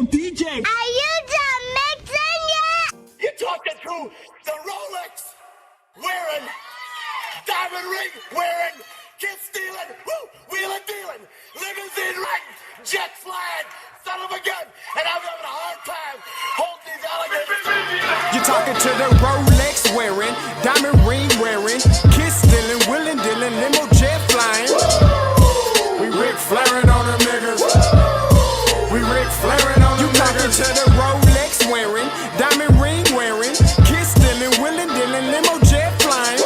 DJ. Are you done mixing yet? You're talking to the Rolex wearing, diamond ring wearing, kid stealing, wheeling dealing, limousine riding, jet flying, son of a gun, and I'm having a hard time holding these alligators. You're talking to the Rolex wearing, diamond ring wearing, kid stealing, wheeling dealing, limo jet flying. We Ric Flairing on them niggas. We Ric Flairing on them niggas. You talking to the Rolex wearing, diamond ring wearing, kid stealing, wheeling dealing, limo jet flying.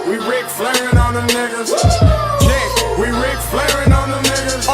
We Ric Flairing on them niggas. Check, we Ric Flairing on them niggas.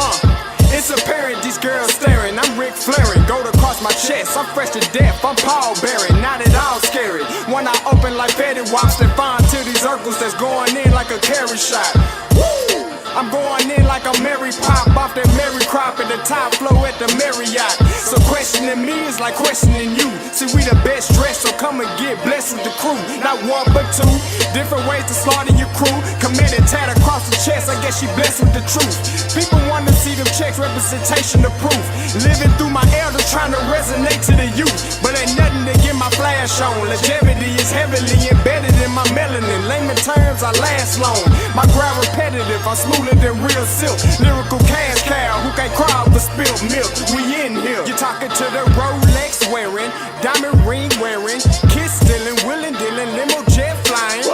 It's apparent these girls staring. I'm Ric Flairing, gold across my chest. I'm fresh to death, I'm Paul Bearing, not at all scary. When I open like Betty Wops and find to these circles that's going in like a carry shot. Woo! I'm going in like a Mary Pop off that Mary Crop at the top flow at the Marriott. So questioning me is like questioning you. See, we the best dressed, so come and get blessed with the crew. Not one but two, different ways to slaughter your crew. Committed tat across the chest, I guess she blessed with the truth. People want to see them checks, representation of proof. Living through my elders trying to resonate to the youth. But ain't nothing to get my flash on. Longevity is heavily embedded in my melanin. Layman terms, I last long. My grind repetitive, I'm smoother than real silk. Lyrical cash cow who can't cry over spilled milk. We in here. You're talking to the Rolex wearing, diamond ring wearing, kiss stealing, wheeling dealing, limo jet flying.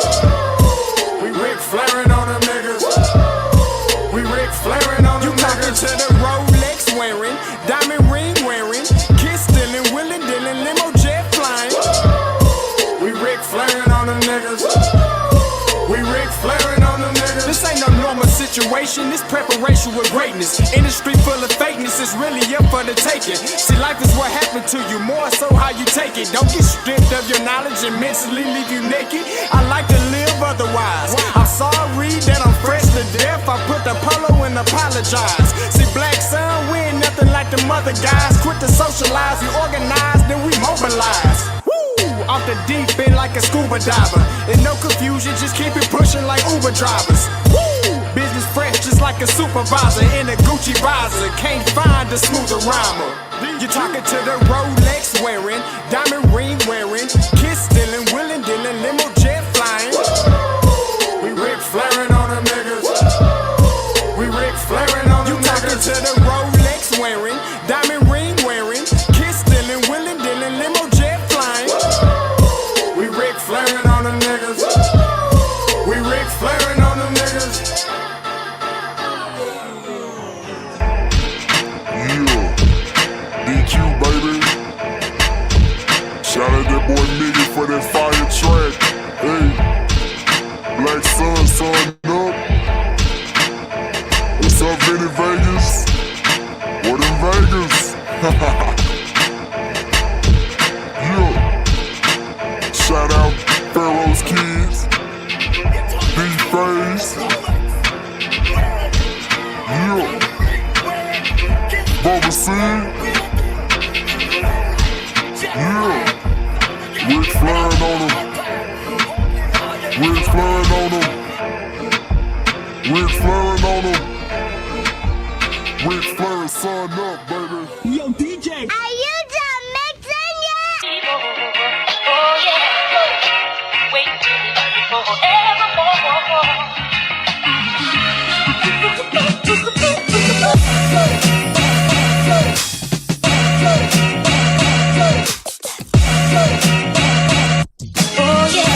We Ric Flairing on them niggas. We Ric Flairing on them niggas. You talking to the Rolex wearing, diamond ring wearing, kiss stealing, wheeling dealing, limo jet flying. We Ric Flairing on them niggas. We Ric Flairing on them niggas. This ain't no normal situation, this preparation with greatness. Industry full of fakeness, it's really up for the taking. See, life is what happened to you, more so how you take it. Don't get stripped of your knowledge and mentally leave you naked. I like to live otherwise. I'm sorry that I'm fresh to death. I put the polo and apologize. See, black son, we ain't nothing like them other guys. Quit to socialize, we organize, then we mobilize. Off the deep end like a scuba diver. And no confusion, just keep it pushing like Uber drivers. Woo! Business fresh just like a supervisor in a Gucci visor. Can't find a smoother rhymer. You're talking to the Rolex wearing, diamond ring wearing, kiss stealing, wheeling dealing, limo jet flying. We Ric Flairing on them niggas. We Ric Flairing on them niggas. You talking to the Rolex wearing, diamond ring wearing, kiss stealing, wheeling dealing, limo jet flying. We Ric Flairing on them niggas. We Ric Flairing on them niggas. Yeah, DQ baby. Shout out that boy Nigga for that fire track. Hey, Black Sun, sun up. What's up, Vinny Vegas? What in Vegas? Yeah. Shout out Pharaoh's Kids, D-Phase, yeah, Bubba C, yeah, Ric Flairing on them, Ric Flairing on them, Ric Flairing on them, Ric Flairing, son up, baby. Yo, DJ. Are you done mixing yet? Oh yeah, wait till we love you forevermore. Oh yeah.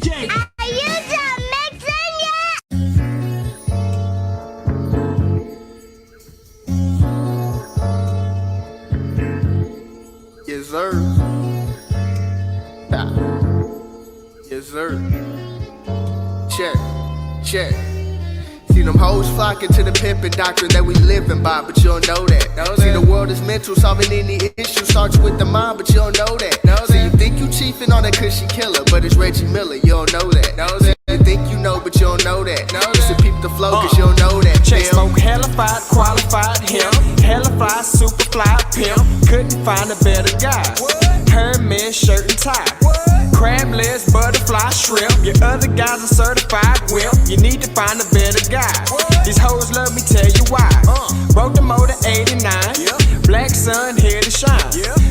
DJ. Are you done mixing yet? Yes, sir. Yes, sir. Check. See them hoes flocking to the pimpin' doctrine that we living by, but you don't know that. See the world is mental, solving any issue starts with the mind, but you don't know that. See you think you chiefin' on that cushy killer, but it's Reggie Miller, you don't know that. You think you know, but you don't know that. Listen, peep the flow, cause you don't know that. Check smoke, hellified, qualified him. Hellify, super fly pimp. Couldn't find a better guy. Hermes shirt and tie. Crab legs, butterfly, shrimp. Your other guys are certified wimp. You need to find a better guy. These hoes love me, tell you why. Broke the motor 89. Black sun here to shine.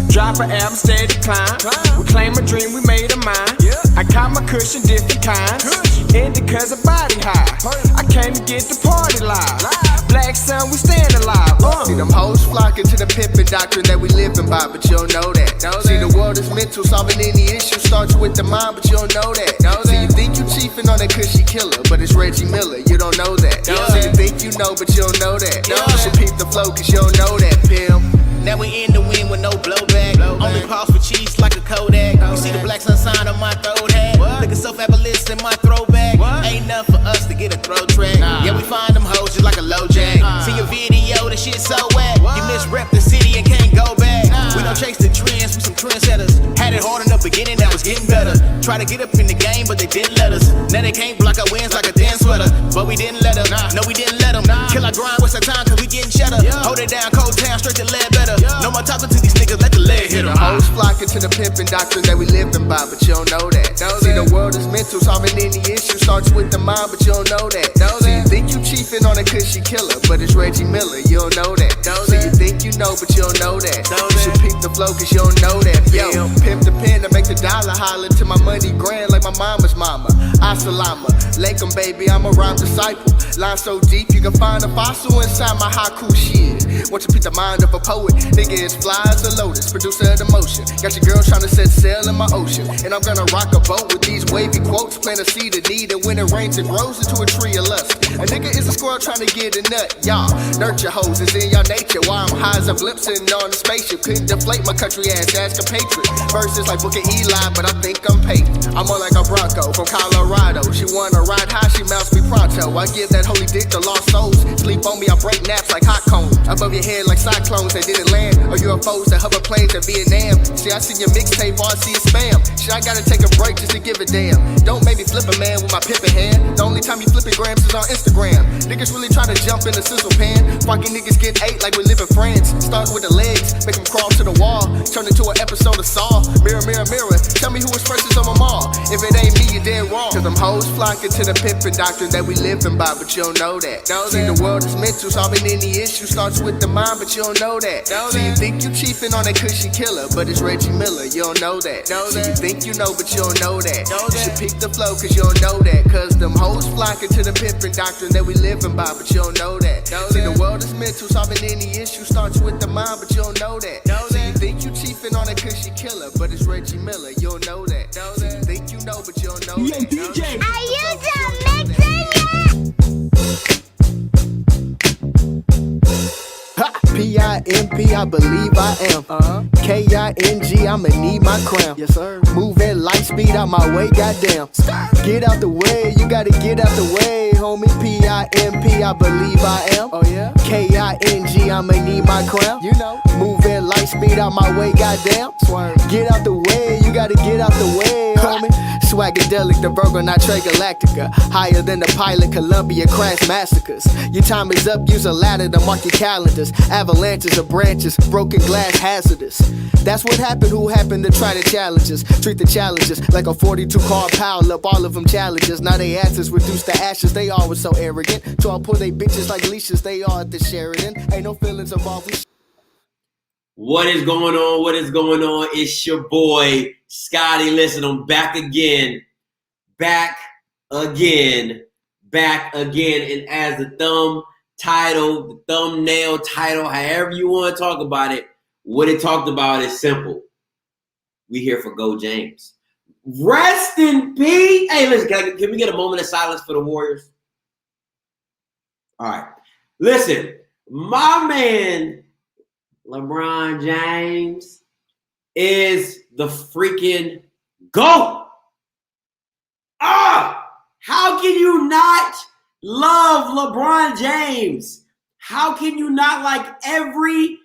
Drop an album, steady climb. We claim a dream, we made a mind. I caught my cushion, different kinds. Ended cause of body high. I came to get the party live. Black sun, we stand alive. See them hoes flocking to the pimpin' doctrine that we living by, but you don't know that. See the world is mental, solving any issue starts with the mind, but you don't know that. See you think you chiefin' on that cushy killer, but it's Reggie Miller, you don't know that. See you think you know, but you don't know that. You should peep the flow, cause you don't know that, pimp. Now we in the wind with no blowback. Only pause for cheese like a Kodak. You see the black sun sign on my throat hat. Looking so fabulous in my throwback. Ain't enough for us to get a throw track. Yeah, we find them hoes just like a low jack. See your video, the shit so wet. You misrep the city and can't go back. We don't chase the trends, we some trendsetters. Had it hard in the beginning, that was getting better. Try to get up in the game, but they didn't let us. Now they can't block our wins like a thin sweater. But we didn't let them, no we didn't let them. Kill our grind, waste our time cause we getting cheddar. Hold it down, cold town, straight to lead better. No more talking to these niggas, let the leg hit them. Hoes flocking to the pimpin' doctrine that we living by, but you don't know that. See the world is mental, solving any issue starts with the mind, but you don't know that. See you think you chiefin' on a cushy killer, but it's Reggie Miller, you don't know that. See you think you know, but you don't know that. You should peep the flow, cause you don't know that. Yo, pimp the pen to make the dollar holler to my money grand like my mama's mama. Asalama, Lakem baby, I'm a rhyme disciple. Line so deep you can find a fossil inside my haiku shit. Want you peep the mind of a poet, nigga is fly as a lotus, producer of the motion. Got your girl tryna set sail in my ocean, and I'm gonna rock a boat with these wavy quotes. Plant a seed of need, and when it rains it grows into a tree of lust. A nigga is a squirrel tryna get a nut, y'all. Nurture hoes is in your nature. Why I'm high as a blimp sitting on the spaceship. Couldn't deflate my country ass compatriot. Verses like Booker Eli, but I think I'm paid. I'm more like a Bronco from Colorado. She wanna ride high, she mounts me pronto. I give that holy dick to lost souls. Sleep on me, I break naps like hot cones. Above your head like cyclones that didn't land, or UFOs that hover planes in Vietnam. See, I see your mixtape, all I see is spam. Shit, I gotta take a break just to give a damn. Don't make me flip a man with my pippin' hand. The only time you flipping grams is on Instagram. Niggas really tryna jump in the sizzle pan. Fucking niggas get ate like we live in France. Start with the legs, make them crawl to the wall. Turn into an episode of Saw. Mirror, mirror, mirror, tell me who is freshest on them all. If it ain't me, you dead wrong. Cause them hoes flocking to the pimpin' doctrine that we living by, but you don't know that. See, the world is mental, solving any issue starts with the mind, but you don't know that. See, you think you chiefin' on that cushy killer, but it's Reggie Miller, you don't know that. See, you think you know, but you don't know that. You should peek the flow, cause you don't know that. Cause them hoes flocking to the pimpin' doctrine that we living by, but you don't know that. See, the world is mental, solving any issue starts with the mind, but you don't know that. See, you think you chiefin' on that cushy killer, but it's Reggie Miller, you don't know that. See, you think you know, but you don't know Yo, that. DJ. Are you done mixing yet? Ha! P-I-M-P, I believe I am. K-I-N-G, I'ma need my crown. Yes, sir. Move at light speed out my way, goddamn. Get out the way, you gotta get out the way, homie. P-I-M-P, I believe I am. Oh, yeah? K-I-N-G, I'ma need my crown. You know. Move at light speed out my way, goddamn. Swerve. Get out the way, you gotta get out the way, homie. Swagadelic, the Virgo, not Trey Galactica. Higher than the pilot, Columbia crash massacres. Your time is up, use a ladder to mark your calendars. Avalanches of branches, broken glass hazardous. That's what happened, who happened to try the challenges. Treat the challenges like a 42 car pile up, all of them challenges. Now they asses reduced to ashes, they all was so arrogant. So I pull they bitches like leashes, they all at the Sheridan. Ain't no feelings involved. What is going on? What is going on? It's your boy, Scotty. Listen, I'm back again. Back again. And as the thumbnail title, however you want to talk about it, what it talked about is simple. We here for Go James. Rest in peace. Hey, listen, can we get a moment of silence for the Warriors? All right. Listen, my man, LeBron James, is the freaking GOAT. How can you not love LeBron James? How can you not like every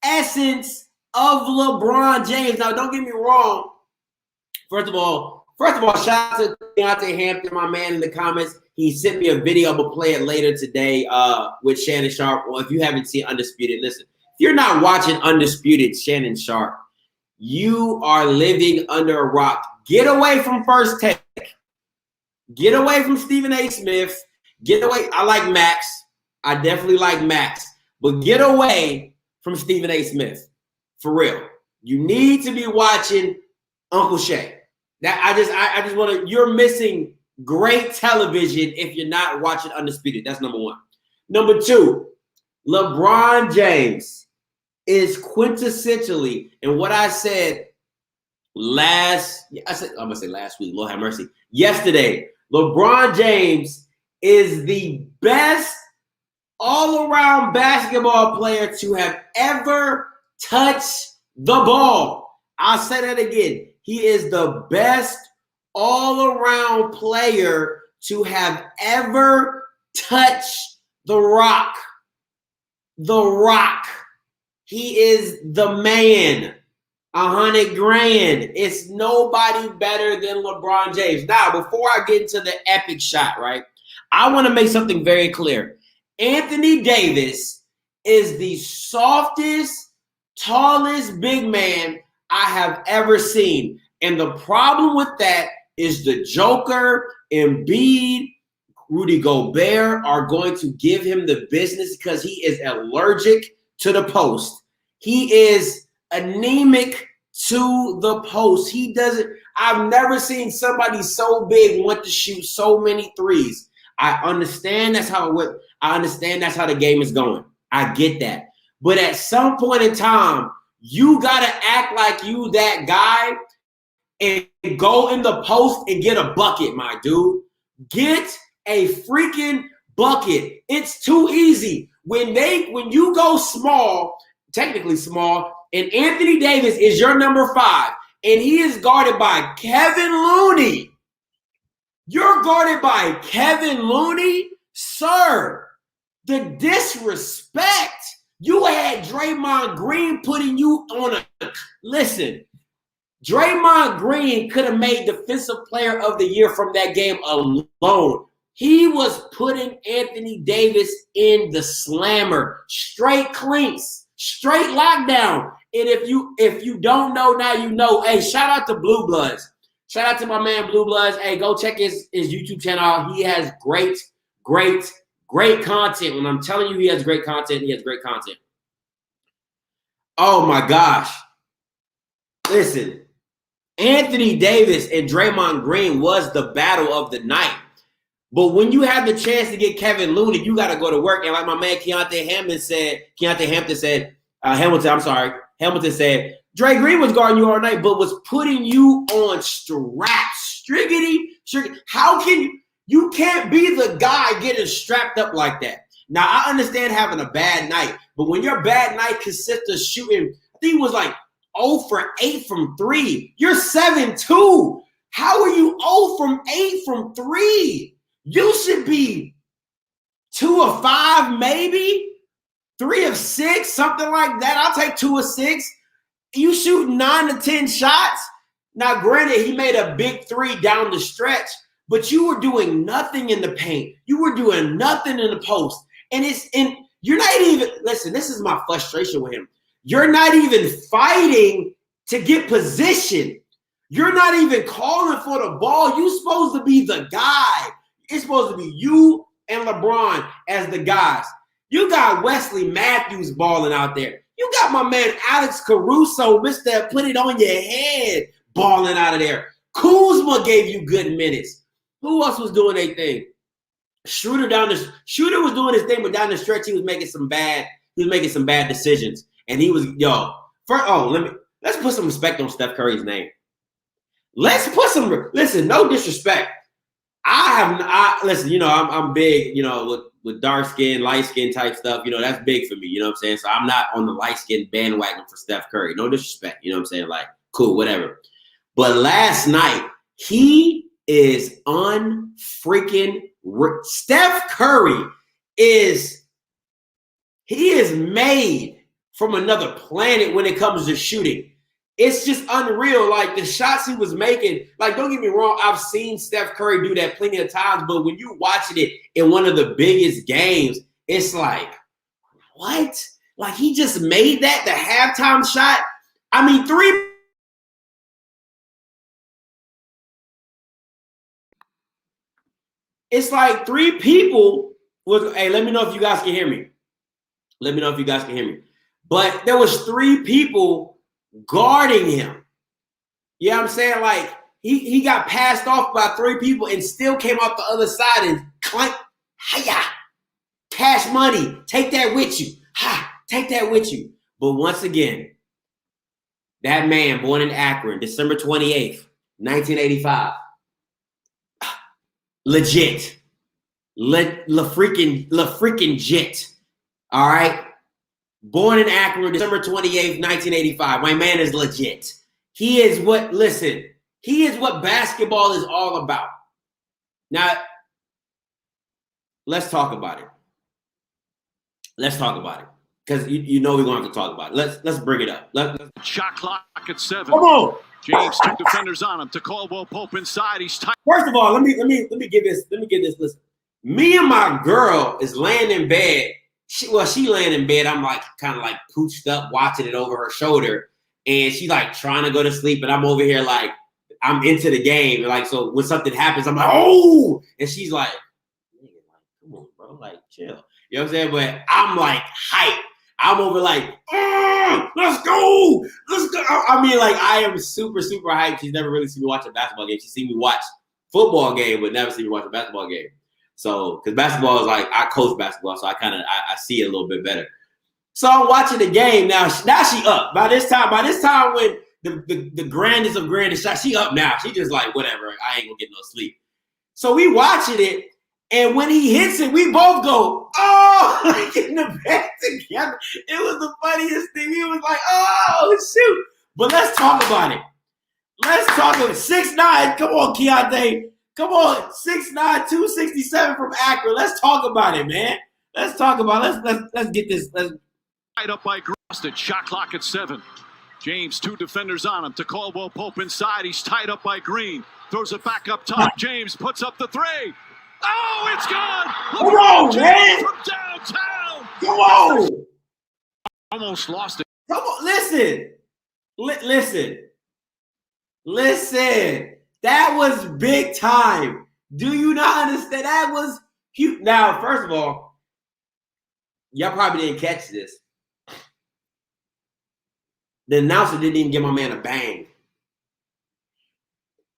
essence of LeBron James? Now, don't get me wrong. First of all, shout out to Deontay Hampton, my man, in the comments. He sent me a video. I'm going to play it later today with Shannon Sharp. Well, if you haven't seen Undisputed, listen. If you're not watching Undisputed, Shannon Sharp, you are living under a rock. Get away from First Take. Get away from Stephen A. Smith. Get away. I like Max. I definitely like Max. But get away from Stephen A. Smith. For real. You need to be watching Uncle Shay. That I just want to, you're missing great television if you're not watching Undisputed. That's number one. Number two, LeBron James is quintessentially, and what I said I'm gonna say last week, Lord have mercy. Yesterday, LeBron James is the best all-around basketball player to have ever touched the ball. I'll say that again. He is the best all-around player to have ever touched the rock. The Rock. He is the man. $100 grand. It's nobody better than LeBron James. Now, before I get into the epic shot, right, I want to make something very clear. Anthony Davis is the softest, tallest big man I have ever seen. And the problem with that is the Joker, Embiid, Rudy Gobert are going to give him the business because he is allergic to the post. He is anemic to the post. He doesn't, I've never seen somebody so big want to shoot so many threes. I understand that's how it went. I understand that's how the game is going. I get that. But at some point in time, you got to act like you that guy and go in the post and get a bucket, my dude. Get a freaking bucket. It's too easy. When you go small, technically small, and Anthony Davis is your number 5, and he is guarded by Kevin Looney. You're guarded by Kevin Looney? Sir, the disrespect. You had Draymond Green putting you on a... Listen, Draymond Green could have made Defensive Player of the Year from that game alone. He was putting Anthony Davis in the slammer. Straight clinks. Straight lockdown. And if you don't know, now you know. Hey, shout out to Blue Bloods. Shout out to my man Blue Bloods. Hey, go check his YouTube channel. He has great content. When I'm telling you he has great content, he has great content. Oh my gosh. Listen, Anthony Davis and Draymond Green was the battle of the night. But when you have the chance to get Kevin Looney, you got to go to work. And like my man Hamilton said, Dre Green was guarding you all night, but was putting you on straps. Striggity. How can you can't be the guy getting strapped up like that. Now, I understand having a bad night, but when your bad night consists of shooting, I think it was like 0 for 8 from 3. You're 7-2. How are you 0 from 8 from 3? You should be 2 of 5, maybe 3 of 6, something like that. I'll take 2 of 6. You shoot 9 to 10 shots. Now, granted, he made a big 3 down the stretch, but you were doing nothing in the paint. You were doing nothing in the post. And you're not even, listen, this is my frustration with him. You're not even fighting to get position. You're not even calling for the ball. You're supposed to be the guy. It's supposed to be you and LeBron as the guys. You got Wesley Matthews balling out there. You got my man Alex Caruso, Mr. Put It On Your Head, balling out of there. Kuzma gave you good minutes. Who else was doing their thing? Schroeder was doing his thing, but down the stretch he was making some bad decisions. And he was, let's put some respect on Steph Curry's name. Let's put some. Listen, no disrespect. Listen. I'm big. With dark skin, light skin type stuff. That's big for me. You know what I'm saying? So I'm not on the light skin bandwagon for Steph Curry. No disrespect. You know what I'm saying? Like, cool, whatever. But last night, he is unfreaking. Steph Curry is made from another planet when it comes to shooting. It's just unreal. Like the shots he was making, like, don't get me wrong, I've seen Steph Curry do that plenty of times, but when you watching it in one of the biggest games, it's like, what? Like he just made that the halftime shot. I mean, it's like three people was, hey, let me know if you guys can hear me. Let me know if you guys can hear me. But there was three people guarding him. You know what I'm saying? Like he got passed off by three people and still came out the other side and clank, hiya, cash money, take that with you. Ha, take that with you. But once again, that man born in Akron, December 28th, 1985. Legit. Le freaking jet. All right. Born in Akron, December 28th, 1985. My man is legit. He is what basketball is all about. Now, let's talk about it. Let's talk about it. Because we're going to have to talk about it. Let's bring it up. Shot clock at 7. Come on. James, 2 defenders on him. To Caldwell Pope inside. He's tight. First of all, let me give this. Listen. Me and my girl is laying in bed. She laying in bed. I'm like kind of like pooched up, watching it over her shoulder, and she's like trying to go to sleep, and I'm over here like I'm into the game. Like, so when something happens, I'm like, oh, and she's like, come on, bro, like chill. You know what I'm saying? But I'm like hype. I'm over like, let's go. I mean, like I am super, super hyped. She's never really seen me watch a basketball game. She's seen me watch football game, but never seen me watch a basketball game. So, because basketball is like, I coach basketball, so I see it a little bit better. So I'm watching the game now. Now she up. By this time when the grandest of grandest shot, she up now. She just like, whatever, I ain't gonna get no sleep. So we watching it, and when he hits it, we both go, oh, like in the back together. It was the funniest thing. We was like, oh, shoot. But let's talk about it. Let's talk about it. 6'9", come on, Keontae. Come on, 6'9", 267 from Akron. Let's talk about it, man. Let's talk about it. Let's get this. Tied up by Grosted. Shot clock at 7. James, 2 defenders on him. To Caldwell Pope inside. He's tied up by Green. Throws it back up top. James puts up the 3. Oh, it's gone. Come on, man. From downtown. Come on. Almost lost it. Come on, listen. Listen. That was big time. Do you not understand? That was huge. Now, first of all, y'all probably didn't catch this. The announcer didn't even give my man a bang.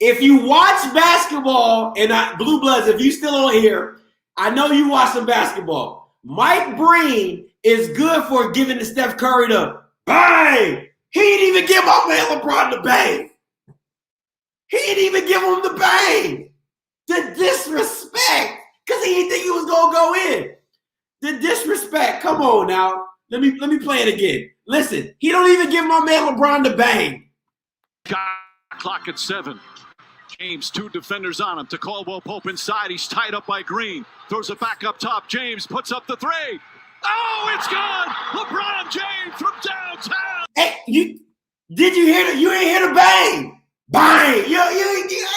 If you watch basketball, and Blue Bloods, if you still on here, I know you watch some basketball. Mike Breen is good for giving the Steph Curry the bang. He didn't even give my man LeBron the bang. He didn't even give him the bang. The disrespect, because he didn't think he was gonna go in. The disrespect. Come on now. Let me play it again. Listen, he don't even give my man LeBron the bang. Clock at 7. James, 2 defenders on him. To Caldwell Pope inside. He's tied up by Green. Throws it back up top. James puts up the 3. Oh, it's gone. LeBron James from downtown. Hey, did you hear you ain't hear the bang? Bang! You didn't get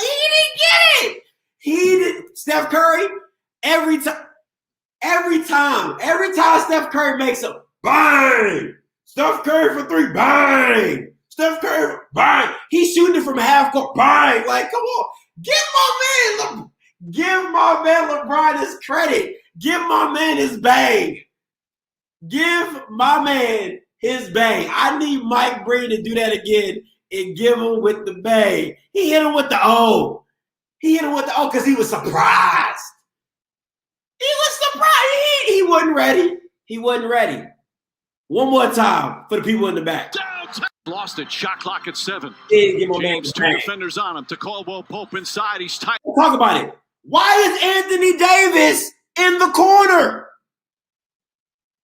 it. He did. Steph Curry, every time Steph Curry makes a bang. Steph Curry for 3, bang. Steph Curry, bang. He's shooting it from half court, bang. Like, come on, give my man LeBron his credit. Give my man his bang. Give my man his bang. I need Mike Breen to do that again. And give him with the bang. He hit him with the O. Because he was surprised. He wasn't ready. One more time for the people in the back. Lost it. Shot clock at 7. Didn't get my man James, the 2 bang. defenders on him. To Caldwell Pope inside. He's tight. Talk about it. Why is Anthony Davis in the corner?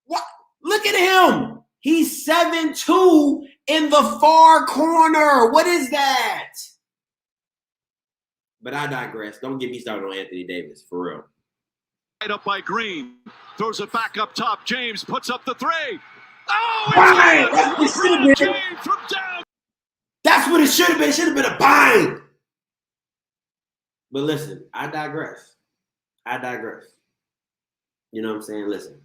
What? Look at him. He's 7'2" in the far corner. What is that? But I digress. Don't get me started on Anthony Davis, for real. Right up by Green. Throws it back up top. James puts up the 3. Oh, Bang! it's That's what it should have LeBron been. James from down. That's what it should have been. It should have been a bind. But listen, I digress. You know what I'm saying? Listen.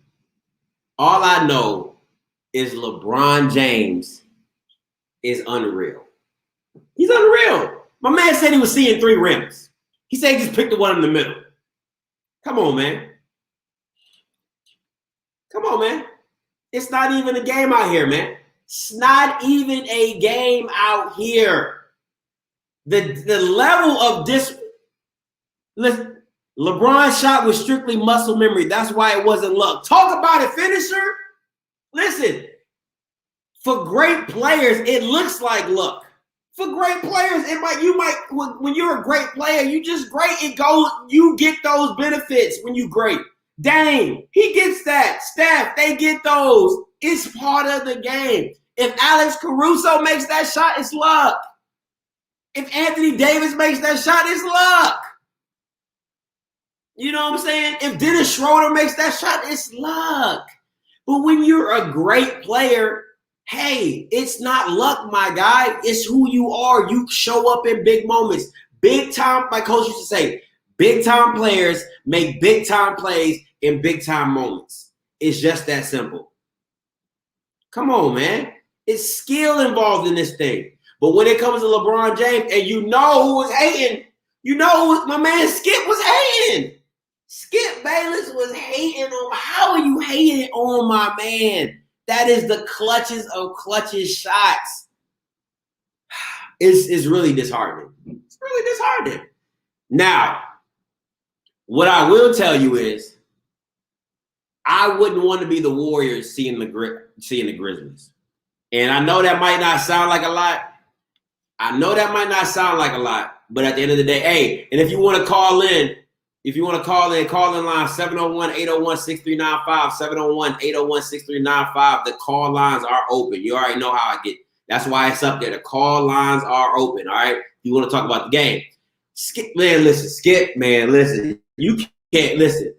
All I know is LeBron James is unreal. He's unreal. My man said he was seeing 3 rims. He said he just picked the one in the middle. Come on, man. It's not even a game out here, man. It's not even a game out here. The level of this. Listen, LeBron's shot was strictly muscle memory. That's why it wasn't luck. Talk about a finisher. Listen, for great players, it looks like luck. For great players, when you're a great player, you just great. You get those benefits when you great. Dang, he gets that. Steph, they get those. It's part of the game. If Alex Caruso makes that shot, it's luck. If Anthony Davis makes that shot, it's luck. You know what I'm saying? If Dennis Schroeder makes that shot, it's luck. But when you're a great player, hey, it's not luck, my guy. It's who you are. You show up in big moments. Big time, my coach used to say, big time players make big time plays in big time moments. It's just that simple. Come on, man. It's skill involved in this thing. But when it comes to LeBron James, and you know who was hating, my man Skip was hating. Skip Bayless was hating on. How are you hating on my man? That is the clutches of clutches shots. It's really disheartening. It's really disheartening. Now, what I will tell you is, I wouldn't want to be the Warriors seeing the Grizzlies. And I know that might not sound like a lot. But at the end of the day, hey, and if you want to call in, call in line 701-801-6395, 701-801-6395. The call lines are open. You already know how I get. That's why it's up there. The call lines are open, all right? You want to talk about the game. Skip, man, listen. You can't listen.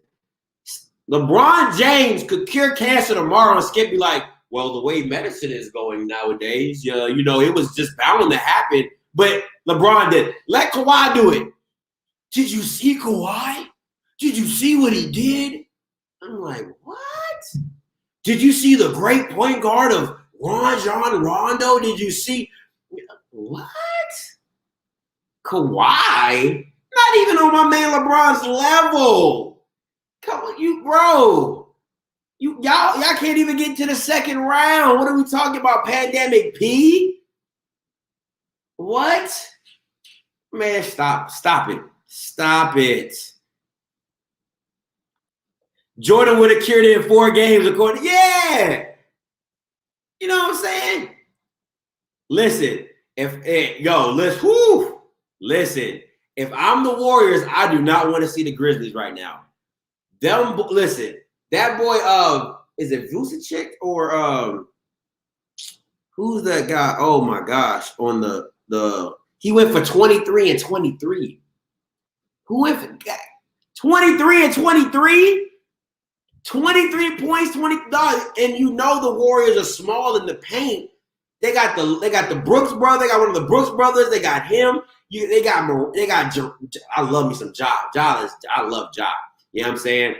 LeBron James could cure cancer tomorrow and Skip be like, well, the way medicine is going nowadays, it was just bound to happen. But LeBron did. Let Kawhi do it. Did you see Kawhi? Did you see what he did? I'm like, what? Did you see the great point guard of Rajon Rondo? Did you see what? Kawhi? Not even on my man LeBron's level. Come on, bro. Y'all can't even get to the second round. What are we talking about? Pandemic P? What? Man, stop it. Stop it. Jordan would have cured it in 4 games according. Yeah. You know what I'm saying? Listen, listen, if I'm the Warriors, I do not want to see the Grizzlies right now. Listen, that boy, is it Vucevic or who's that guy? Oh my gosh, on the he went for 23 and 23. Who went for 23 and 23? 23 points, 20 and the Warriors are small in the paint. They got the Brooks brother. They got one of the Brooks brothers. They got him. They got. I love me some Ja. I love Ja. You know what I'm saying?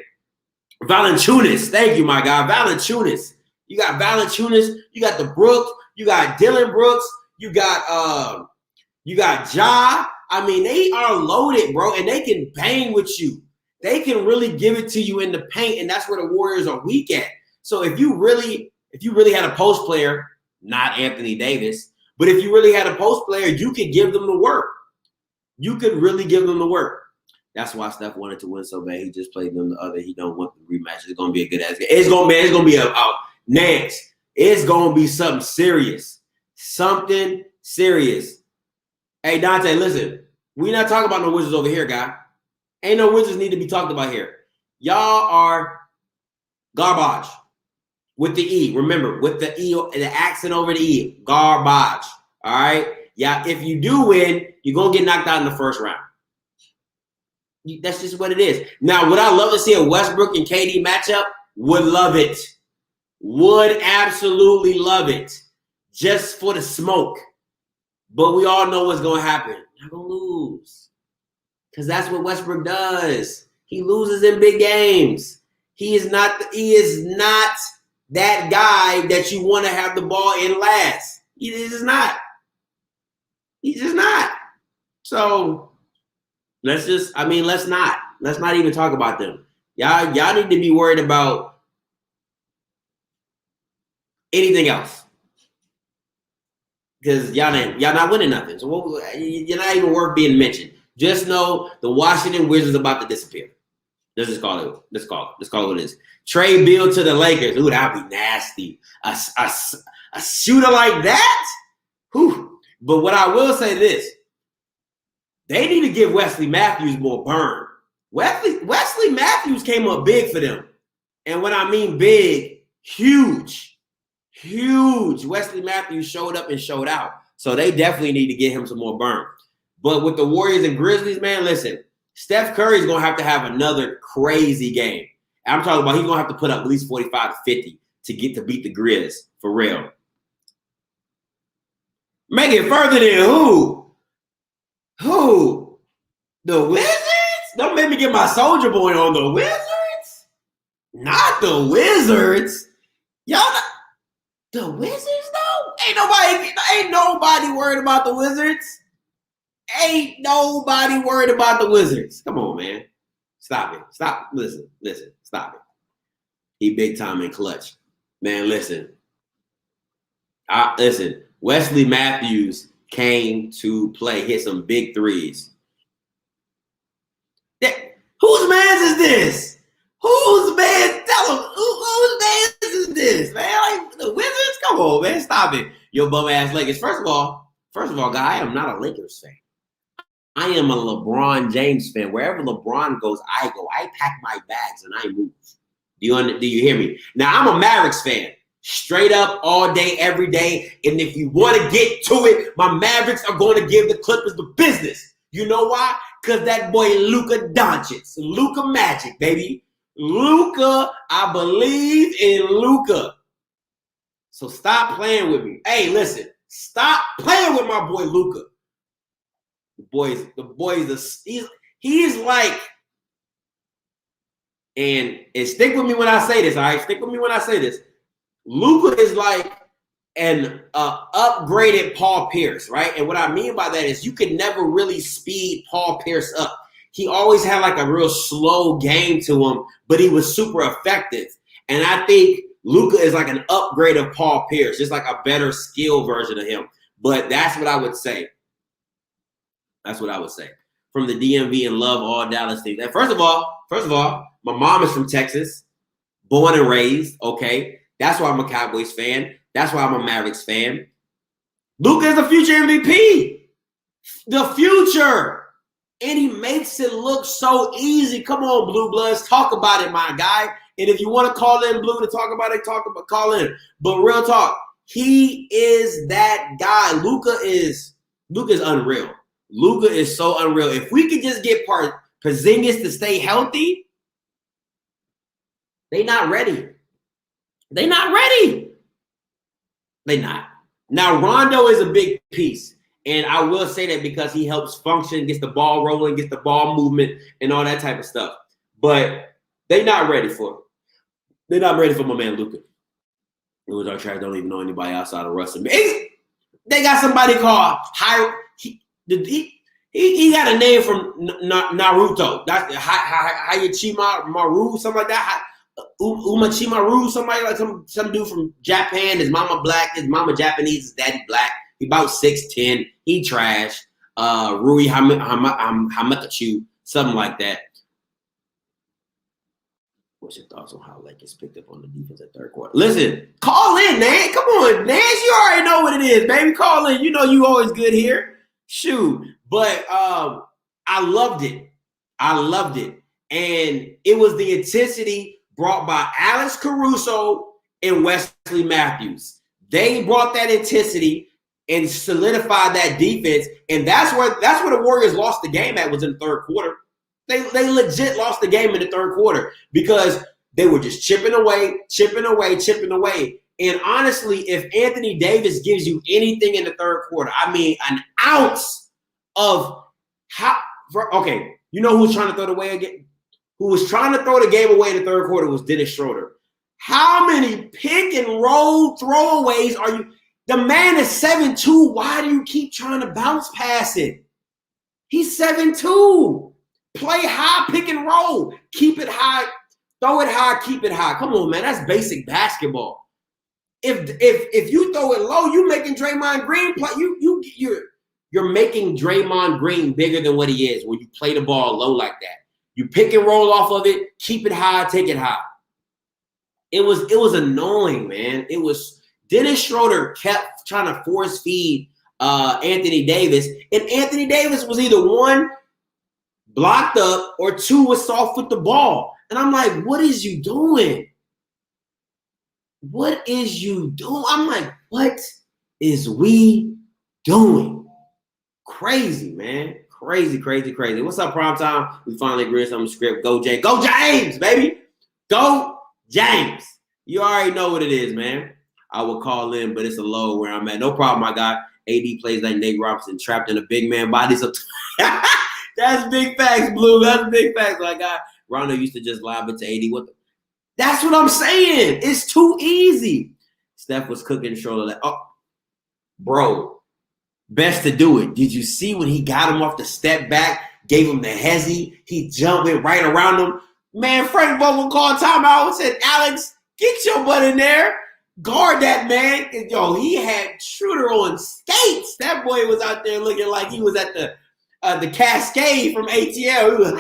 Valanciunas. Thank you, my guy. Valanciunas. You got Valanciunas. You got the Brooks. You got Dylan Brooks. You got Ja. I mean, they are loaded, bro, and they can bang with you. They can really give it to you in the paint, and that's where the Warriors are weak at. So if you really had a post player, not Anthony Davis, but if you really had a post player, you could give them the work. You could really give them the work. That's why Steph wanted to win so bad. He just played them the other. He don't want the rematch. It's gonna be a good ass game. It's gonna be a Nance. It's gonna be something serious. Something serious. Hey, Dante, listen. We not talking about no Wizards over here, guy. Ain't no Wizards need to be talked about here. Y'all are garbage. With the E. Remember, with the E, the accent over the E. Garbage. All right? Yeah, if you do win, you're going to get knocked out in the first round. That's just what it is. Now, would I love to see a Westbrook and KD matchup? Would love it. Would absolutely love it. Just for the smoke. But we all know what's going to happen. You're going to lose. Because that's what Westbrook does. He loses in big games. He is not that guy that you want to have the ball in last. He is not. He's just not. So let's not even talk about them. Y'all need to be worried about anything else. Because y'all not winning nothing. So you're not even worth being mentioned. Just know the Washington Wizards are about to disappear. Let's just call it. Let's call it what it is. Trade Beal to the Lakers. Ooh, that'd be nasty. A shooter like that? Whew. But what I will say this. They need to give Wesley Matthews more burn. Wesley Matthews came up big for them. And when I mean big, huge. Huge. Wesley Matthews showed up and showed out. So they definitely need to get him some more burn. But with the Warriors and Grizzlies, man, listen. Steph Curry is going to have another crazy game. I'm talking about he's going to have to put up at least 45 to 50 to get to beat the Grizz, for real. Make it further than who? Who? The Wizards? Don't make me get my soldier boy on the Wizards. Not the Wizards. Y'all not, the Wizards, though? Ain't nobody worried about the Wizards. Ain't nobody worried about the Wizards. Come on, man. Stop it. Stop. Listen. Stop it. He big time in clutch. Man, listen. Listen. Wesley Matthews came to play, hit some big threes. Whose man's is this? Whose man? Tell him. Whose man's is this, man? Like the Wizards? Come on, man. Stop it. Your bum ass Lakers. First of all, guy, I am not a Lakers fan. I am a LeBron James fan. Wherever LeBron goes, I go. I pack my bags and I move. Do you hear me? Now, I'm a Mavericks fan. Straight up, all day, every day. And if you want to get to it, my Mavericks are going to give the Clippers the business. You know why? Because that boy Luka Doncic. Luka Magic, baby. Luka, I believe in Luka. So stop playing with me. Hey, listen. Stop playing with my boy Luka. The boys, he's like, and stick with me when I say this, all right? Stick with me when I say this. Luka is like an upgraded Paul Pierce, right? And what I mean by that is you could never really speed Paul Pierce up. He always had like a real slow game to him, but he was super effective. And I think Luka is like an upgrade of Paul Pierce, just like a better skill version of him. But that's what I would say. That's what I would say. From the DMV and love all Dallas teams. And first of all, my mom is from Texas, born and raised. Okay, that's why I'm a Cowboys fan. That's why I'm a Mavericks fan. Luka is the future MVP. The future. And he makes it look so easy. Come on, Blue Bloods. Talk about it, my guy. And if you want to call in Blue to talk about it, call in. But real talk, he is that guy. Luka is unreal. Luka is so unreal. If we could just get Porzingis to stay healthy, they not ready. They not ready. They not. Now, Rondo is a big piece. And I will say that because he helps function, gets the ball rolling, gets the ball movement, and all that type of stuff. But they not ready for it. They're not ready for my man Luka. It was our trash. Don't even know anybody outside of Russell. They got somebody called he got a name from Naruto. That's Hayashima Maru, something like that. Umachimaru, somebody like some dude from Japan. His mama black, his mama Japanese, his daddy black. He about 6'10". He trash. Rui Hamakachu, something like that. What's your thoughts on how Lakers picked up on the defense at third quarter? Listen, call in, Nance. Come on, Nance. You already know what it is, baby. Call in. You know you always good here. Shoot. But I loved it. I loved it. And it was the intensity brought by Alex Caruso and Wesley Matthews. They brought that intensity and solidified that defense. And that's where the Warriors lost the game at, was in the third quarter. They legit lost the game in the third quarter because they were just chipping away. And honestly, if Anthony Davis gives you anything in the third quarter, I mean, an ounce of okay, you know who was trying to throw the way again? Who was trying to throw the game away in the third quarter was Dennis Schroeder. How many pick and roll throwaways are you? The man is 7'2". Why do you keep trying to bounce pass it? He's 7'2". Play high, pick and roll. Keep it high, throw it high, keep it high. Come on, man. That's basic basketball. If you throw it low, you making Draymond Green play. You're making Draymond Green bigger than what he is when you play the ball low like that. You pick and roll off of it, keep it high, take it high. It was annoying, man. It was Dennis Schroeder kept trying to force feed Anthony Davis, and Anthony Davis was either one, blocked up, or two, was soft with the ball. And I'm like, what is you doing? What is you doing? I'm like, what is we doing? Crazy, man. Crazy. What's up, Primetime? We finally agreed on the script. Go James. Go James, baby. Go James. You already know what it is, man. I will call in, but it's a low where I'm at. No problem, my guy. AD plays like Nate Robinson, trapped in a big man body. So that's big facts, Blue. That's big facts. My guy Rondo used to just lob it to AD. That's what I'm saying. It's too easy. Steph was cooking shoulder. Bro, best to do it. Did you see when he got him off the step back, gave him the hezzy? He jumped it right around him. Man, Frank Vogel called timeout and said, Alex, get your butt in there. Guard that man. And, yo, he had Schroeder on skates. That boy was out there looking like he was at the Cascade from ATL. He was,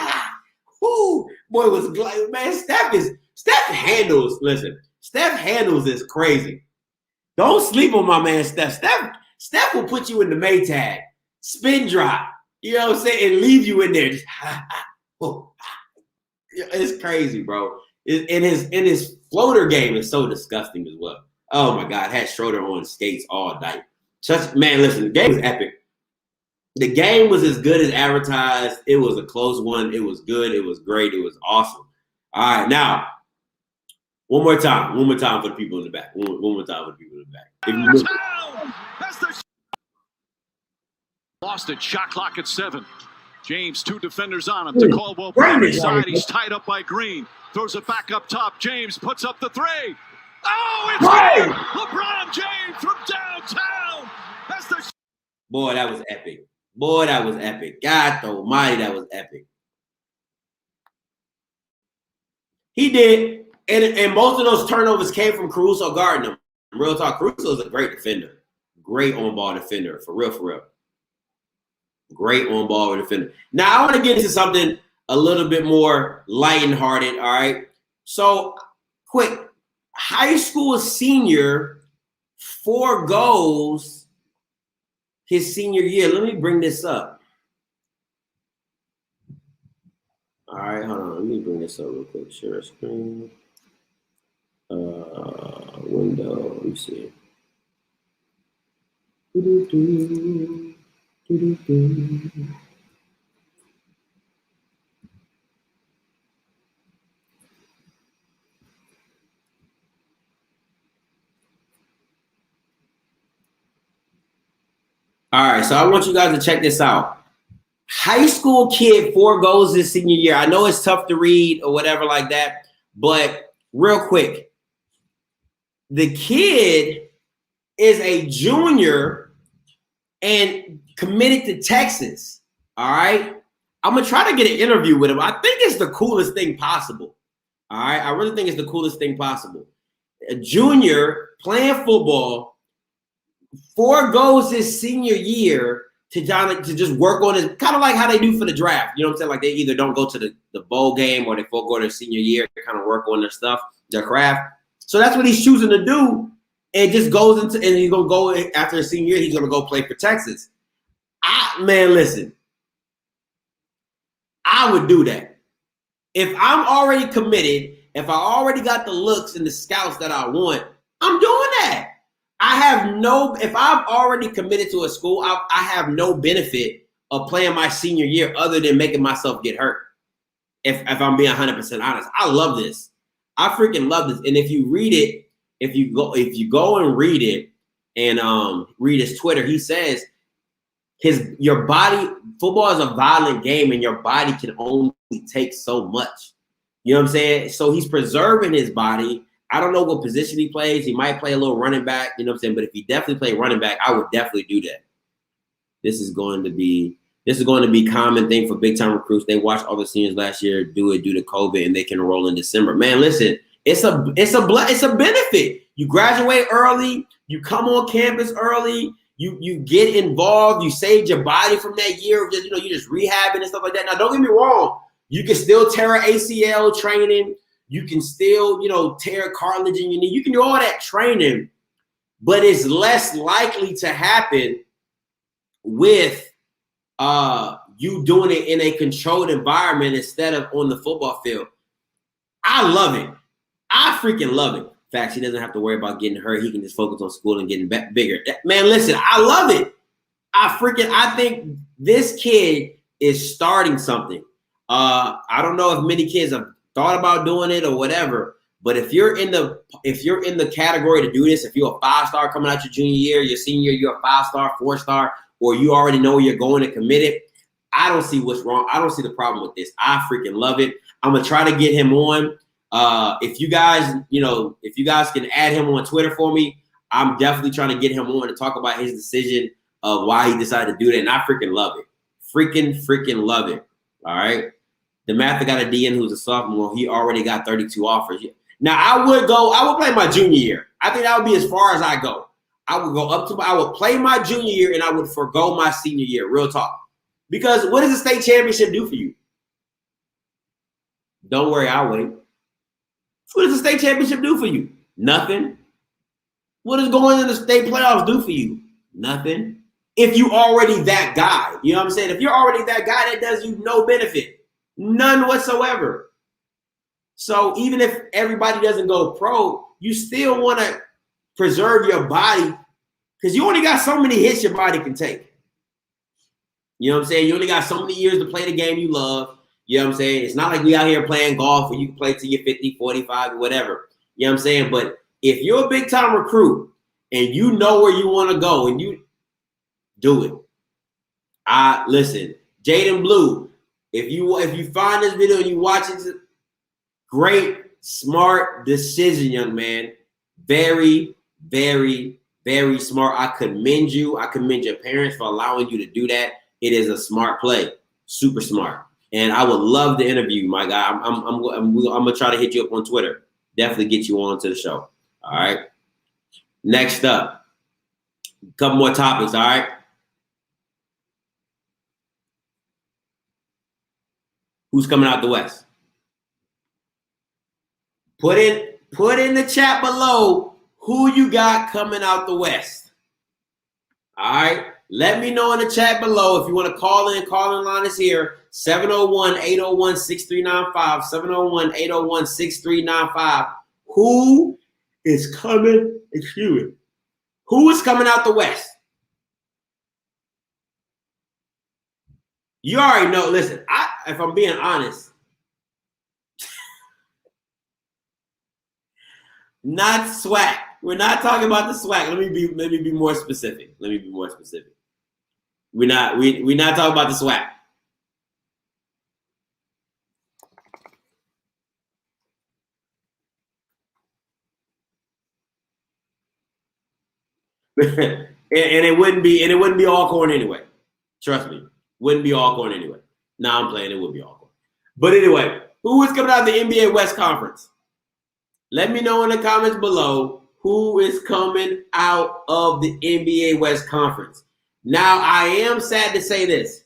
boy was glad. Man, Steph handles is crazy. Don't sleep on my man Steph. Steph will put you in the Maytag, spin drop, you know what I'm saying, and leave you in there. Just it's crazy, bro. And his floater game is so disgusting as well. Oh my God, had Schroeder on skates all night. Man, listen, the game was epic. The game was as good as advertised. It was a close one. It was good. It was great. It was awesome. All right, now, one more time for the people in the back. One more time for the people in the back. Lost it. Shot clock at 7. James, 2 defenders on him. To Caldwell Pope side. He's tied up by Green. Throws it back up top. James puts up the 3. Oh, it's good! LeBron James from downtown. Boy, that was epic. God almighty, that was epic. He did. And most of those turnovers came from Caruso guarding him. Real talk, Caruso is a great defender. Great on-ball defender. For real. Great on-ball defender. Now, I want to get into something a little bit more lighthearted, all right? So, quick. High school senior forgoes his senior year. Let me bring this up. All right, hold on. Let me bring this up real quick. Share screen. Window. Let me see. All right, so I want you guys to check this out. High school kid forgoes his senior year. I know it's tough to read or whatever like that, but real quick, the kid is a junior and committed to Texas. All right, I'm gonna try to get an interview with him. I think it's the coolest thing possible. All right, I really think it's the coolest thing possible. A junior playing football forgoes his senior year to just work on his, kind of like how they do for the draft. You know what I'm saying? Like they either don't go to the bowl game or they forego their senior year to kind of work on their stuff, their craft. So that's what he's choosing to do. And just goes into, and he's gonna go after his senior year, he's gonna go play for Texas. Man, listen, I would do that. If I'm already committed, if I already got the looks and the scouts that I want, I'm doing that. If I've already committed to a school, I have no benefit of playing my senior year other than making myself get hurt. If I'm being 100% honest, I love this. I freaking love this. And if you read it, if you go and read it and read his Twitter, he says your body, football is a violent game and your body can only take so much. You know what I'm saying? So he's preserving his body. I don't know what position he plays. He might play a little running back, you know what I'm saying? But if he definitely play running back, I would definitely do that. This is going to be common thing for big time recruits. They watched all the seniors last year do it due to COVID and they can enroll in December. Man, listen, it's a benefit. You graduate early, you come on campus early, you get involved, you saved your body from that year of just, you just rehabbing and stuff like that. Now, don't get me wrong, you can still tear an ACL training. You can still, tear cartilage in your knee. You can do all that training, but it's less likely to happen with you doing it in a controlled environment instead of on the football field. I love it. I freaking love it. In fact, he doesn't have to worry about getting hurt. He can just focus on school and getting bigger. Man, listen, I love it. I think this kid is starting something. I don't know if many kids have thought about doing it or whatever, but if you're in the category to do this, if you're a 5-star coming out your junior year, your senior year, you're a 5-star, 4-star, or you already know where you're going and committed, I don't see what's wrong. I don't see the problem with this. I freaking love it. I'm gonna try to get him on. If you guys can add him on Twitter for me, I'm definitely trying to get him on to talk about his decision of why he decided to do that, and I freaking love it. Freaking love it. All right. The Mather got a DN who's a sophomore. He already got 32 offers. Now I would play my junior year. I think that would be as far as I go. I would play my junior year and I would forgo my senior year. Real talk. Because what does the state championship do for you? Don't worry, I'll wait. What does the state championship do for you? Nothing. What does going in the state playoffs do for you? Nothing. If you already that guy, you know what I'm saying? If you're already that guy, that does you no benefit. None whatsoever. So even if everybody doesn't go pro, you still want to preserve your body because you only got so many hits your body can take. You know what I'm saying? You only got so many years to play the game you love. You know what I'm saying? It's not like we out here playing golf where you can play till you're 50, 45, or whatever. You know what I'm saying? But if you're a big time recruit and you know where you want to go and you do it. Listen, Jaden Blue, if you find this video and you watch it, great, smart decision, young man. Very, very, very smart. I commend you. I commend your parents for allowing you to do that. It is a smart play, super smart. And I would love to interview you, my guy. I'm gonna try to hit you up on Twitter. Definitely get you on to the show. All right. Next up, a couple more topics. All right. Who's coming out the West? Put in the chat below who you got coming out the West. All right. Let me know in the chat below if you want to call in. Call in line is here. 701-801-6395. 701-801-6395. Who is coming? Excuse me. Who is coming out the West? You already know. Listen, if I'm being honest, not swag. We're not talking about the swag. Let me be more specific. We're not talking about the swag. and it wouldn't be all corn anyway. Trust me. Wouldn't be all corn anyway. Nah, I'm playing. It would be all corn. But anyway, who is coming out of the NBA West Conference? Let me know in the comments below who is coming out of the NBA West Conference. Now, I am sad to say this.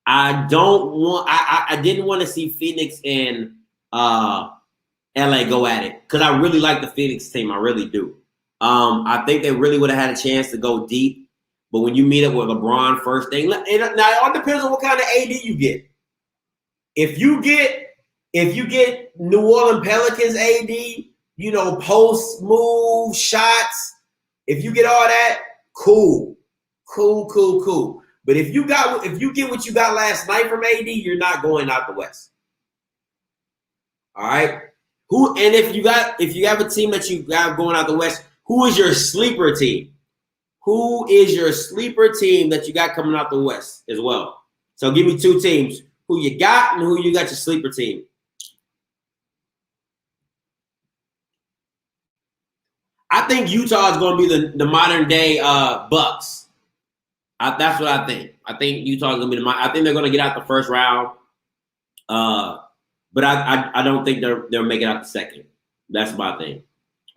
I didn't want to see Phoenix and LA go at it because I really like the Phoenix team. I really do. I think they really would have had a chance to go deep. But when you meet up with LeBron first thing, now it all depends on what kind of AD you get. If you get New Orleans Pelicans AD, you know, post move shots, if you get all that, cool. But if you get what you got last night from AD, you're not going out the West. All right. If you have a team that you got going out the West, who is your sleeper team? Who is your sleeper team that you got coming out the West as well? So give me two teams. Who you got and who you got your sleeper team. I think Utah is going to be the modern day Bucks. That's what I think. I think Utah is going to be I think they're going to get out the first round. But I don't think they'll make it out the second. That's my thing.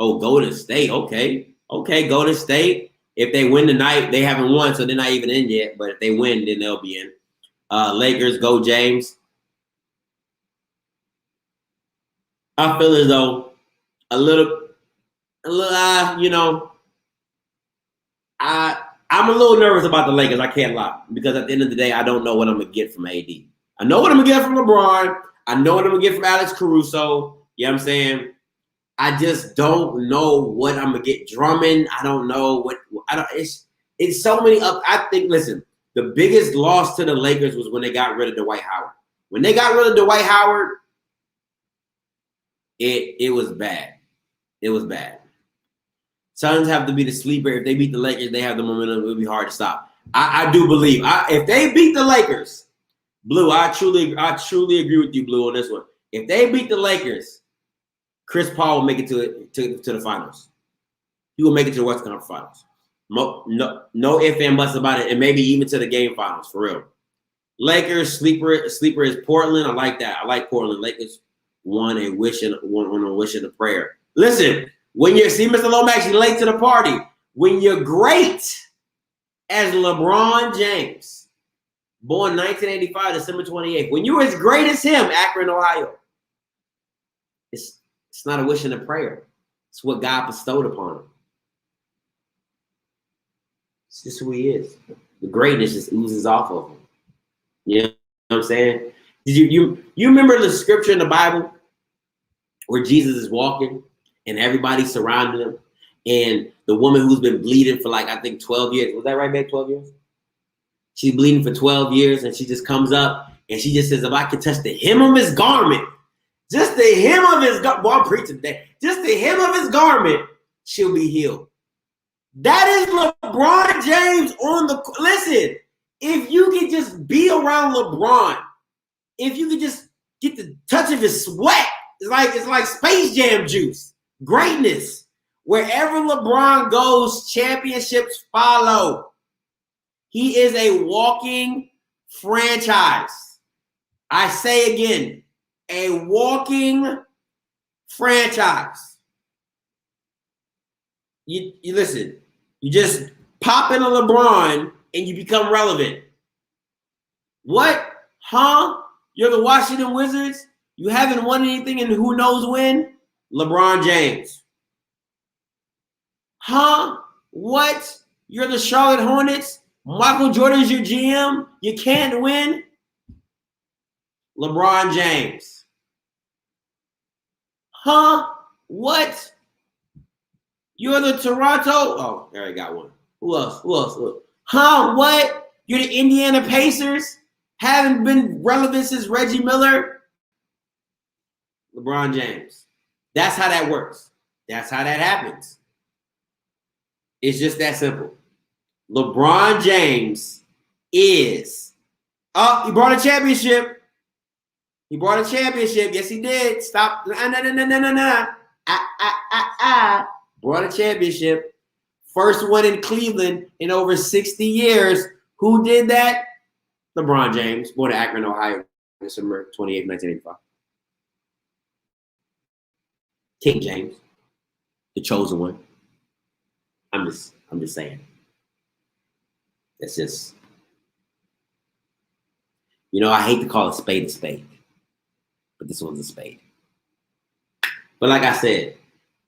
Oh, Golden State. Okay, Golden State. If they win tonight, they haven't won, so they're not even in yet. But if they win, then they'll be in. Lakers, go James. I feel as though a little, you know, I'm a little nervous about the Lakers. I can't lie, because at the end of the day, I don't know what I'm gonna get from AD. I know what I'm gonna get from LeBron. I know what I'm gonna get from Alex Caruso. You know what I'm saying? I just don't know what I'm gonna get. Drummond, I don't know what. It's so many up. I think. Listen, the biggest loss to the Lakers was when they got rid of Dwight Howard. When they got rid of Dwight Howard, it was bad. It was bad. Suns have to be the sleeper. If they beat the Lakers, they have the momentum. It would be hard to stop. I do believe. If they beat the Lakers, Blue, I truly agree with you, Blue, on this one. If they beat the Lakers, Chris Paul will make it to the finals. He will make it to the Western Conference Finals. No ifs and buts about it, and maybe even to the game finals, for real. Lakers, sleeper is Portland. I like that. I like Portland. Lakers won a wish and a prayer. Listen, when you see Mr. Lomax, you're late to the party. When you're great as LeBron James, born 1985, December 28th, when you're as great as him, Akron, Ohio, it's not a wish and a prayer. It's what God bestowed upon him. It's just who he is. The greatness just oozes off of him. You know what I'm saying? Did you remember the scripture in the Bible where Jesus is walking and everybody's surrounding him, and the woman who's been bleeding for like, I think 12 years. Was that right, babe? 12 years? She's bleeding for 12 years, and she just comes up and she just says, if I could touch the hem of his garment, just the hem of his garment, well, I'm preaching today, just the hem of his garment, she'll be healed. That is LeBron James on the, listen, if you could just be around LeBron, if you could just get the touch of his sweat, it's like Space Jam juice, greatness. Wherever LeBron goes, championships follow. He is a walking franchise. I say again, a walking franchise. You listen, you just pop in a LeBron and you become relevant. What? Huh? You're the Washington Wizards? You haven't won anything and who knows when? LeBron James. Huh? What? You're the Charlotte Hornets? Michael Jordan's your GM? You can't win? LeBron James. Huh? What? You're the Toronto? Oh, there I got one. Who else? Huh? What? You're the Indiana Pacers? Haven't been relevant since Reggie Miller? LeBron James. That's how that works. That's how that happens. It's just that simple. LeBron James is he brought a championship. He brought a championship. Yes, he did. Stop. No. Brought a championship. First one in Cleveland in over 60 years. Who did that? LeBron James, born in Akron, Ohio, December 28, 1985. King James, the chosen one. I'm just saying. It's just, you know, I hate to call a spade, but this one's a spade. But like I said,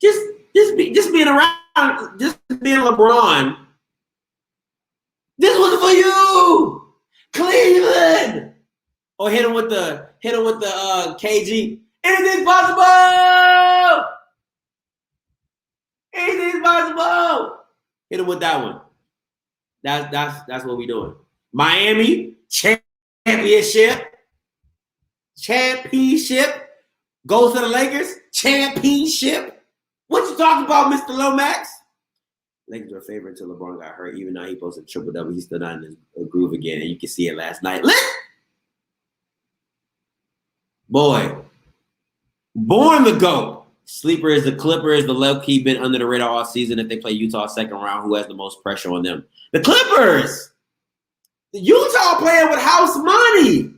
just being around, just being LeBron, this was for you, Cleveland. Or hit him with the KG. Anything's possible. Anything's possible. Hit him with that one. That's what we doing. Miami championship. Goes to the Lakers championship. What you talking about, Mr. Lomax? Lakers were favored until LeBron got hurt. Even though he posted a triple-double, he stood on his groove again, and you can see it last night. Boy, born the GOAT. Sleeper is the Clippers. The low-key been under the radar all season. If they play Utah second round, who has the most pressure on them? The Clippers. The Utah playing with house money.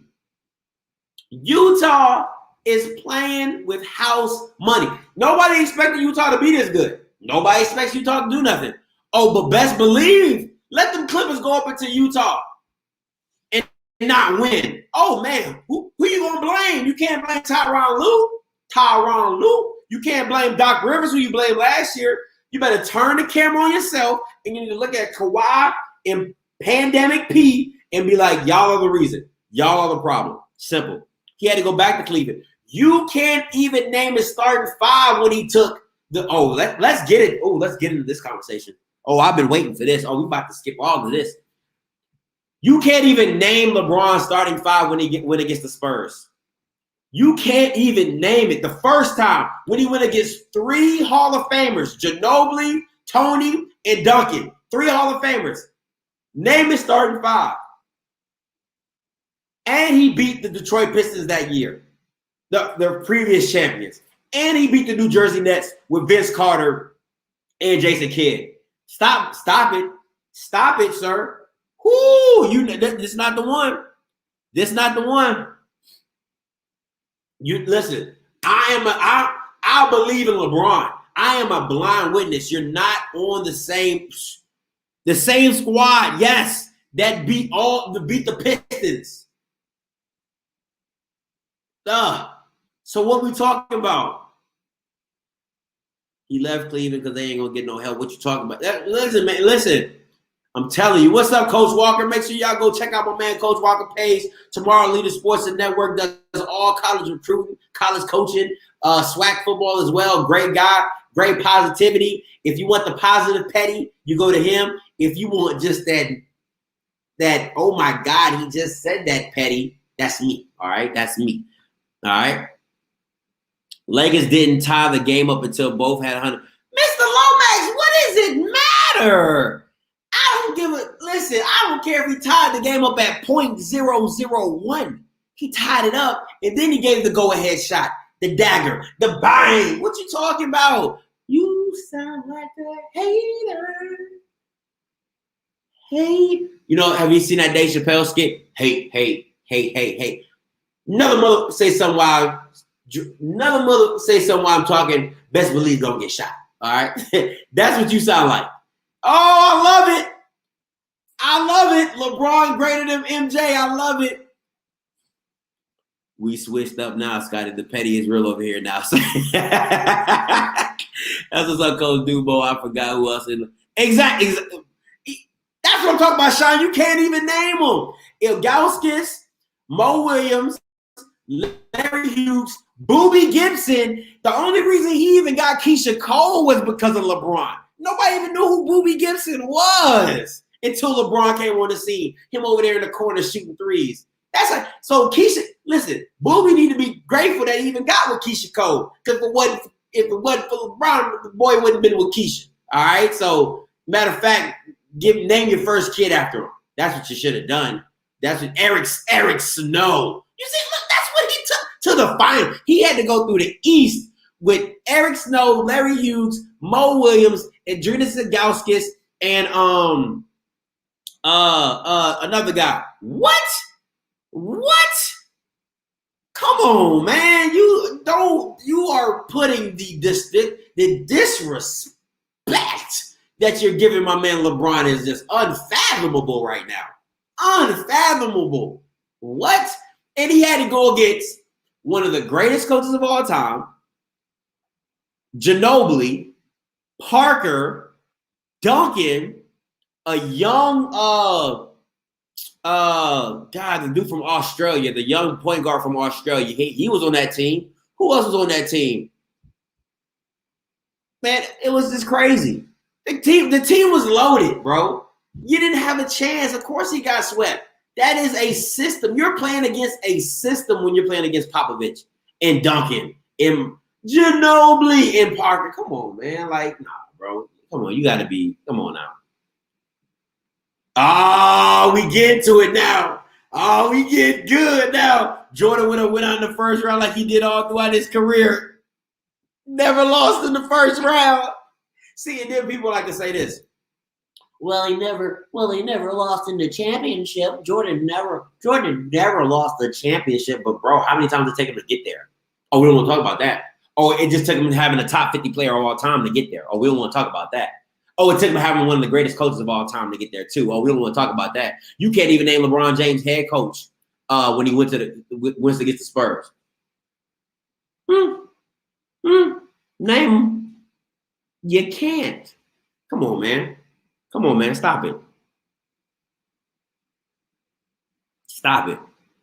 Utah is playing with house money. Nobody expected Utah to be this good. Nobody expects Utah to do nothing. Oh, but best believe, let them Clippers go up into Utah and not win. Oh, man, who you going to blame? You can't blame Tyronn Lue. You can't blame Doc Rivers, who you blamed last year. You better turn the camera on yourself, and you need to look at Kawhi and Pandemic P and be like, y'all are the reason. Y'all are the problem. Simple. He had to go back to Cleveland. You can't even name his starting five when he took the – let's get it. Oh, let's get into this conversation. Oh, I've been waiting for this. Oh, we about to skip all of this. You can't even name LeBron's starting five when he went against the Spurs. You can't even name it. The first time when he went against three Hall of Famers, Ginobili, Tony, and Duncan, three Hall of Famers. Name his starting five. And he beat the Detroit Pistons that year, the previous champions. And he beat the New Jersey Nets with Vince Carter and Jason Kidd. Stop it. Stop it, sir. Whoo, this is not the one. This is not the one. You listen, I believe in LeBron. I am a blind witness. You're not on the same squad, yes, that beat the Pistons. So what we talking about? He left Cleveland because they ain't gonna get no help. What you talking about? Listen, man, listen. I'm telling you. What's up, Coach Walker? Make sure y'all go check out my man Coach Walker page. Tomorrow, Leader Sports and Network does all college recruiting, college coaching, swag football as well. Great guy, great positivity. If you want the positive petty, you go to him. If you want just that, oh my God, he just said that petty, that's me. All right, that's me. All right. Lakers didn't tie the game up until both had 100. Mr. Lomax, what does it matter? Listen, I don't care if he tied the game up at .001. He tied it up, and then he gave the go-ahead shot, the dagger, the bang. What you talking about? You sound like a hater. Hey. You know, have you seen that Dave Chappelle skit? Hey. Another mother say something while I'm talking, best believe gonna get shot. All right? That's what you sound like. Oh, I love it. LeBron greater than MJ. I love it. We switched up now, Scotty. The petty is real over here now. That's what's up, Coach Dubo. I forgot who else in. Exactly. That's what I'm talking about, Sean. You can't even name them. Ilgauskas, Mo Williams, Larry Hughes, Boobie Gibson. The only reason he even got Keisha Cole was because of LeBron. Nobody even knew who Boobie Gibson was until LeBron came on the scene. Him over there in the corner shooting threes. So Keisha, listen, Boobie need to be grateful that he even got with Keisha Cole. Because if it wasn't for LeBron, the boy wouldn't have been with Keisha. All right. So matter of fact, name your first kid after him. That's what you should have done. That's what Eric Snow. You see, look, that's what he took to the final. He had to go through the East with Eric Snow, Larry Hughes, Mo Williams, and Andrius Ilgauskas, and another guy. What? Come on, man. You are putting the disrespect that you're giving my man LeBron is just unfathomable right now. Unfathomable. What? And he had to go against one of the greatest coaches of all time, Ginobili, Parker, Duncan, a young the dude from Australia, the young point guard from Australia. He was on that team. Who else was on that team? Man, it was just crazy. The team was loaded, bro. You didn't have a chance. Of course he got swept. That is a system. You're playing against a system when you're playing against Popovich and Duncan and Ginobili and Parker. Come on, man. Like, nah, bro. Come on, you got to be. Come on now. Oh, we get to it now. Oh, we get good now. Jordan would have went out in the first round like he did all throughout his career. Never lost in the first round. See, and then people like to say this. Well, he never lost in the championship. Jordan never lost the championship. But bro, how many times did it take him to get there? Oh, we don't want to talk about that. Oh, it just took him having a top 50 player of all time to get there. Oh, we don't want to talk about that. Oh, it took him having one of the greatest coaches of all time to get there too. Oh, we don't want to talk about that. You can't even name LeBron James head coach when he went to get the Spurs. Name him. You can't. Come on, man. Come on, man. Stop it. Stop it.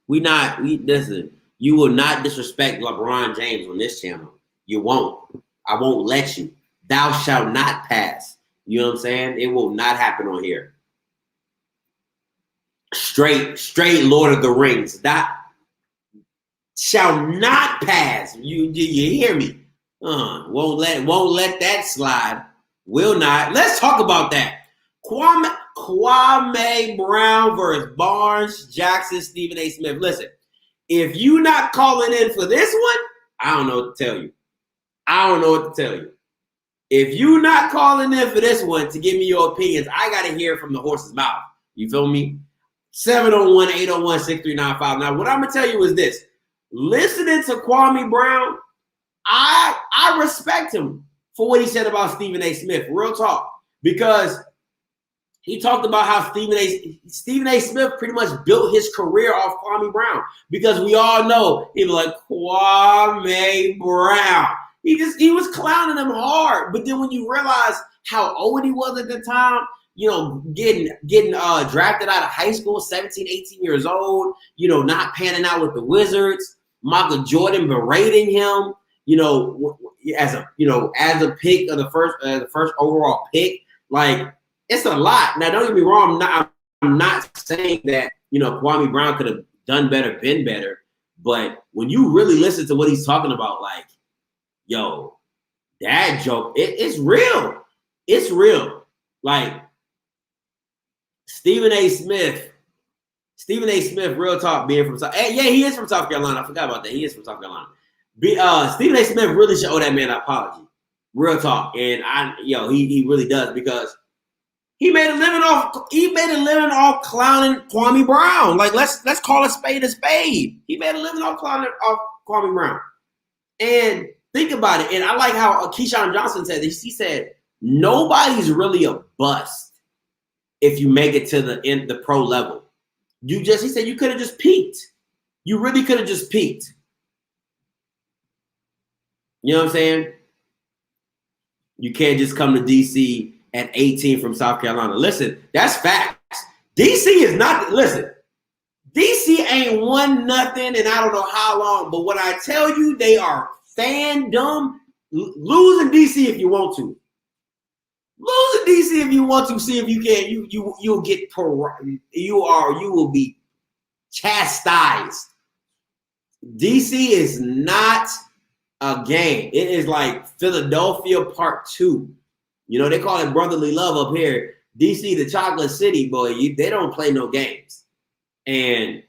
Listen, you will not disrespect LeBron James on this channel. You won't. I won't let you. Thou shalt not pass. You know what I'm saying? It will not happen on here. Straight Lord of the Rings. That shall not pass. You hear me? Won't let that slide. Will not. Let's talk about that. Kwame Brown versus Barnes, Jackson, Stephen A. Smith. Listen, if you not calling in for this one, I don't know what to tell you. If you not calling in for this one to give me your opinions, I got to hear from the horse's mouth. You feel me? 701-801-6395. Now, what I'm going to tell you is this. Listening to Kwame Brown, I respect him for what he said about Stephen A. Smith. Real talk. Because he talked about how Stephen A. Smith pretty much built his career off Kwame Brown. Because we all know he was like, Kwame Brown. He was clowning him hard. But then when you realize how old he was at the time, you know, getting drafted out of high school, 17, 18 years old, you know, not panning out with the Wizards, Michael Jordan berating him, you know, as a pick of the first overall pick, like it's a lot. Now, don't get me wrong, I'm not saying that, you know, Kwame Brown could have done better, been better, but when you really listen to what he's talking about, like, yo, that joke, it's real. It's real. Like Stephen A. Smith, real talk, being from South. Yeah, he is from South Carolina. I forgot about that. He is from South Carolina. Stephen A. Smith really should owe that man an apology. Real talk. And he really does, because he made a living off clowning Kwame Brown. Like, let's call a spade a spade. He made a living off clowning off Kwame Brown. And think about it. And I like how Keyshawn Johnson said this. He said, nobody's really a bust if you make it to the pro level. He said you could have just peaked. You really could have just peaked. You know what I'm saying? You can't just come to DC at 18 from South Carolina. Listen, that's facts. DC is not, listen, DC ain't won nothing in I don't know how long, but what I tell you, they are fandom. Lose in DC if you want to. Lose in DC if you want to. See if you can. You'll get you will be chastised. DC is not a game. It is like Philadelphia Part 2. You know, they call it brotherly love up here. DC, the chocolate city, boy, they don't play no games. And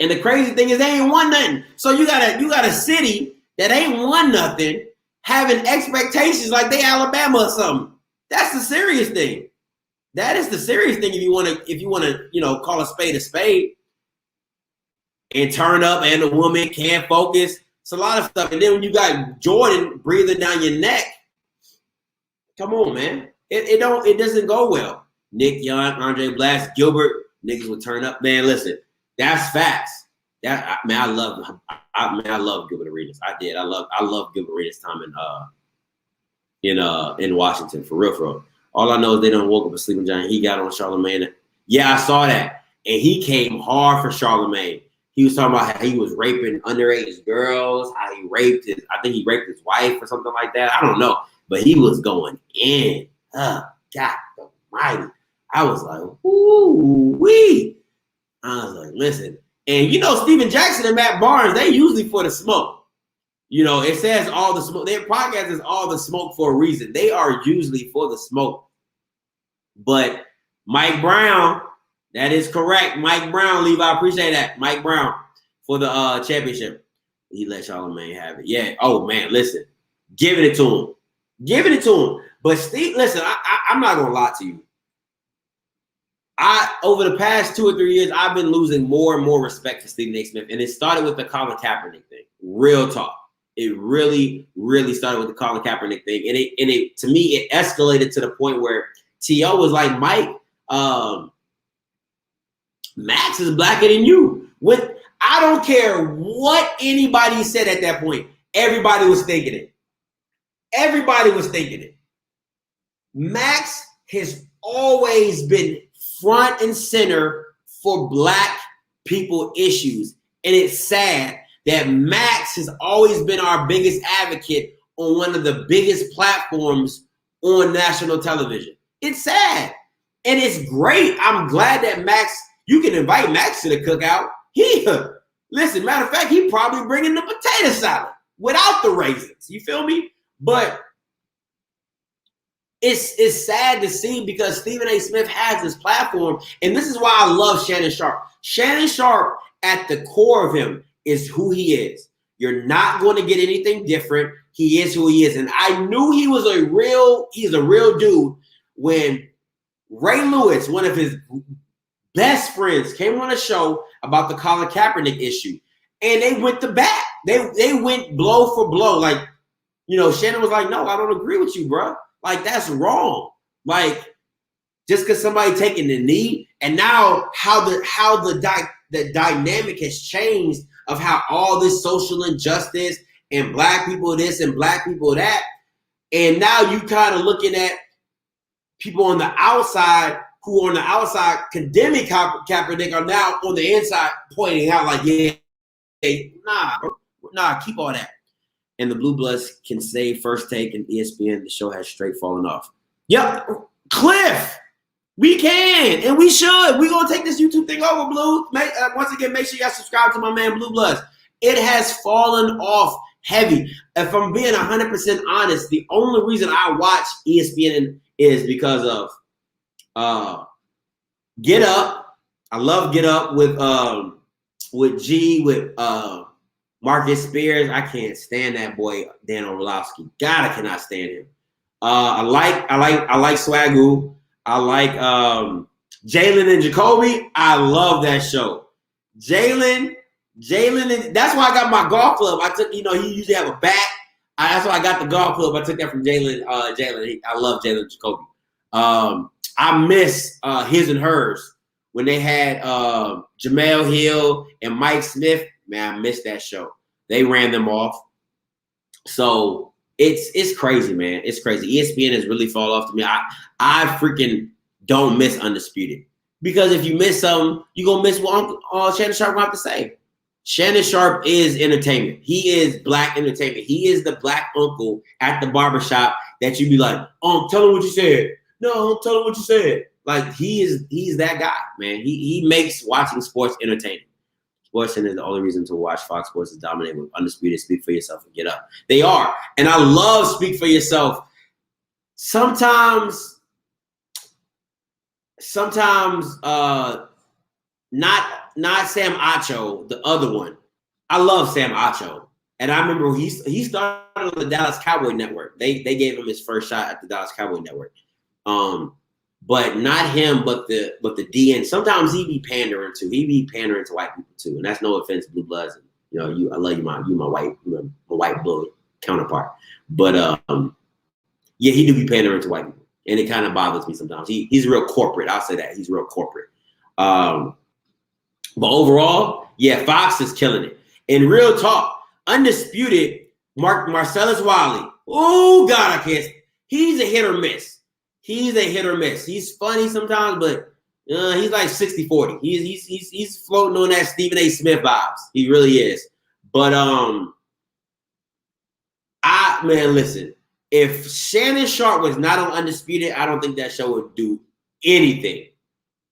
the crazy thing is they ain't won nothing. So you got a city that ain't won nothing having expectations like they Alabama or something. That's the serious thing. That is the serious thing if you want to, you know, call a spade and turn up and the woman can't focus. It's a lot of stuff. And then when you got Jordan breathing down your neck, come on, man. It doesn't go well. Nick Young, Andre Blas, Gilbert, niggas would turn up. Man, listen, that's facts. I love Gilbert Arenas. I did. I love Gilbert Arenas' time in Washington, for real. All I know is they done woke up a sleeping giant. He got on Charlamagne. Yeah, I saw that. And he came hard for Charlamagne. He was talking about how he was raping underage girls, how he raped I think he raped his wife or something like that. I don't know. But he was going in. God almighty. I was like, ooh-wee. I was like, listen. And Steven Jackson and Matt Barnes, they usually for the smoke. It says all the smoke. Their podcast is all the smoke for a reason. They are usually for the smoke. But Mike Brown, that is correct. Mike Brown, Levi, I appreciate that. Mike Brown for the championship. He let Charlamagne have it. Yeah. Oh, man, listen. Giving it to him. But Steve, listen, I'm not going to lie to you. Over the past 2 or 3 years, I've been losing more and more respect for Stephen A. Smith. And it started with the Colin Kaepernick thing. Real talk. It really, really started with the Colin Kaepernick thing. And it to me, it escalated to the point where T.O. was like, Mike, Max is blacker than you. I don't care what anybody said at that point. Everybody was thinking it. Max has always been front and center for black people issues. And it's sad that Max has always been our biggest advocate on one of the biggest platforms on national television. It's sad. And it's great. I'm glad that Max, you can invite Max to the cookout. Listen, matter of fact, he probably bringing the potato salad without the raisins. You feel me? But it's sad to see because Stephen A. Smith has this platform. And this is why I love Shannon Sharpe. Shannon Sharpe, at the core of him, is who he is. You're not going to get anything different. He is who he is. And I knew he's a real dude when Ray Lewis, one of his best friends, came on a show about the Colin Kaepernick issue. And they went to bat. They went blow for blow. Like, Shannon was like, no, I don't agree with you, bro. Like, that's wrong. Like, just because somebody taking the knee, and now how the dynamic has changed of how all this social injustice and black people this and black people that. And now you kind of looking at people on the outside who on the outside condemning Kaepernick are now on the inside pointing out like, nah, keep all that. And the Blue Bloods can say First Take and ESPN, the show has straight fallen off. Yep, Cliff, we can and we should. We're going to take this YouTube thing over, Blue. Once again, make sure you guys subscribe to my man, Blue Bloods. It has fallen off heavy. If I'm being 100% honest, the only reason I watch ESPN is because of Get Up. I love Get Up with Marcus Spears. I can't stand that boy, Dan Orlovsky. God, I cannot stand him. I like Swagoo. I like Jalen and Jacoby. I love that show. Jalen, and that's why I got my golf club. I took, he usually have a bat. That's why I got the golf club. I took that from Jalen. I love Jalen and Jacoby. I miss His and Hers when they had Jamel Hill and Mike Smith. Man, I missed that show. They ran them off. So it's crazy, man. It's crazy. ESPN has really fallen off to me. I freaking don't miss Undisputed. Because if you miss something, you're going to miss what Shannon Sharpe will have to say. Shannon Sharpe is entertainment. He is black entertainment. He is the black uncle at the barbershop that you be like, tell him what you said. No, tell him what you said. Like, he's that guy, man. He makes watching sports entertaining. SportsCenter is the only reason to watch Fox Sports is dominated with Undisputed, Speak for Yourself, and Get Up. They are. And I love Speak for Yourself. Sometimes not Sam Acho, the other one. I love Sam Acho. And I remember he started on the Dallas Cowboy Network. They gave him his first shot at the Dallas Cowboy Network. But not him, but the DN. Sometimes he be pandering to white people too. And that's no offense, Blue Bloods. I love you, my white blood counterpart. But yeah, he do be pandering to white people. And it kind of bothers me sometimes. He's real corporate. I'll say that. He's real corporate. But overall, yeah, Fox is killing it. In real talk, undisputed, Marcellus Wiley. Oh, God, I can't. He's a hit or miss. He's funny sometimes, but he's like 60-40. He's floating on that Stephen A. Smith vibes. He really is. But man, listen. If Shannon Sharp was not on Undisputed, I don't think that show would do anything.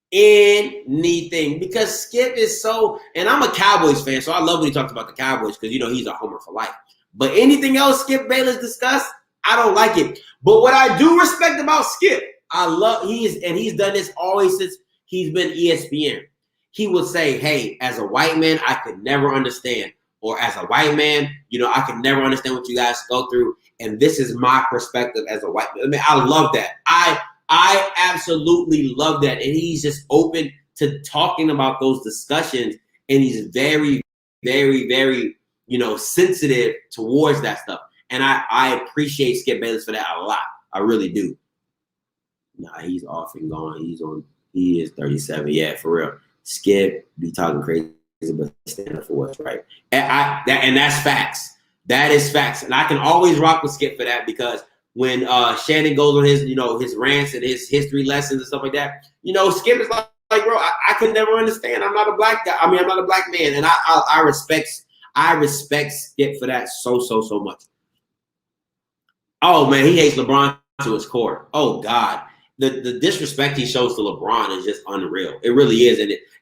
Because Skip is so, and I'm a Cowboys fan, so I love when he talks about the Cowboys because he's a homer for life. But anything else Skip Bayless discussed, I don't like it. But what I do respect about Skip, he's done this always since he's been ESPN. He would say, hey, as a white man, I could never understand. Or as a white man, I could never understand what you guys go through. And this is my perspective as a white man. I mean, I love that. I absolutely love that. And he's just open to talking about those discussions. And he's very, very, very, sensitive towards that stuff. And I appreciate Skip Bayless for that a lot. I really do. Nah, he's off and gone. He is 37. Yeah, for real. Skip be talking crazy, but stand up for what's right. And that's facts. That is facts. And I can always rock with Skip for that because when Shannon goes on his, his rants and his history lessons and stuff like that, Skip is like bro, I could never understand. I'm not a black guy. I'm not a black man. And I respect Skip for that so much. Oh man, he hates LeBron to his core. Oh God. The disrespect he shows to LeBron is just unreal. It really is.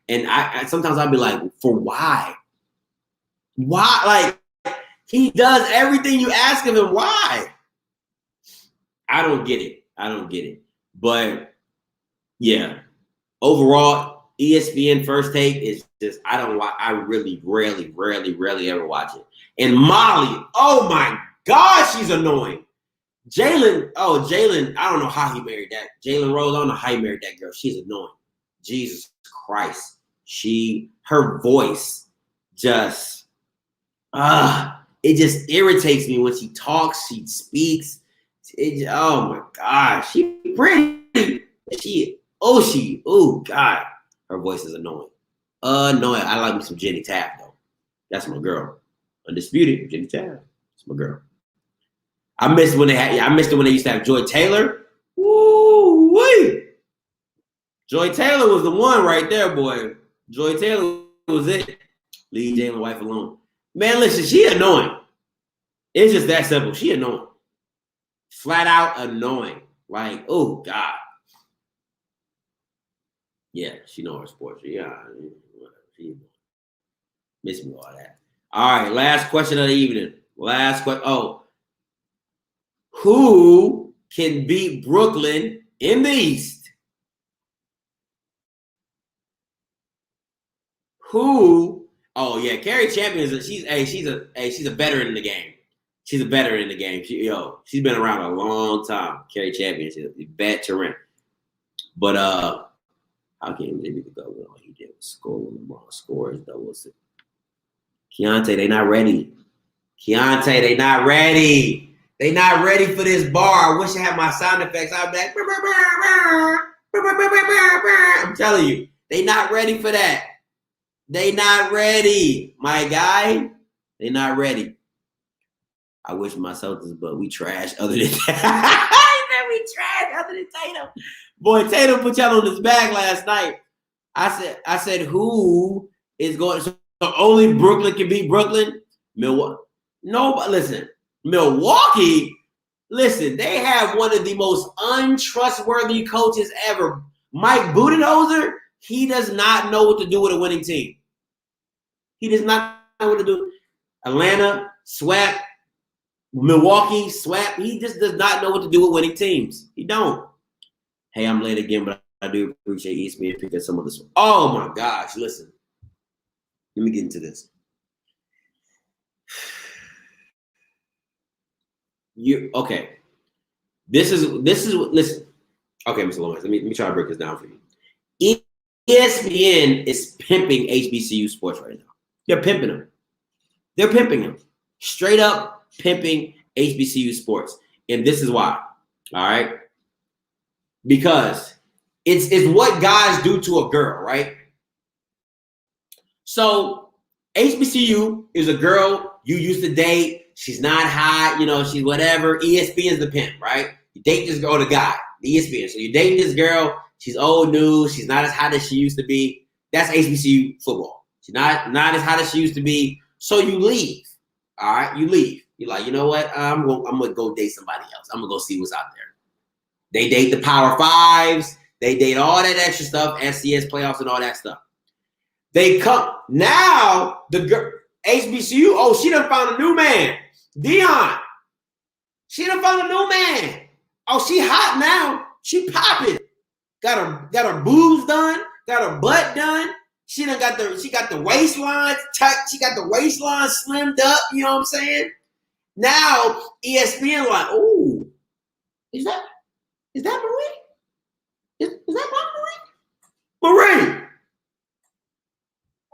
And I sometimes I'll be like, for why? Why? Like, he does everything you ask of him. Why? I don't get it. But yeah, overall, ESPN First Take is just, I really rarely ever watch it. And Molly, oh my God, she's annoying. Jalen, I don't know how he married that. Jalen Rose, I don't know how he married that girl. She's annoying. Jesus Christ. Her voice just, it just irritates me when she talks, she speaks. Oh my gosh, she pretty. Oh God, her voice is annoying. Annoying. I like me some Jenny Taft though. That's my girl. Undisputed, Jenny Taft. That's my girl. I missed it when they used to have Joy Taylor. Woo-wee. Joy Taylor was the one right there, boy. Joy Taylor was it. Leave Jalen's wife alone. Man, listen, she annoying. It's just that simple. She annoying. Flat out annoying. Like, oh God. Yeah, she know her sports. Yeah, whatever. She miss me all that. All right, last question of the evening. Last question. Oh. Who can beat Brooklyn in the East? Who? Oh yeah, Carrie Champion she's a veteran in the game. She's a veteran in the game. She's been around a long time. Carrie Champion, she's a veteran. But how can they go with all he did was score when LeBron scores doubles? Keontae, they not ready. They not ready. They not ready for this bar. I wish I had my sound effects. I'd be like, I'm telling you, they not ready for that. They not ready, my guy. They not ready. I wish my Celtics, but we trash other than that. We trash other than Tatum. Boy, Tatum put y'all on his back last night. I said, who is going? So only Brooklyn can beat Brooklyn? Milwaukee. No, but listen. Milwaukee, listen, they have one of the most untrustworthy coaches ever. Mike Budenholzer, he does not know what to do with a winning team. He does not know what to do. Atlanta, swept. Milwaukee, swept. He just does not know what to do with winning teams. He don't. Hey, I'm late again, but I do appreciate ESPN picking some of this one. Oh, my gosh, listen. Let me get into this. Okay. This is listen. Okay, Mr. Lawrence, let me try to break this down for you. ESPN is pimping HBCU sports right now. They're pimping them. Straight up pimping HBCU sports. And this is why. All right. because it's what guys do to a girl, right? So HBCU is a girl you used to date. She's not hot, you know, she's whatever. ESPN is the pimp, right? You date this girl, the guy, the ESPN. So you date this girl, she's old news, she's not as hot as she used to be. That's HBCU football. She's not as hot as she used to be. So you leave. All right, you leave. You're like, you know what? I'm gonna go date somebody else. I'm gonna go see what's out there. They date the Power Fives. They date all that extra stuff, FCS playoffs and all that stuff. They come now. The girl HBCU. Oh, she done found a new man, Dion. She done found a new man. Oh, she hot now. She popping. Got her boobs done. Got her butt done. She got the waistline tight. She got the waistline slimmed up. You know what I'm saying? Now ESPN like, oh, is that Marie? Is that my Marie?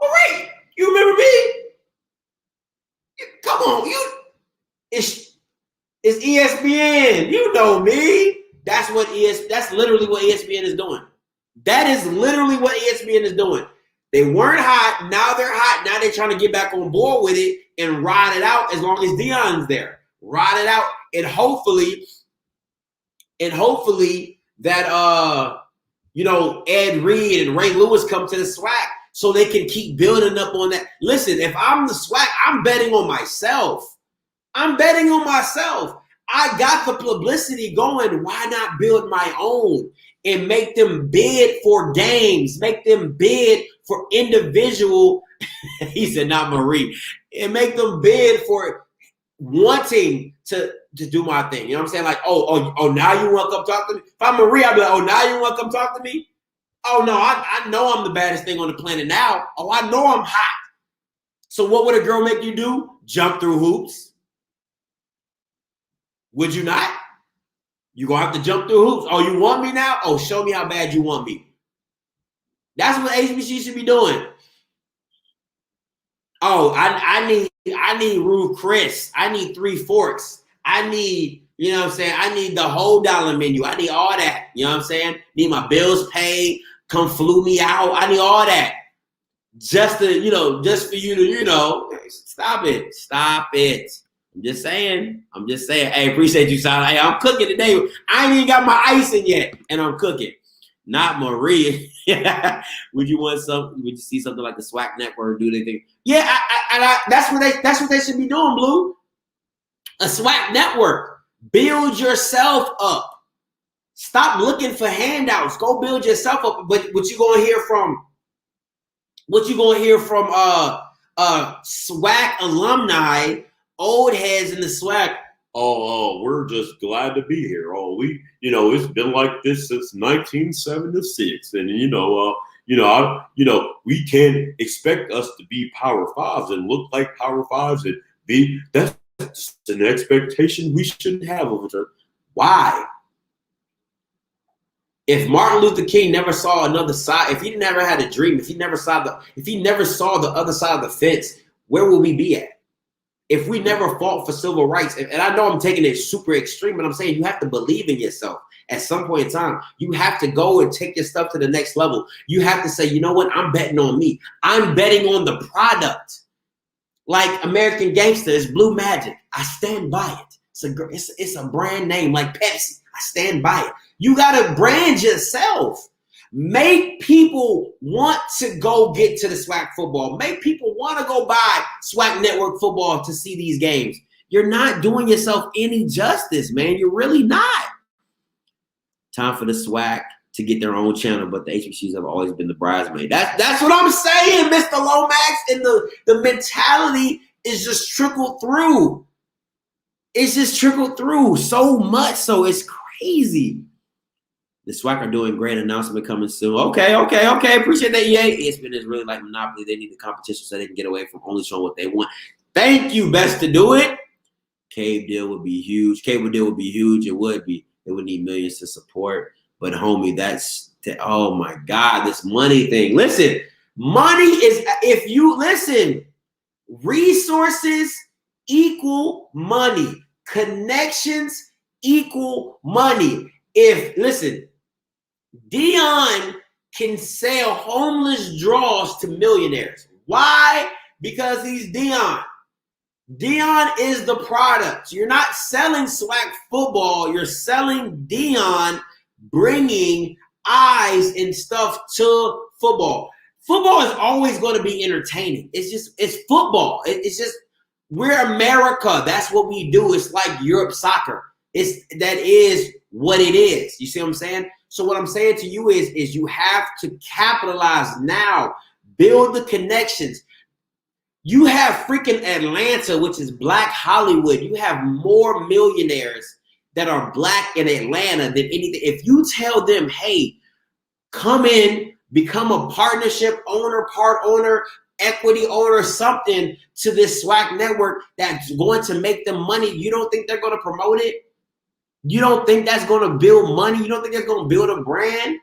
Marie, you remember me? Come on, it's ESPN. You know me. That's literally what ESPN is doing. That is literally what ESPN is doing. They weren't hot, now they're hot. Now they're trying to get back on board with it and ride it out as long as Dion's there. Ride it out, and hopefully that Ed Reed and Ray Lewis come to the SWAC so they can keep building up on that. Listen, if I'm the SWAC, I'm betting on myself. I got the publicity going. Why not build my own and make them bid for games, make them bid for individual, he said not Marie, and make them bid for wanting to do my thing. You know what I'm saying? Like, oh, now you want to come talk to me? If I'm Marie, I'll be like, oh, now you want to come talk to me? Oh, no, I know I'm the baddest thing on the planet now. Oh, I know I'm hot. So what would a girl make you do? Jump through hoops. Would you not? You're going to have to jump through hoops. Oh, you want me now? Oh, show me how bad you want me. That's what HBC should be doing. Oh, I need Ruth Chris. I need 3 forks. I need, you know what I'm saying? I need the whole dollar menu. I need all that. You know what I'm saying? Need my bills paid. Come flew me out. I need all that. Just for you to, stop it. I'm just saying. Hey, appreciate you, Sal. Hey, I'm cooking today. I ain't even got my icing yet, and I'm cooking. Not Maria. Would you see something like the SWAC network do anything? Yeah, that's what they should be doing, Blue. A SWAC network. Build yourself up. Stop looking for handouts. Go build yourself up. But what you gonna hear from SWAC alumni, old heads in the SWAC? Oh, we're just glad to be here. Oh, it's been like this since 1976, and we can't expect us to be Power Fives and look like Power Fives and be. That's an expectation we shouldn't have of each other. Why? If Martin Luther King never saw another side, if he never had a dream, if he never saw the other side of the fence, where will we be at? If we never fought for civil rights, and I know I'm taking it super extreme, but I'm saying you have to believe in yourself. At some point in time, you have to go and take your stuff to the next level. You have to say, you know what? I'm betting on me. I'm betting on the product. Like American Gangster is Blue Magic. I stand by it. It's a brand name like Pepsi. I stand by it. You got to brand yourself. Make people want to go get to the SWAC football. Make people want to go buy SWAC Network football to see these games. You're not doing yourself any justice, man. You're really not. Time for the SWAC to get their own channel, but the HBCUs have always been the bridesmaid. That's what I'm saying, Mr. Lomax. And the mentality is just trickled through. It's just trickled through so much, so it's crazy. The SWAC are doing great. Announcement coming soon. Okay. Appreciate that, EA. ESPN is really like Monopoly. They need the competition so they can get away from only showing what they want. Thank you, best to do it. Cable deal would be huge. It would be. It would need millions to support. But, homie, oh, my God, this money thing. Listen, money is, if you listen, resources equal money. Connections equal money. Dion can sell homeless draws to millionaires. Why? Because he's Dion. Dion is the product. You're not selling swag football. You're selling Dion, bringing eyes and stuff to football. Football is always going to be entertaining. It's football. It's just, we're America. That's what we do. It's like Europe soccer. That is what it is. You see what I'm saying? So what I'm saying to you is you have to capitalize now. Build the connections. You have freaking Atlanta, which is Black Hollywood. You have more millionaires that are Black in Atlanta than anything. If you tell them, hey, come in, become a partnership owner, part owner, equity owner, something to this SWAC network that's going to make them money, you don't think they're going to promote it? You don't think that's going to build money? You don't think that's going to build a brand?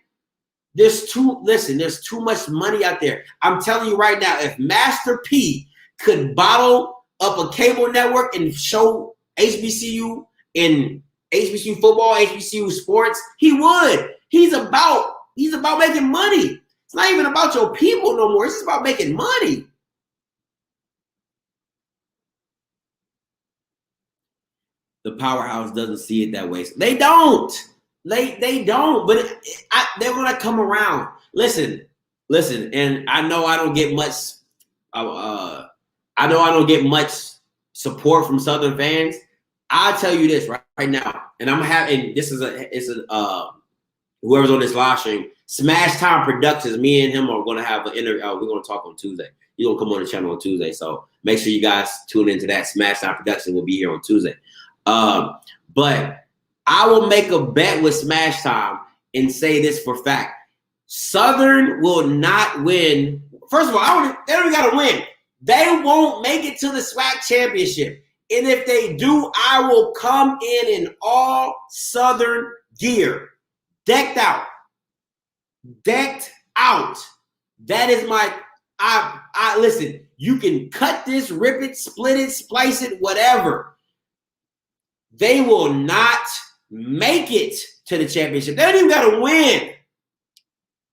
There's too much money out there. I'm telling you right now, if Master P could bottle up a cable network and show HBCU and HBCU football, HBCU sports, he would. He's about making money. It's not even about your people no more. It's just about making money. The powerhouse doesn't see it that way. They don't. They don't. But they're gonna come around. Listen. And I know I don't get much. I know I don't get much support from Southern fans. I'll tell you this right now, and I'm having this is whoever's on this live stream. Smash Time Productions. Me and him are gonna have an interview. We're gonna talk on Tuesday. You're gonna come on the channel on Tuesday, so make sure you guys tune into that. Smash Time Productions will be here on Tuesday. But I will make a bet with Smash Time and say this for fact. Southern will not win. First of all, they don't got to win. They won't make it to the SWAC championship. And if they do, I will come in all Southern gear. Decked out. That is my, listen, you can cut this, rip it, split it, splice it, whatever. They will not make it to the championship. They don't even got to win.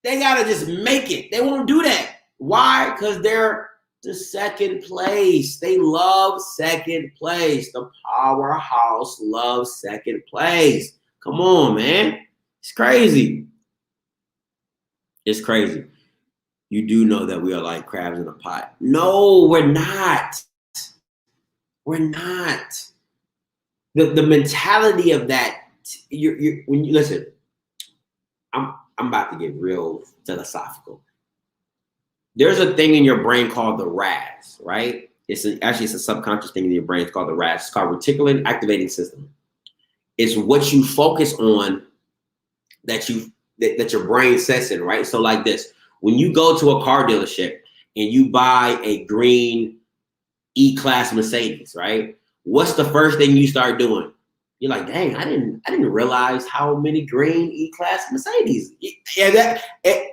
They got to just make it. They won't do that. Why? Because they're the second place. They love second place. The powerhouse loves second place. Come on, man. It's crazy. It's crazy. You do know that we are like crabs in a pot. No, we're not. We're not. The mentality of that, when you listen, I'm about to get real philosophical. There's a thing in your brain called the RAS, right? It's a subconscious thing in your brain. It's called the RAS. It's called reticular activating system. It's what you focus on that your brain sets in, right? So like this, when you go to a car dealership and you buy a green E-Class Mercedes, right? What's the first thing you start doing? You're like, dang, I didn't realize how many green E-Class Mercedes. Has that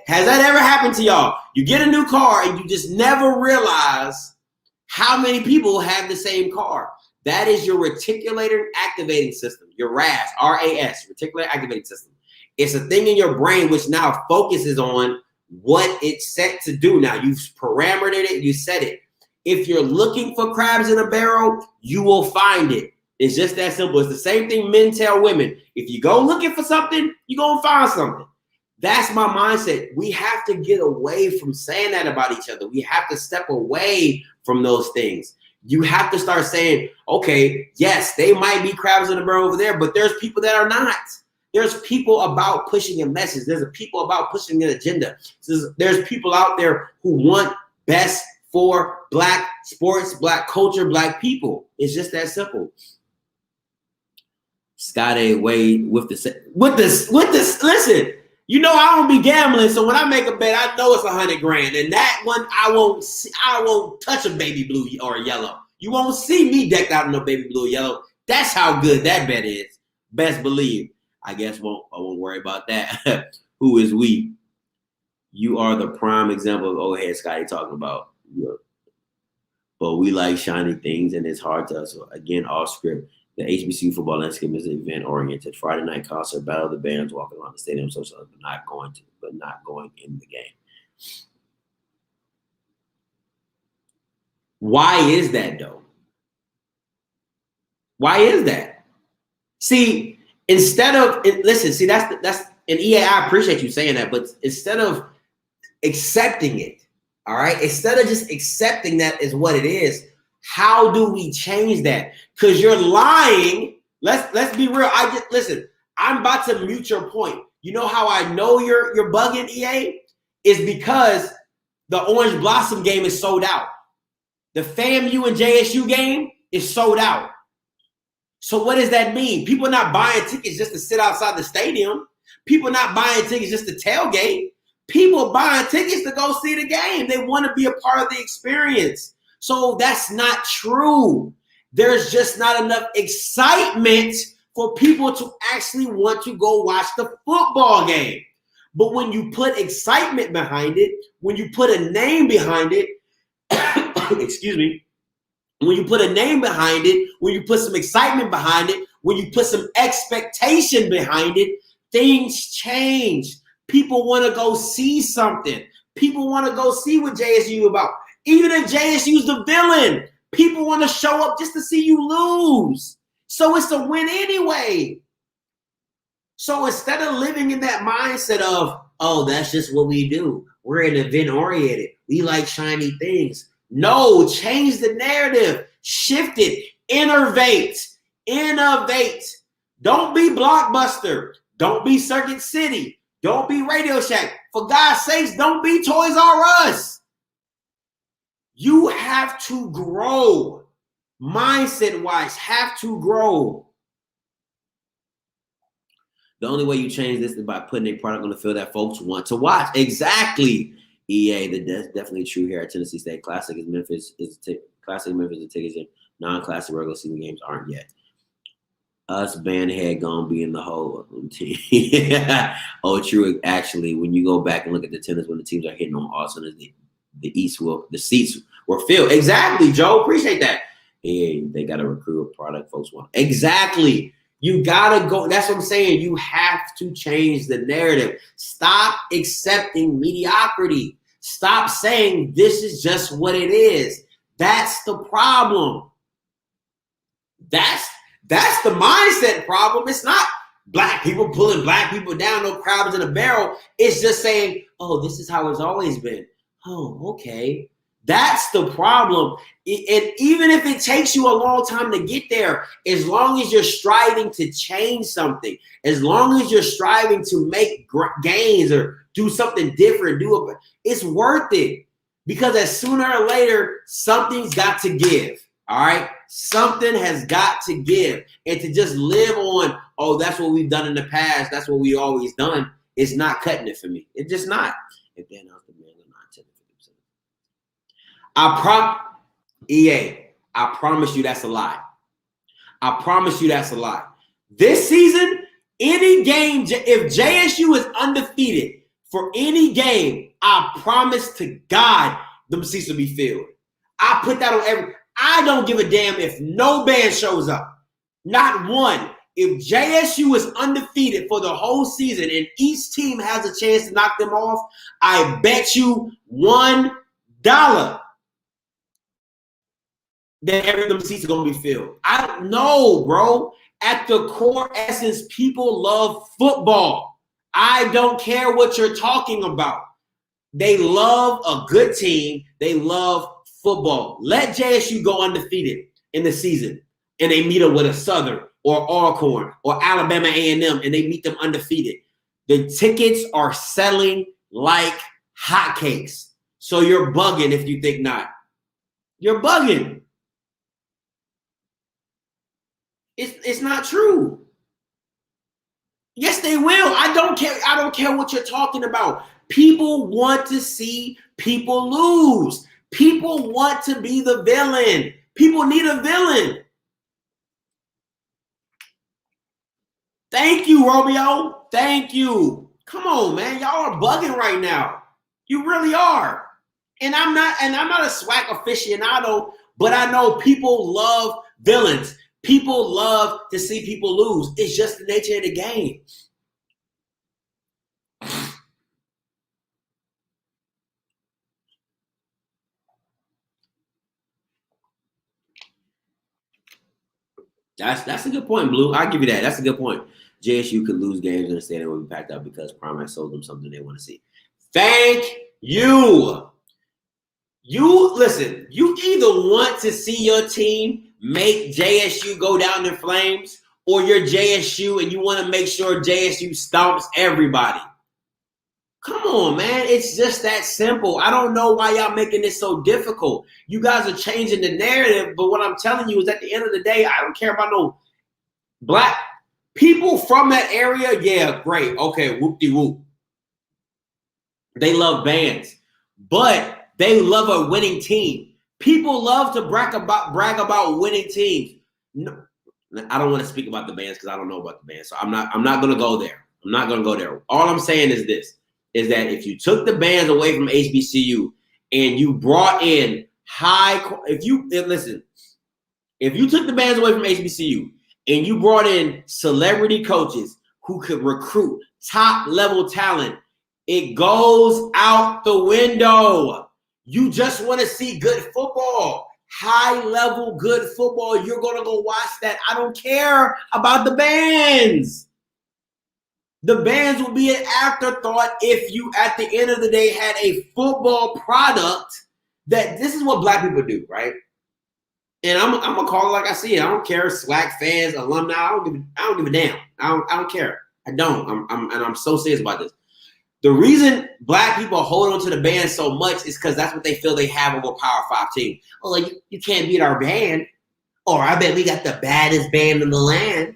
ever happened to y'all? You get a new car and you just never realize how many people have the same car. That is your reticular activating system, your RAS, R-A-S, reticular activating system. It's a thing in your brain which now focuses on what it's set to do. Now you've parametered it, you set it. If you're looking for crabs in a barrel, you will find it. It's just that simple. It's the same thing men tell women. If you go looking for something, you're going to find something. That's my mindset. We have to get away from saying that about each other. We have to step away from those things. You have to start saying, okay, yes, they might be crabs in a barrel over there, but there's people that are not. There's people about pushing a message. There's people about pushing an agenda. There's people out there who want best for Black sports, Black culture, Black people. It's just that simple. Scotty Wade with this. Listen, you know I don't be gambling, so when I make a bet, I know it's $100,000, and that one I won't touch a baby blue or yellow. You won't see me decked out in no baby blue or yellow. That's how good that bet is. Best believe. I guess I won't worry about that. Who is we? You are the prime example of old head Scotty talking about. But we like shiny things, and it's hard to us. So again, Offscript The HBCU football landscape is event-oriented. Friday night concert, battle of the bands, walking around the stadium, social, but not going in the game. Why is that, though? Why is that? See, instead of listen, see that's and EA, I appreciate you saying that, but instead of accepting it, all right, instead of just accepting that is what it is, how do we change that? Because you're lying. Let's be real. Listen. I'm about to mute your point. You know how I know you're bugging, EA? Is because the Orange Blossom game is sold out. The FAMU and JSU game is sold out. So what does that mean? People not buying tickets just to sit outside the stadium. People not buying tickets just to tailgate. People buying tickets to go see the game. They want to be a part of the experience. So that's not true. There's just not enough excitement for people to actually want to go watch the football game. But when you put excitement behind it, when you put a name behind it, excuse me, when you put a name behind it, when you put some excitement behind it, when you put some expectation behind it, things change. People want to go see something. People want to go see what JSU about. Even if JSU's the villain, people want to show up just to see you lose. So it's a win anyway. So instead of living in that mindset of, oh, that's just what we do. We're an event-oriented. We like shiny things. No, change the narrative. Shift it. Innovate. Don't be Blockbuster. Don't be Circuit City. Don't be Radio Shack. For God's sakes, don't be Toys R Us. You have to grow. Mindset-wise, have to grow. The only way you change this is by putting a product on the field that folks want to watch. Exactly. EA, that's definitely true here at Tennessee State. Classic Memphis is the tickets in non-classic regular season games aren't yet. Us bandhead gonna be in the hole. Oh, true. Actually, when you go back and look at the tennis when the teams are hitting on all cylinders, the seats were filled. Exactly, Joe. Appreciate that. Hey, they gotta recruit a product folks want. Exactly. You gotta go. That's what I'm saying. You have to change the narrative. Stop accepting mediocrity. Stop saying this is just what it is. That's the problem. That's the mindset problem. It's not black people pulling black people down, no crabs in a barrel. It's just saying, oh, this is how it's always been. Oh, okay. That's the problem. And even if it takes you a long time to get there, as long as you're striving to change something, as long as you're striving to make gains or do something different, it's worth it. Because as sooner or later, something's got to give. All right? Something has got to give. And to just live on, oh, that's what we've done in the past, that's what we always done, it's not cutting it for me. It's just not. If they're not the man, they're not 10 to 50%. EA, I promise you that's a lie. I promise you that's a lie. This season, any game, if JSU is undefeated for any game, I promise to God, them seats will be filled. I put that on every. I don't give a damn if no band shows up. Not one. If JSU is undefeated for the whole season and each team has a chance to knock them off, I bet you $1 that every of them seats are going to be filled. I don't know, bro. At the core essence, people love football. I don't care what you're talking about. They love a good team. They love football. Let JSU go undefeated in the season, and they meet up with a Southern or Alcorn or Alabama A&M, and they meet them undefeated. The tickets are selling like hotcakes. So you're bugging if you think not. You're bugging. It's not true. Yes, they will. I don't care. I don't care what you're talking about. People want to see people lose. People want to be the villain. People need a villain. Thank you, Romeo. Thank you. Come on, man. Y'all are bugging right now. You really are. And I'm not a swag aficionado, but I know people love villains. People love to see people lose. It's just the nature of the game. That's a good point, Blue. I'll give you that. That's a good point. JSU could lose games and the stadium will be packed out because Prime sold them something they want to see. Thank you. You listen, you either want to see your team make JSU go down in flames, or you're JSU and you want to make sure JSU stomps everybody. Come on, man. It's just that simple. I don't know why y'all making this so difficult. You guys are changing the narrative, but what I'm telling you is at the end of the day, I don't care about no black people from that area. Yeah, great. Okay, whoop-de-whoop. They love bands, but they love a winning team. People love to brag about winning teams. No, I don't want to speak about the bands because I don't know about the bands, so I'm not going to go there. I'm not going to go there. All I'm saying is this, is that if you took the bands away from HBCU and you brought in if you took the bands away from HBCU and you brought in celebrity coaches who could recruit top level talent, it goes out the window. You just want to see good football, high level good football. You're going to go watch that. I don't care about the bands. The bands will be an afterthought if you, at the end of the day, had a football product. That this is what black people do, right? And I'm gonna call it like I see it. I don't care, SWAC fans, alumni. I don't give a damn. I don't care. I don't. I'm so serious about this. The reason black people hold on to the band so much is because that's what they feel they have over Power 5 team. Oh, like you can't beat our band, or I bet we got the baddest band in the land.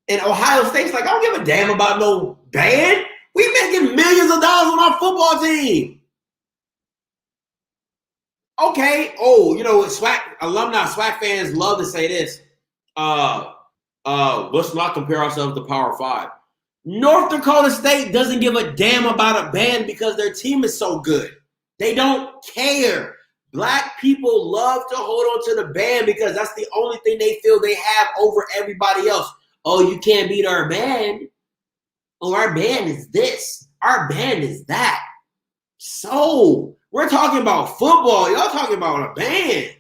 And Ohio State's like, I don't give a damn about no band. We making millions of dollars on our football team. Okay. Oh, SWAC alumni, SWAC fans love to say this. Let's not compare ourselves to Power 5. North Dakota State doesn't give a damn about a band because their team is so good. They don't care. Black people love to hold on to the band because that's the only thing they feel they have over everybody else. Oh, you can't beat our band. Oh, our band is this. Our band is that. So we're talking about football. Y'all talking about a band.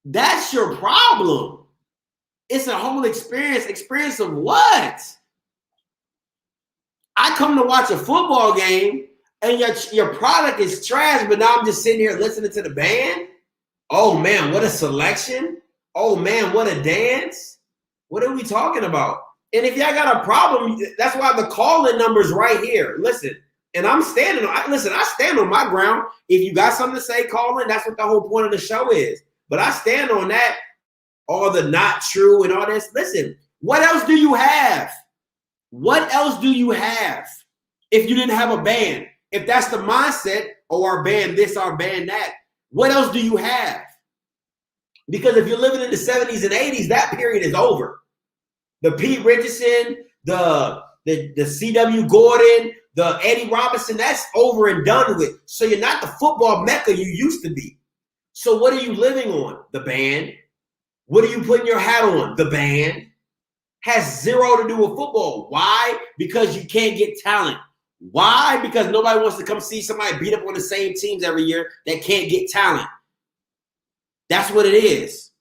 That's your problem. It's a whole experience. Experience of what? I come to watch a football game and your product is trash, but now I'm just sitting here listening to the band. Oh man, what a selection. Oh man, what a dance. What are we talking about? And if y'all got a problem, that's why the call-in number's right here. Listen, and I stand on my ground. If you got something to say, call in. That's what the whole point of the show is. But I stand on that, all the not true and all this. Listen, what else do you have? What else do you have if you didn't have a band? If that's the mindset, oh, our band this, our band that, what else do you have? Because if you're living in the 70s and 80s, that period is over. The Pete Richardson, the C.W. Gordon, the Eddie Robinson, that's over and done with. So you're not the football mecca you used to be. So what are you living on? The band. What are you putting your hat on? The band. Has zero to do with football. Why? Because you can't get talent. Why? Because nobody wants to come see somebody beat up on the same teams every year that can't get talent. That's what it is.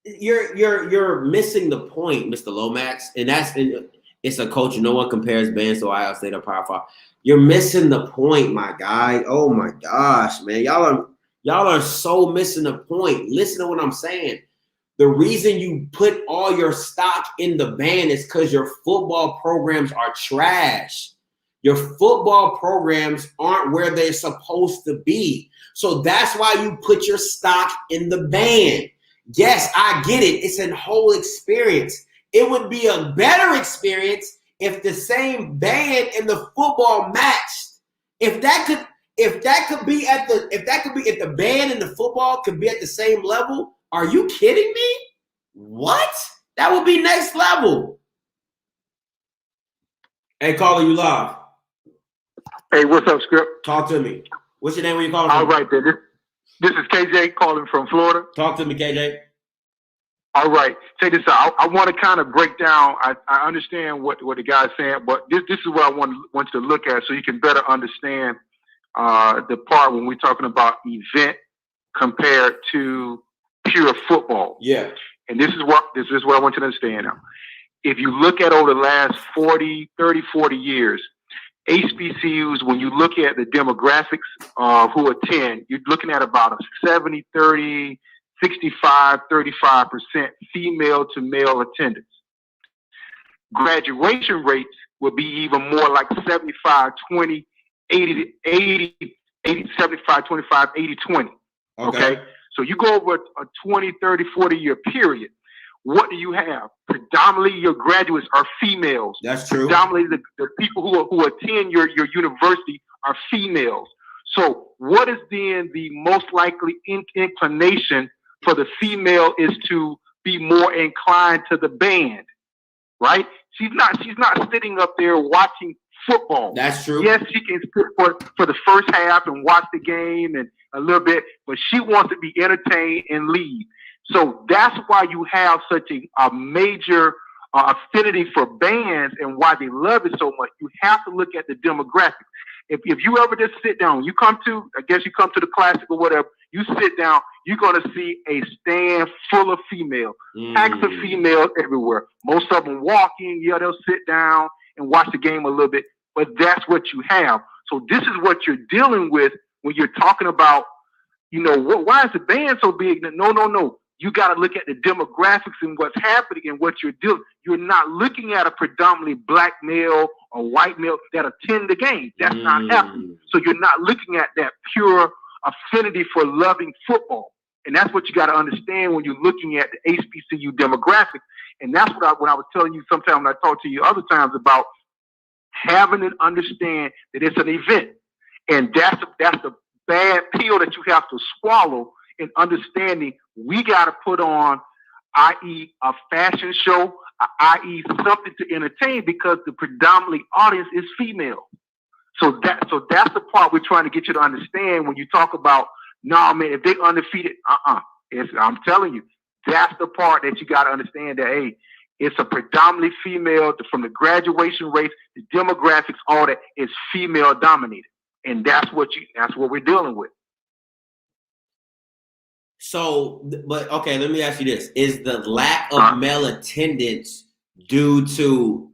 You're missing the point, Mr. Lomax, and it's a culture. No one compares bands to Ohio State or Power 5. You're missing the point, my guy. Oh my gosh, man, y'all are so missing the point. Listen to what I'm saying. The reason you put all your stock in the band is because your football programs are trash. Your football programs aren't where they're supposed to be. So that's why you put your stock in the band. Yes, I get it. It's a whole experience. It would be a better experience if the same band and the football matched. If the band and the football could be at the same level, are you kidding me? What? That would be next level. Hey, caller, you live. Hey, what's up, Script? Talk to me. What's your name? Where you calling from? All right, then. This is KJ calling from Florida. Talk to me, KJ. All right. Check this out. I want to kind of break down. I understand what the guy's saying, but this is what I want you to look at so you can better understand the part when we're talking about event compared to pure football. Yeah. And this is what I want you to understand now. If you look at over the last 40 years, HBCUs, when you look at the demographics of who attend, you're looking at about a 70-30, 65-35% female to male attendance. Graduation rates would be even more like 75-20, 80-75-25, 80-20. Okay. So you go over a 20, 30, 40 year period. What do you have? Predominantly your graduates are females. That's true. Predominantly the people who attend your university are females. So what is then the most likely inclination for the female is to be more inclined to the band, right? She's not sitting up there watching football. That's true. Yes, she can sit for the first half and watch the game and a little bit, but she wants to be entertained and leave. So that's why you have such a major affinity for bands and why they love it so much. You have to look at the demographics. If you ever just sit down, you come to the classic or whatever, you sit down, you're going to see a stand full of females, packs of females everywhere. Most of them walking, they'll sit down and watch the game a little bit, but that's what you have. So this is what you're dealing with when you're talking about, why is the band so big? No. You got to look at the demographics and what's happening and what you're doing. You're not looking at a predominantly black male or white male that attend the game. That's not happening. So you're not looking at that pure affinity for loving football. And that's what you got to understand when you're looking at the HBCU demographics. And that's what I was telling you sometime when I talked to you other times about having to understand that it's an event. And that's the bad pill that you have to swallow in understanding we got to put on, i.e. a fashion show, i.e. something to entertain because the predominantly audience is female. So that's the part we're trying to get you to understand when you talk about, man, if they undefeated, I'm telling you, that's the part that you got to understand that, hey, it's a predominantly female from the graduation rates, the demographics, all that is female dominated. And that's what we're dealing with. So, but okay, let me ask you this. Is the lack of male attendance due to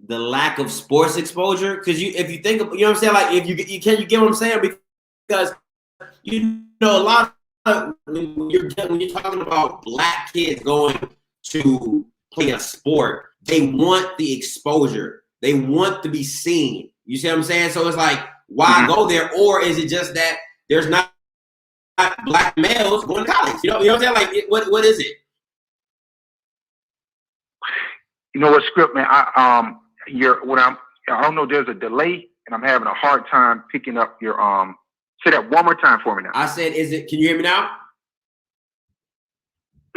the lack of sports exposure? Because if you think of, you know what I'm saying? Like, if you get what I'm saying? Because, a lot of, when you're talking about black kids going to play a sport, they want the exposure. They want to be seen. You see what I'm saying? So it's like, why go there? Or is it just that there's not black males going to college? You know what I'm saying? Like, what is it? You know what, Script, man? I don't know. There's a delay, and I'm having a hard time picking up your Say that one more time for me now. I said, can you hear me now?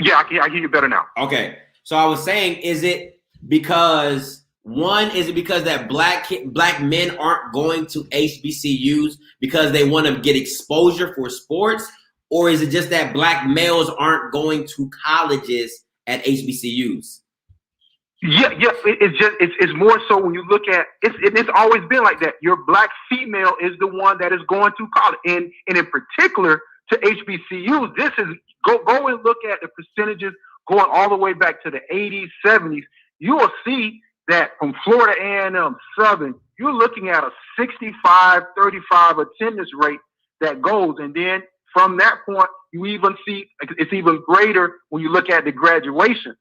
Yeah, I hear you better now. Okay, so I was saying, is it because that black men aren't going to HBCUs because they want to get exposure for sports, or is it just that black males aren't going to colleges at HBCUs? Yeah. It's more so when you look at it's always been like that. Your black female is the one that is going to college, and in particular to HBCUs. This is go and look at the percentages going all the way back to the 80s, 70s. You will see that from Florida A&M, Southern, you're looking at a 65-35 attendance rate that goes, and then from that point, you even see it's even greater when you look at the graduation.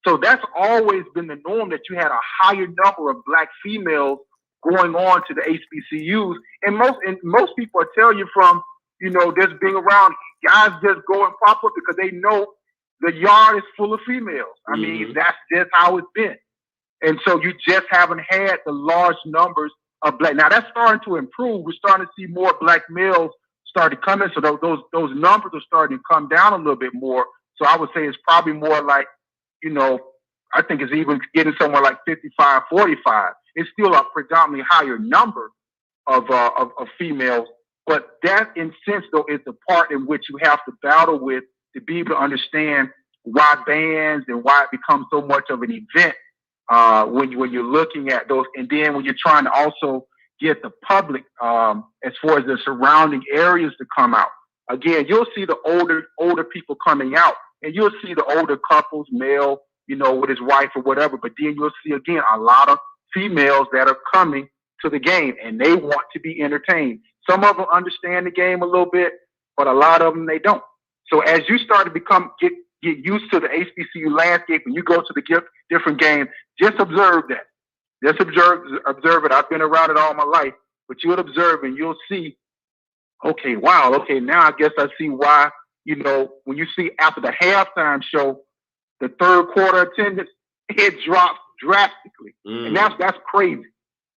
So that's always been the norm, that you had a higher number of black females going on to the HBCUs. And most people will tell you from, just being around, guys just go and pop up because they know the yard is full of females. I mean, that's just how it's been. And so you just haven't had the large numbers of black. Now that's starting to improve. We're starting to see more black males start to come in. So those numbers are starting to come down a little bit more. So I would say it's probably more like, I think it's even getting somewhere like 55-45. It's still a predominantly higher number of females. But that, in sense, though, is the part in which you have to battle with to be able to understand why bands and why it becomes so much of an event when you're looking at those, and then when you're trying to also get the public as far as the surrounding areas to come out. Again, you'll see the older people coming out, and you'll see the older couples, male, with his wife or whatever. But then you'll see again a lot of females that are coming to the game, and they want to be entertained. Some of them understand the game a little bit, but a lot of them they don't. So as you start to get used to the HBCU landscape and you go to the different games, just observe that. Just observe it. I've been around it all my life, but you'll observe and you'll see, okay, wow, okay, now I guess I see why, when you see after the halftime show, the third quarter attendance, it drops drastically. And that's crazy.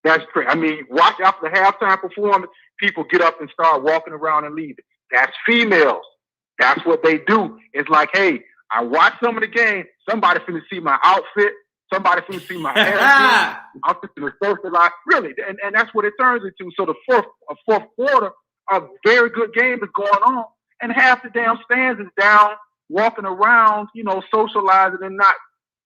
That's crazy. I mean, watch after the halftime performance, people get up and start walking around and leaving. That's females. That's what they do. It's like, hey, I watched some of the game. Somebody finna see my outfit. Somebody finna see my hair. I'm just gonna socialize. Really, and that's what it turns into. So the fourth quarter, a very good game is going on, and half the damn stands is down, walking around, socializing and not.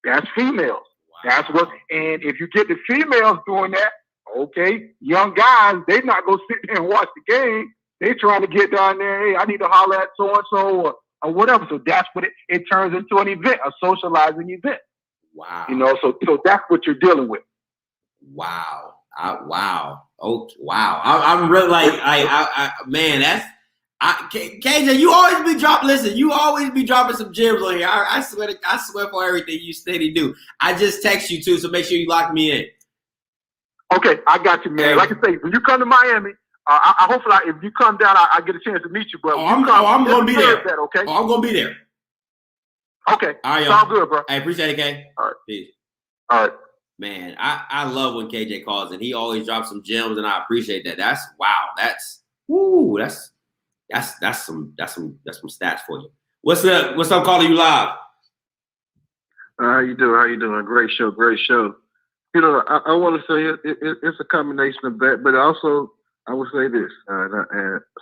That's females. Wow. That's what. And if you get the females doing that, okay, young guys, they not gonna sit there and watch the game. They trying to get down there. Hey, I need to holler at so and so or whatever. So that's what it turns into, an event, a socializing event. Wow. So that's what you're dealing with. Wow. Wow. Oh, wow. I'm really like, man, KJ, you always be dropping. Listen, you always be dropping some gems on here. I swear for everything you steady do. I just text you too, so make sure you lock me in. Okay, I got you, man. Like I say, when you come to Miami, I hopefully if you come down, I get a chance to meet you. But I'm gonna be there. That, okay? I'm gonna be there. Okay. All right, sounds good, bro. I appreciate it, K. All right. Peace. All right. Man, I love when KJ calls and he always drops some gems, and I appreciate that. That's wow. That's some stats for you. What's up? What's up? Calling you live. How you doing? Great show. I want to say it's a combination of that, but also I would say this: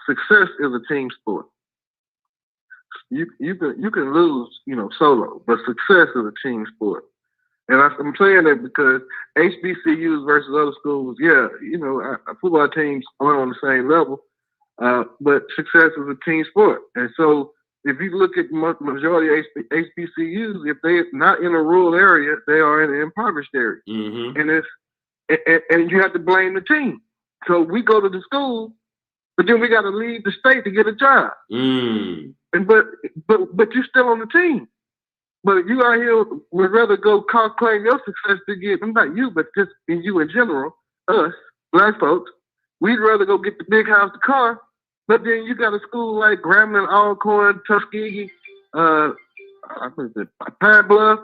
success is a team sport. You can lose, solo, but success is a team sport. And I'm saying that because HBCUs versus other schools, football teams aren't on the same level, but success is a team sport. And so if you look at majority of HBCUs, if they're not in a rural area, they are in an impoverished area. Mm-hmm. And you have to blame the team. So we go to the school, but then we got to leave the state to get a job. Mm. But you're still on the team. But you out here would rather go claim your success to get, not you, but just in you in general, us, black folks, we'd rather go get the big house, the car, but then you got a school like Grambling, Alcorn, Tuskegee, Pine Bluff,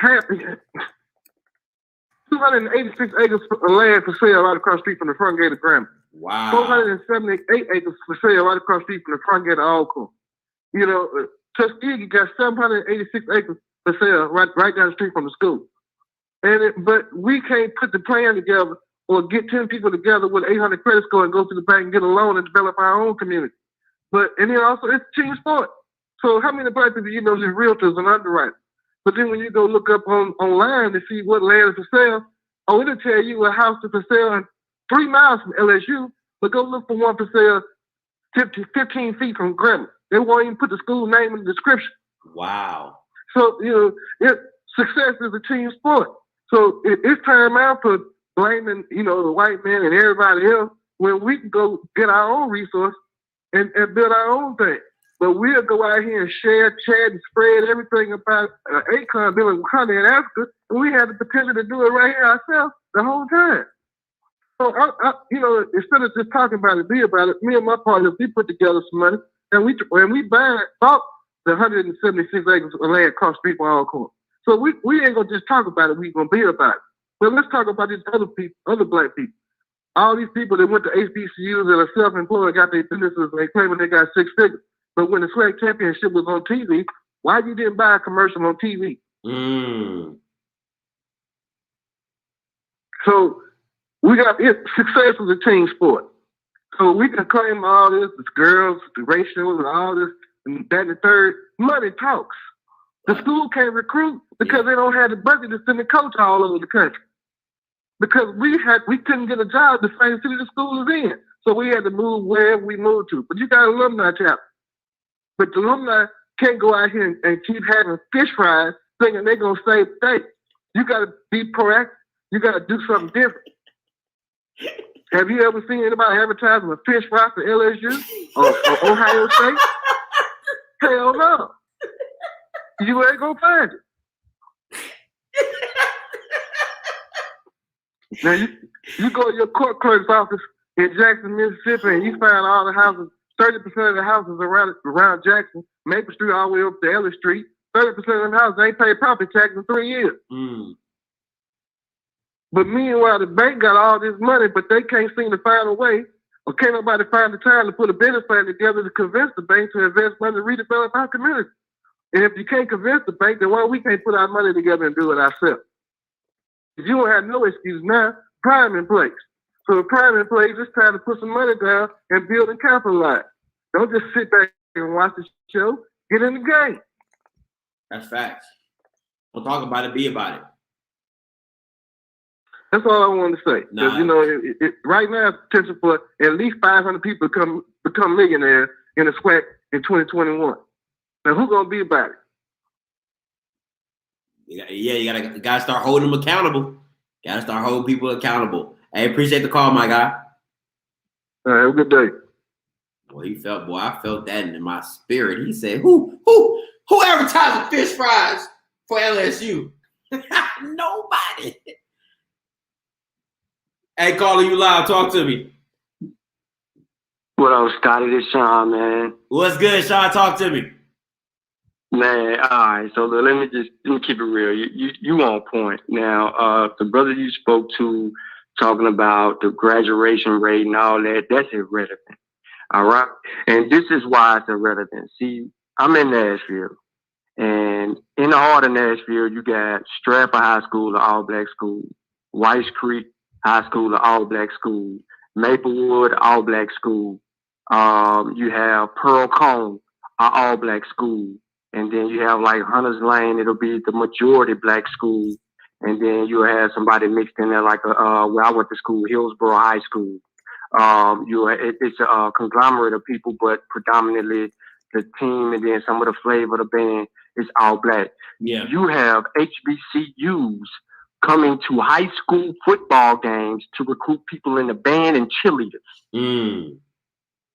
286 acres of land for sale right across the street from the front gate of Grambling. Wow. 478 acres for sale right across the street from the front gate of Alcorn. Tuskegee got 786 acres for sale right down the street from the school. But we can't put the plan together or get 10 people together with 800 credit score and go to the bank and get a loan and develop our own community. And then also it's a team sport. So how many black people is realtors and underwriters? But then when you go look up online to see what land is for sale, it'll tell you a house is for sale 3 miles from LSU, but go look for one for sale 15 feet from Grambling. They won't even put the school name in the description. Wow. So, success is a team sport. So it's time out for blaming, the white man and everybody else when we can go get our own resource and build our own thing. But we'll go out here and share, chat, and spread everything about Akon building Wakanda in Africa, and we have the potential to do it right here ourselves the whole time. So, instead of just talking about it, be about it, me and my partners, we put together some money, and we bought the 176 acres of land across the street from Alcorn. So we ain't gonna just talk about it, we gonna be about it. But let's talk about these other people, other black people. All these people that went to HBCUs that are self-employed, got their businesses, they claiming they got 6 figures. But when the swag championship was on TV, why you didn't buy a commercial on TV? Mm. So success is a team sport. So we can claim all this, the girls, the ratios, and all this, and that and the third. Money talks. The school can't recruit because they don't have the budget to send a coach all over the country. Because we couldn't get a job the same city the school is in. So we had to move wherever we moved to. But you got an alumni chapter. But the alumni can't go out here and keep having fish fries thinking they're going to save the day. You got to be proactive. You got to do something different. Have you ever seen anybody advertising a fish fry for LSU or Ohio State? Hell no. You ain't going to find it. Now, you go to your court clerk's office in Jackson, Mississippi, and you find all the houses, 30% of the houses around Jackson, Maple Street all the way up to Ellis Street, 30% of them houses ain't paid property tax in 3 years. Mm. But meanwhile, the bank got all this money, but they can't seem to find a way, or can't nobody find the time to put a business plan together to convince the bank to invest money to redevelop our community. And if you can't convince the bank, then why we can't put our money together and do it ourselves? If you don't have no excuse now, prime in place. So the prime in place, it's time to put some money down and build and capitalize. Don't just sit back and watch the show. Get in the game. That's facts. Don't talk about it, be about it. That's all I wanted to say. Because, you know, right now, it's potential for at least 500 people to become millionaires in a SWAC in 2021. Now, who's going to be about it? Yeah, you gotta start holding them accountable. Gotta start holding people accountable. Hey, appreciate the call, my guy. All right, have a good day. Boy, I felt that in my spirit. He said, who advertising fish fries for LSU? Nobody. Hey, caller, you live. Talk to me. What up, Scotty? This Sean, man. What's good, Sean? Talk to me. Man, all right. So let me keep it real. You on point. Now, the brother you spoke to talking about the graduation rate and all that, that's irrelevant. All right. And this is why it's irrelevant. See, I'm in Nashville. And in the heart of Nashville, you got Stratford High School, an all-black school. Weiss Creek High School, an all-black school. Maplewood, all-black school. You have Pearl Cone, an all-black school. And then you have like Hunters Lane, it'll be the majority black school. And then you'll have somebody mixed in there like where I went to school, Hillsborough High School. It's a conglomerate of people, but predominantly the team and then some of the flavor of the band is all black. Yeah. You have HBCUs coming to high school football games to recruit people in the band and cheerleaders. Mm.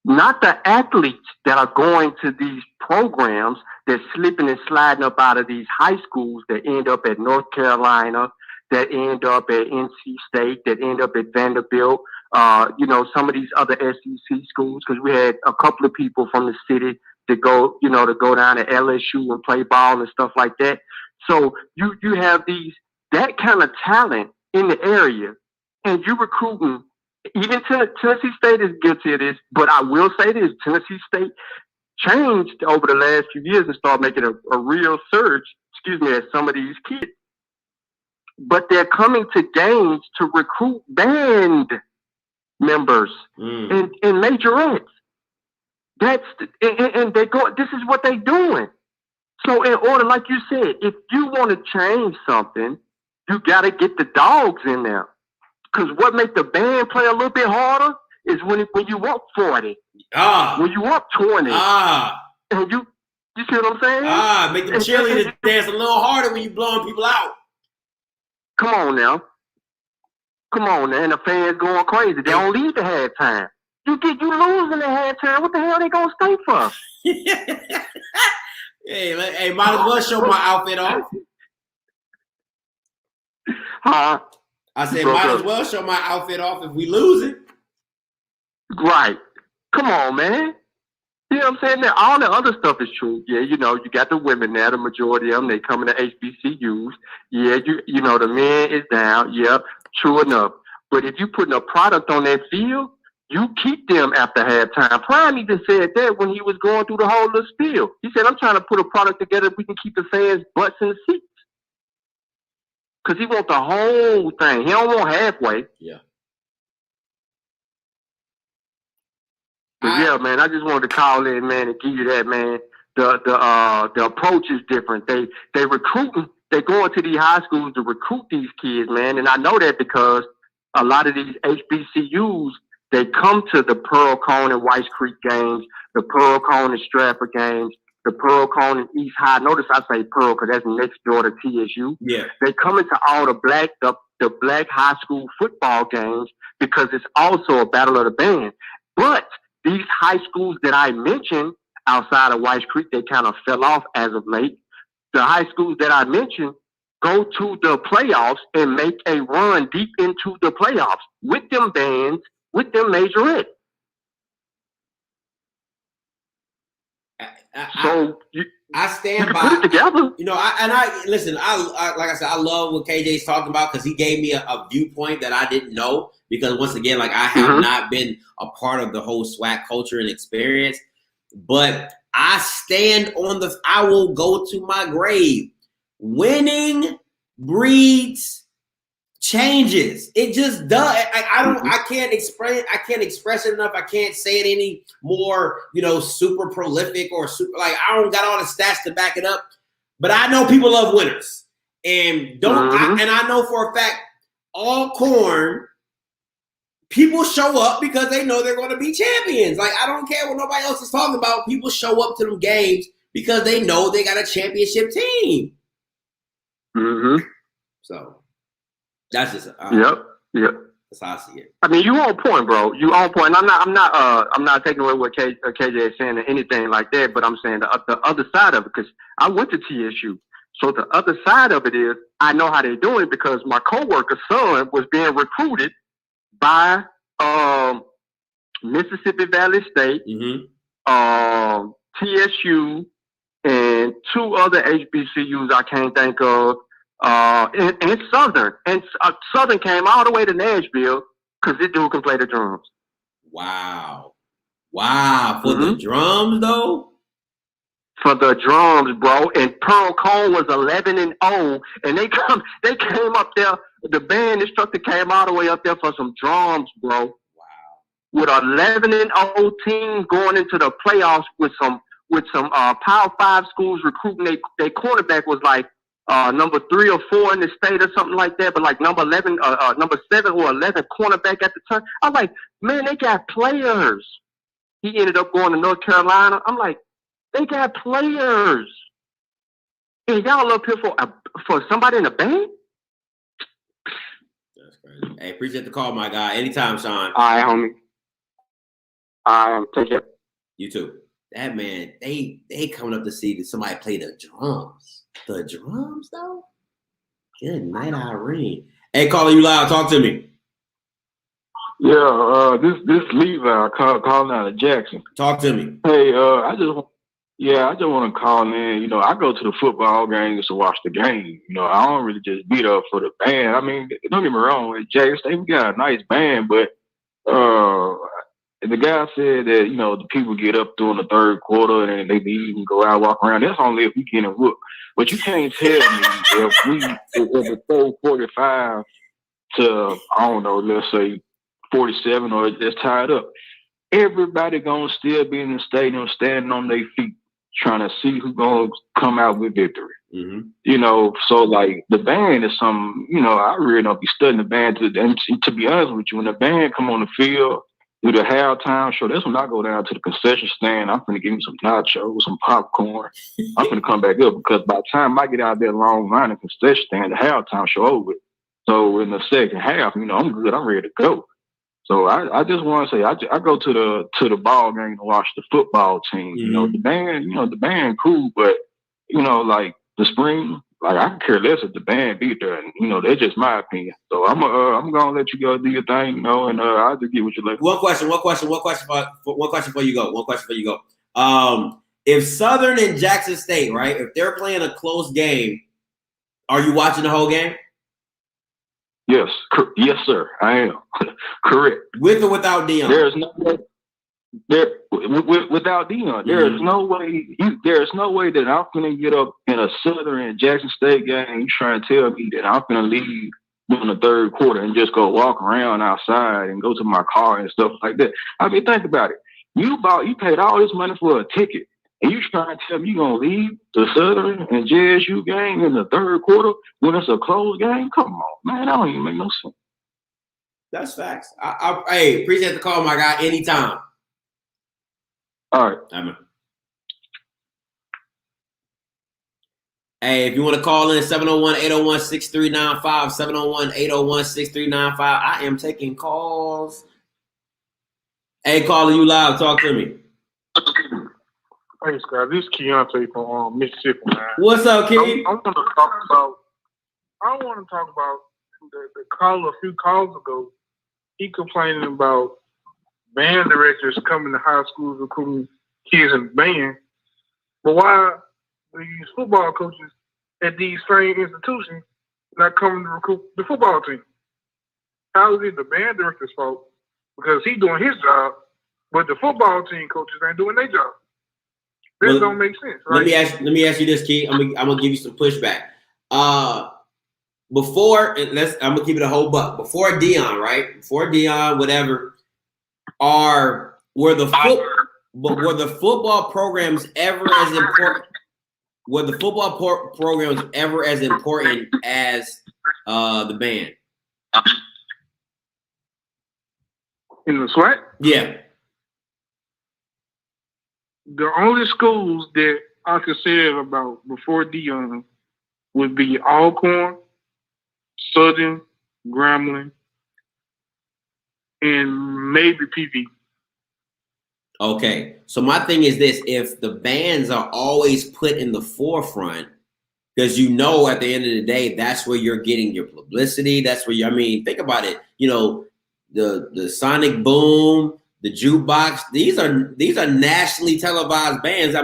Not the athletes that are going to these programs that slipping and sliding up out of these high schools that end up at North Carolina, that end up at NC State, that end up at Vanderbilt, some of these other SEC schools, because we had a couple of people from the city to go down to LSU and play ball and stuff like that. So you have that kind of talent in the area, and you're recruiting. Even Tennessee State is guilty of this, but I will say this: Tennessee State changed over the last few years and started making a real surge, at some of these kids. But they're coming to games to recruit band members and majorettes. And they go. This is what they're doing. So in order, like you said, if you want to change something, you got to get the dogs in there. Because what makes the band play a little bit harder is when you up 40. When you up 20. And you see what I'm saying? Make the cheerleaders dance a little harder when you blowing people out. Come on now. And the fans going crazy. They don't leave the halftime. You losing the halftime. What the hell they gonna stay for? Hey, might as well show my outfit off. Huh? I said, might as well show my outfit off if we lose it. Right. Come on, man. You know what I'm saying? Now, all the other stuff is true. Yeah, you got the women there, the majority of them, they coming to HBCUs. Yeah, the men is down. Yeah, true enough. But if you putting a product on that field, you keep them after halftime. Prime even said that when he was going through the whole little spiel. He said, I'm trying to put a product together we can keep the fans' butts in the seats. Because he wants the whole thing. He don't want halfway. Yeah. Yeah, man. I just wanted to call in, man, and give you that, man. The approach is different. They recruiting. They go into these high schools to recruit these kids, man. And I know that because a lot of these HBCUs, they come to the Pearl Cone and White Creek games, the Pearl Cone and Stratford games, the Pearl Cone and East High. Notice I say Pearl because that's next door to TSU. Yeah. They come into all the black high school football games because it's also a battle of the band. But these high schools that I mentioned outside of White Creek, they kind of fell off as of late. The high schools that I mentioned go to the playoffs and make a run deep into the playoffs with them bands, with them majorettes. I stand by. Put it together. You know, I listen. I like I said, I love what KJ's talking about because he gave me a viewpoint that I didn't know. Because once again, like I have not been a part of the whole SWAC culture and experience, but I stand on the. I will go to my grave. Winning breeds changes. It just does. I can't express it enough. I can't say it any more, super prolific or super, like, I don't got all the stats to back it up, but I know people love winners and and I know for a fact all corn people show up because they know they're going to be champions. Like, I don't care what nobody else is talking about. People show up to them games because they know they got a championship team. So that's just yep. That's how I see it. I mean, you on point, bro. You on point. And I'm not taking away what KJ is saying or anything like that. But I'm saying the other side of it, because I went to TSU. So the other side of it is I know how they're doing because my coworker's son was being recruited by Mississippi Valley State, TSU, and two other HBCUs I can't think of. And Southern. And Southern came all the way to Nashville because this dude can play the drums. Wow. For the drums, though? For the drums, bro. And Pearl Cone was 11-0. And they came up there. The band instructor came all the way up there for some drums, bro. Wow. With 11-0 team going into the playoffs with some Power 5 schools recruiting. Their quarterback was like number 3 or 4 in the state or something like that, but like number 7 or 11 cornerback at the time. I was like, man, they got players. He ended up going to North Carolina. I'm like, they got players. And y'all up here for somebody in the band? That's crazy. Hey, appreciate the call, my guy. Anytime, Sean. All right, homie. All right, take care. You too. That man, they coming up to see that somebody play the drums. The drums, though? Good night, Irene. Hey, caller, you loud. Talk to me. Yeah, this Levi calling out of Jackson. Talk to me. Hey, I just want to call in. I go to the football games to watch the game. I don't really just be there for the band. I mean, don't get me wrong. At Jackson State, we got a nice band, but the guy said that, the people get up during the third quarter and they leave and go out, walk around. That's only if we getting whooped. But you can't tell me if it's 45 to, I don't know, let's say 47 or it's tied up. Everybody gonna still be in the stadium standing on their feet trying to see who's gonna come out with victory. So like the band is something, I really don't be studying the band. To be honest with you, when the band come on the field, do the halftime show, that's when I go down to the concession stand. I'm finna give me some nachos, some popcorn. I'm finna come back up because by the time I get out there long line in the concession stand, the halftime show over with. So in the second half, I'm good. I'm ready to go. So I just want to say I go to the ball game to watch the football team. The band cool, but like the spring, like I can care less if the band beat there, and that's just my opinion. So I'm gonna let you go do your thing, and I'll just get what you like. One question before you go. If Southern and Jackson State, right, if they're playing a close game, are you watching the whole game? Yes, sir, I am. Correct. With or without Dion? There's no way. Without Dion, there's no way. There's no way that I'm gonna get up in a Southern and Jackson State game. You trying to tell me that I'm gonna leave during the third quarter and just go walk around outside and go to my car and stuff like that? I mean, think about it. You paid all this money for a ticket, and you trying to tell me you gonna leave the Southern and JSU game in the third quarter when it's a close game? Come on, man, that don't even make no sense. That's facts. Hey, appreciate the call, my guy. Anytime. All right. Amen. Hey, if you want to call in, 701-801-6395, 701-801-6395. I am taking calls. Hey, caller, you live. Talk to me. Thanks, guys. This is Keontae from Mississippi, man. What's up, Key? I want to talk about the caller a few calls ago. He complaining about band directors coming to high schools recruiting kids in band. But why these football coaches at these same institutions not coming to recruit the football team? How is it the band director's fault? Because he's doing his job, but the football team coaches ain't doing their job. This don't make sense, right? Let me ask you this, Key. I'm gonna give you some pushback. I'm gonna keep it a whole buck. Before Deion, right? Before Deion, whatever, were the football programs ever as important? Were the football programs ever as important as the band? In the SWAC? Yeah. The only schools that I could say about before Deion would be Alcorn, Southern, Grambling, and maybe PV. Okay. So my thing is this: if the bands are always put in the forefront, because at the end of the day, that's where you're getting your publicity. That's where think about it. The Sonic Boom, the Jukebox, these are nationally televised bands.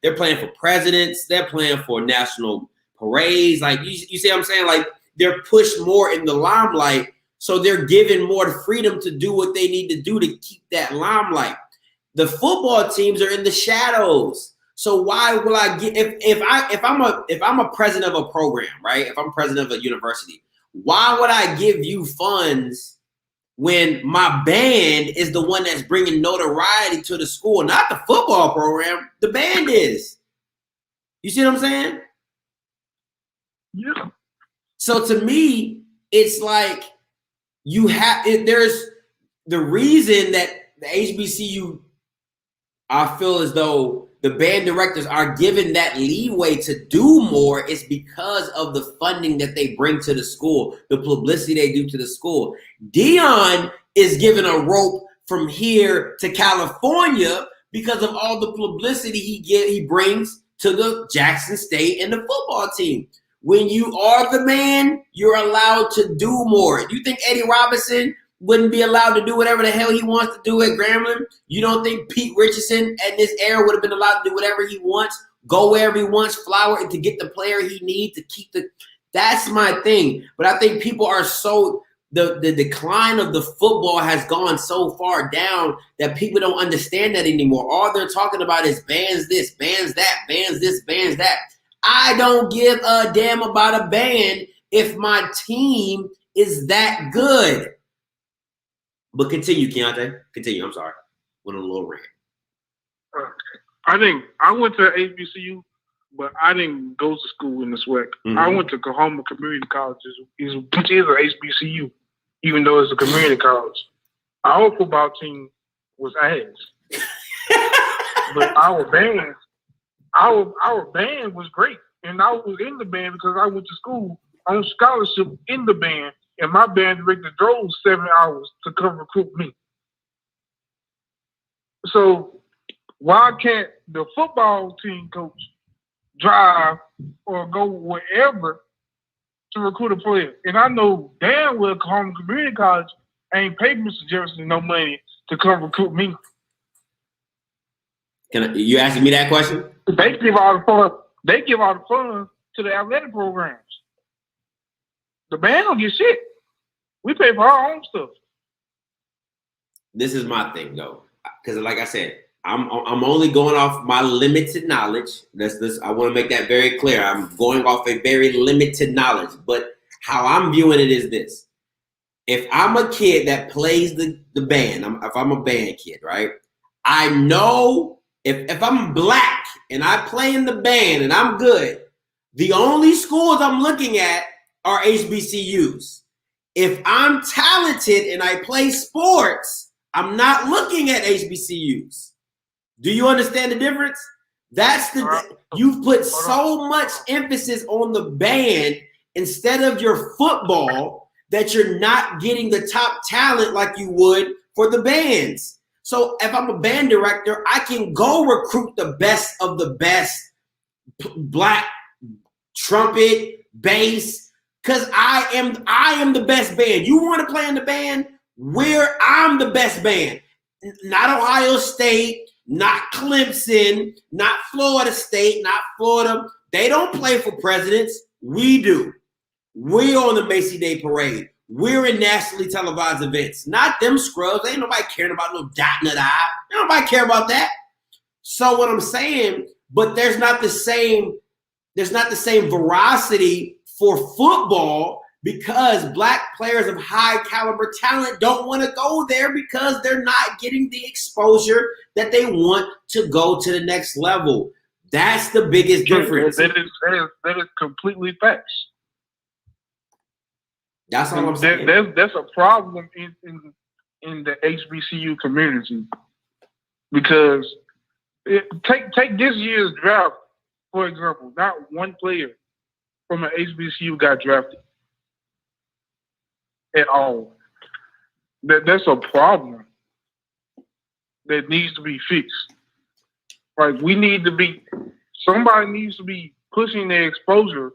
They're playing for presidents, they're playing for national parades. Like you see what I'm saying? Like they're pushed more in the limelight, so they're given more freedom to do what they need to do to keep that limelight. The football teams are in the shadows. So why will I get if I'm a president of a program, right? If I'm president of a university, why would I give you funds when my band is the one that's bringing notoriety to the school, not the football program? The band is. You see what I'm saying? Yeah. So to me, it's like there's the reason that the HBCU, I feel as though the band directors are given that leeway to do more is because of the funding that they bring to the school, the publicity they do to the school. Deion is given a rope from here to California because of all the publicity he brings to the Jackson State and the football team. When you are the man, you're allowed to do more. You think Eddie Robinson wouldn't be allowed to do whatever the hell he wants to do at Grambling? You don't think Pete Richardson at this era would have been allowed to do whatever he wants, go wherever he wants, flower, and to get the player he needs to keep the – that's my thing. But I think people are so – the decline of the football has gone so far down that people don't understand that anymore. All they're talking about is bands this, bands that, bands this, bands that. I don't give a damn about a band if my team is that good. But continue, Keontae. Continue. I'm sorry. Went on a little rant. I went to HBCU, but I didn't go to school in the SWAC. Mm-hmm. I went to Coahoma Community College, which is an HBCU, even though it's a community college. Our football team was ass. But our band was great. And I was in the band because I went to school on scholarship in the band. And my band director drove 7 hours to come recruit me. So why can't the football team coach drive or go wherever to recruit a player? And I know damn well Coahoma Community College ain't paid Mr. Jefferson no money to come recruit me. You asking me that question? They give all the funds. They give all the funds to the athletic programs. The band don't get shit. We pay for our own stuff. This is my thing, though, because like I said, I'm only going off my limited knowledge. I want to make that very clear. I'm going off a very limited knowledge, but how I'm viewing it is this: if I'm a kid that plays the band, if I'm a band kid, right? I know if I'm black and I play in the band and I'm good, the only schools I'm looking at are HBCUs. If I'm talented and I play sports, I'm not looking at HBCUs. Do you understand the difference? You've put so much emphasis on the band instead of your football that you're not getting the top talent like you would for the bands. So if I'm a band director, I can go recruit the best of the best black trumpet, bass, because I am the best band. You want to play in the band? I'm the best band. Not Ohio State, not Clemson, not Florida State, not Florida. They don't play for presidents. We do. We're on the Macy Day Parade. We're in nationally televised events. Not them scrubs. Ain't nobody caring about no dot in the eye. Ain't nobody care about that. So what I'm saying, but there's not the same veracity for football because black players of high caliber talent don't want to go there because they're not getting the exposure that they want to go to the next level. That's the biggest difference. That is completely facts. That's all I'm saying. That's a problem in the HBCU community because take this year's draft, for example. Not one player from an HBCU got drafted at all. That's a problem that needs to be fixed. Like somebody needs to be pushing their exposure,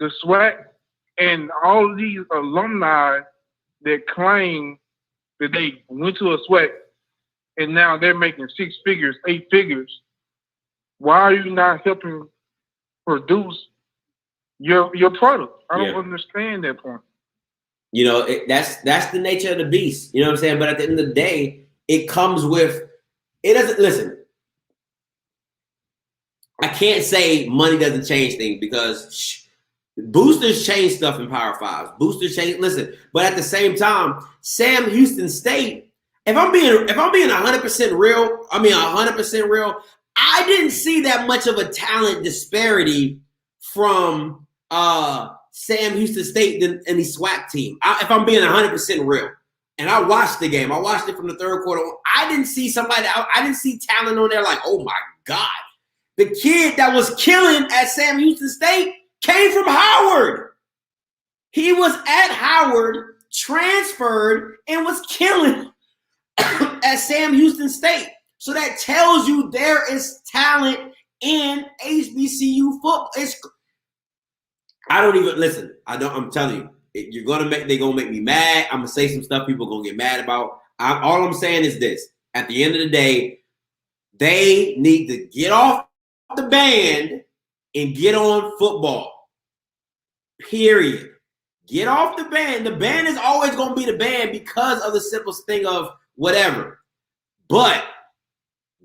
the SWAC, and all of these alumni that claim that they went to a SWAC and now they're making 6 figures, 8 figures. Why are you not helping produce your product? I don't understand that point. You know, that's the nature of the beast. You know what I'm saying? But at the end of the day, it comes with, it doesn't, listen, I can't say money doesn't change things because boosters change stuff in Power Fives. Boosters change, listen, but at the same time, Sam Houston State, if I'm being 100% real, 100% real, I didn't see that much of a talent disparity from Sam Houston State than any SWAC team. If I'm being 100% real. And I watched the game. I watched it from the third quarter. I didn't see talent on there like, oh my God. The kid that was killing at Sam Houston State came from Howard. He was at Howard, transferred, and was killing at Sam Houston State. So that tells you there is talent in HBCU football. I'm telling you, they're gonna make me mad. I'm gonna say some stuff people are gonna get mad about. All I'm saying is this: at the end of the day, they need to get off the band and get on football. Period. Get off the band. The band is always gonna be the band because of the simplest thing of whatever. But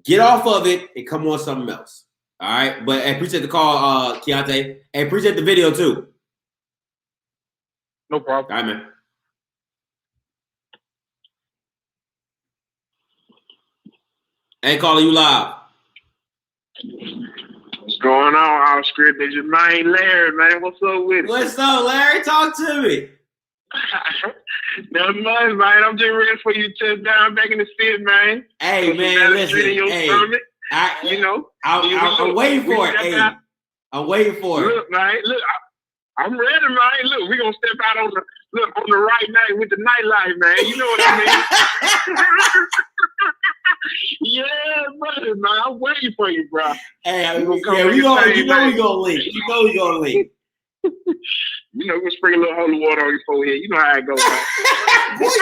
get off of it and come on something else. All right. But I appreciate the call, Keontae. I appreciate the video too. No problem. All right, man. Hey, caller, you live. What's going on, Offscript? It's your man, Larry, man. What's up with it? What's up, Larry? Talk to me. Nothing much, man. I'm just ready for you to touch down back in the city, man. Hey, man, listen. Hey, I'm waiting for it. Hey, I'm waiting for it. Look, man. Look, I'm ready, man. Look, we're going to step out on the right night with the nightlife, man. You know what I mean? Yeah, brother, man. I'm waiting for you, bro. Hey, we gonna link. You know we gonna link. You know, we'll spring a little holy water on your forehead. You know how it goes, man. Boy, you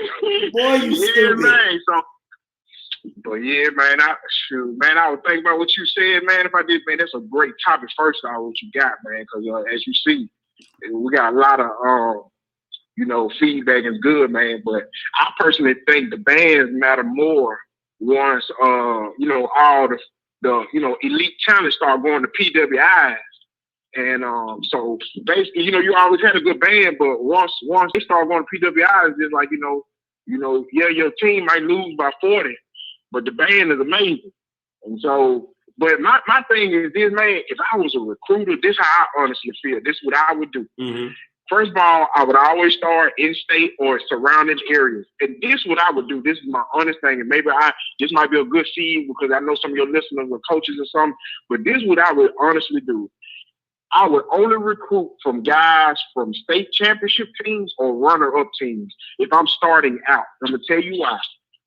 stupid. Boy, you stupid. Man. But yeah, man, I was thinking about what you said, man. If I did, man, that's a great topic. First off, what you got, man, because as you see, we got a lot of feedback is good, man. But I personally think the bands matter more once all the elite talent start going to PWIs. And so basically, you always had a good band, but once they start going to PWIs, it's like, You know, yeah, your team might lose by 40, but the band is amazing. And so, but my thing is this, man, if I was a recruiter, this is how I honestly feel. This is what I would do. Mm-hmm. First of all, I would always start in-state or surrounding areas. And this is what I would do. This is my honest thing. And maybe this might be a good seed because I know some of your listeners are coaches or something. But this is what I would honestly do. I would only recruit from guys from state championship teams or runner-up teams if I'm starting out. I'm going to tell you why.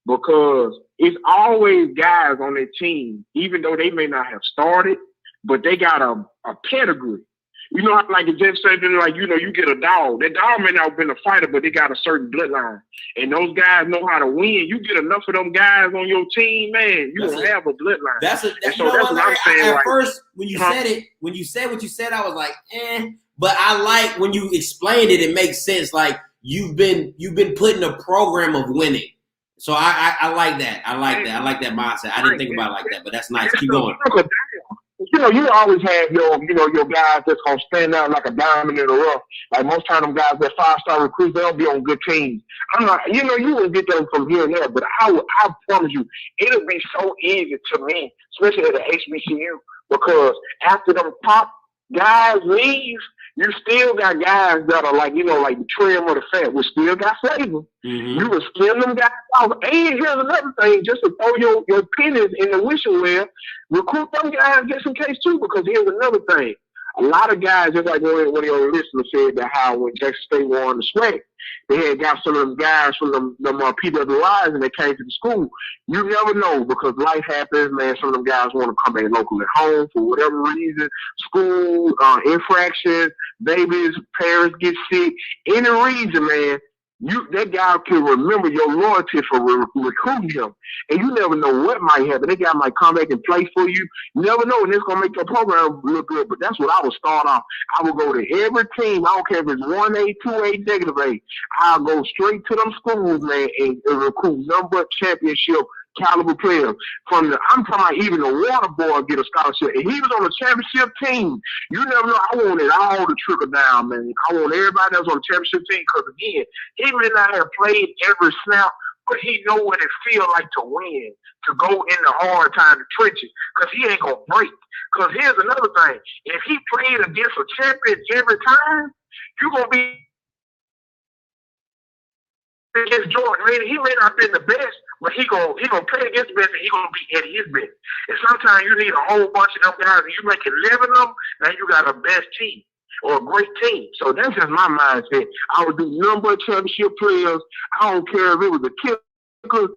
Because it's always guys on their team, even though they may not have started, but they got a pedigree. You know, like it just said, like, you know, you get a dog. That dog may not have been a fighter, but they got a certain bloodline. And those guys know how to win. You get enough of them guys on your team, man, you will have a bloodline. That's what I'm saying. At first, when you said what you said, I was like, But I like when you explained it, it makes sense. Like you've been putting a program of winning. So I like that. I like that mindset. I didn't think about it like that, but that's nice. Keep going. You know, you always have your guys that's gonna stand out like a diamond in the rough. Like most time, them guys that 5-star recruits, they'll be on good teams. I'm not, you know, you will get them from here and there, but I promise you, it'll be so easy to me, especially at the HBCU, because after them top guys leave, you still got guys that are like, you know, like the trim or the fat, which still got flavor. Mm-hmm. You will skim them guys off. And here's another thing, just to throw your pennies in the wishing well, recruit them guys just in case too, because here's another thing. A lot of guys, just like one of your listeners said, that how when Texas State won the SWAC, they had got some of them guys from them PWIs and they came to the school. You never know because life happens, man. Some of them guys want to come back local at home for whatever reason. School, infractions, babies, parents get sick. Any reason, man. That guy can remember your loyalty for recruiting him. And you never know what might happen. That guy might come back and play for you. You never know, and it's going to make your program look good. But that's what I would start off. I would go to every team. I don't care if it's 1A, 2A, negative A. I'll go straight to them schools, man, and recruit number championship caliber players. I'm talking about even the water boy get a scholarship. And he was on the championship team. You never know. I want it all to trickle down, man. I want everybody that's on the championship team because, again, he may not have played every snap, but he know what it feels like to win, to go in the hard time, the trenches, because he ain't going to break. Because here's another thing. If he played against a champion every time, you're going to be against Jordan. He may not have been the best, but he gonna play against the best and he gonna be at his best. And sometimes you need a whole bunch of them guys and you make 11 of them, now you got a best team or a great team. So that's just my mindset. I would do number of championship players. I don't care if it was a kicker,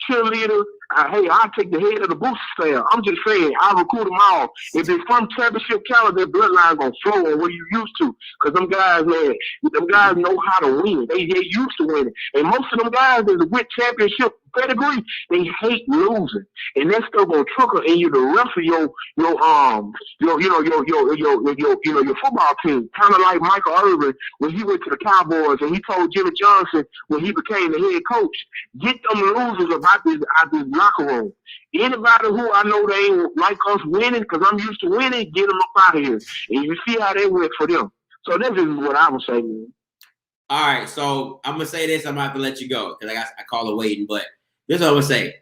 cheerleader. Hey, I'll take the head of the booster staff. I'm just saying, I'll recruit them all. If they're from championship caliber, their bloodline going to flow on what you used to. Because them guys, man, them guys know how to win. They used to winning. And most of them guys that are with championship pedigree, they hate losing. And that stuff going to trickle in you the rest of your football team. Kind of like Michael Irvin when he went to the Cowboys and he told Jimmy Johnson when he became the head coach, get them losers out this locker room. Anybody who I know they ain't like us winning because I'm used to winning, get them up out of here. And you see how that went for them. So that's just what I would say, man. All right, so I'm going to say this. I'm going to have to let you go because I call it waiting, but this is what I'm going to say.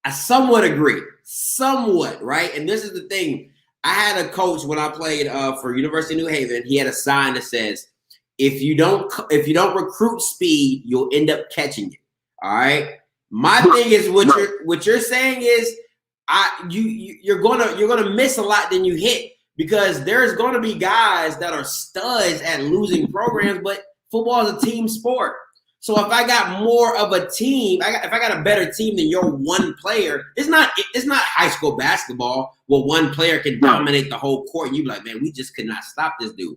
I somewhat agree. Somewhat, right? And this is the thing. I had a coach when I played for University of New Haven. He had a sign that says, if you don't recruit speed, you'll end up catching it. All right. My thing is what you're saying is you're gonna miss a lot than you hit because there's gonna be guys that are studs at losing programs, but football is a team sport. So if I got more of a team, if I got a better team than your one player, it's not high school basketball where one player can dominate the whole court and you be like, man, we just could not stop this dude.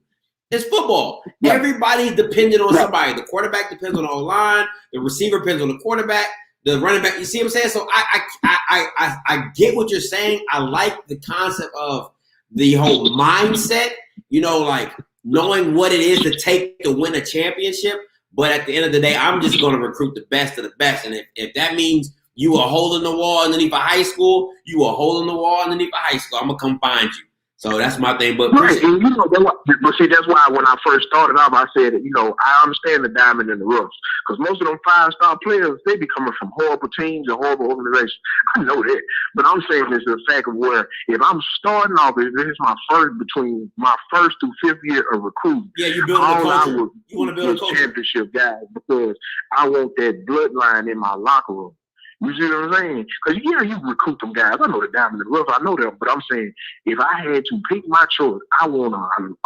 It's football. Yeah. Everybody's dependent on somebody. The quarterback depends on the O-line. The receiver depends on the quarterback. The running back. You see what I'm saying? So I get what you're saying. I like the concept of the whole mindset, like knowing what it is to take to win a championship. But at the end of the day, I'm just going to recruit the best of the best. And if that means you a hole in the wall underneath a high school, you a hole in the wall underneath a high school, I'm going to come find you. So that's my thing. But right, and but see, that's why when I first started off, I said, I understand the diamond in the rough because most of them 5-star players, they be coming from horrible teams and horrible organizations. I know that, but I'm saying it's the fact of where if I'm starting off, if this is between my first through 5th year of recruiting, you build a culture. You want to build a culture. Championship guys because I want that bloodline in my locker room. You see what I'm saying? Because, you recruit them guys. I know the diamond in the rough. I know them. But I'm saying if I had to pick my choice, I want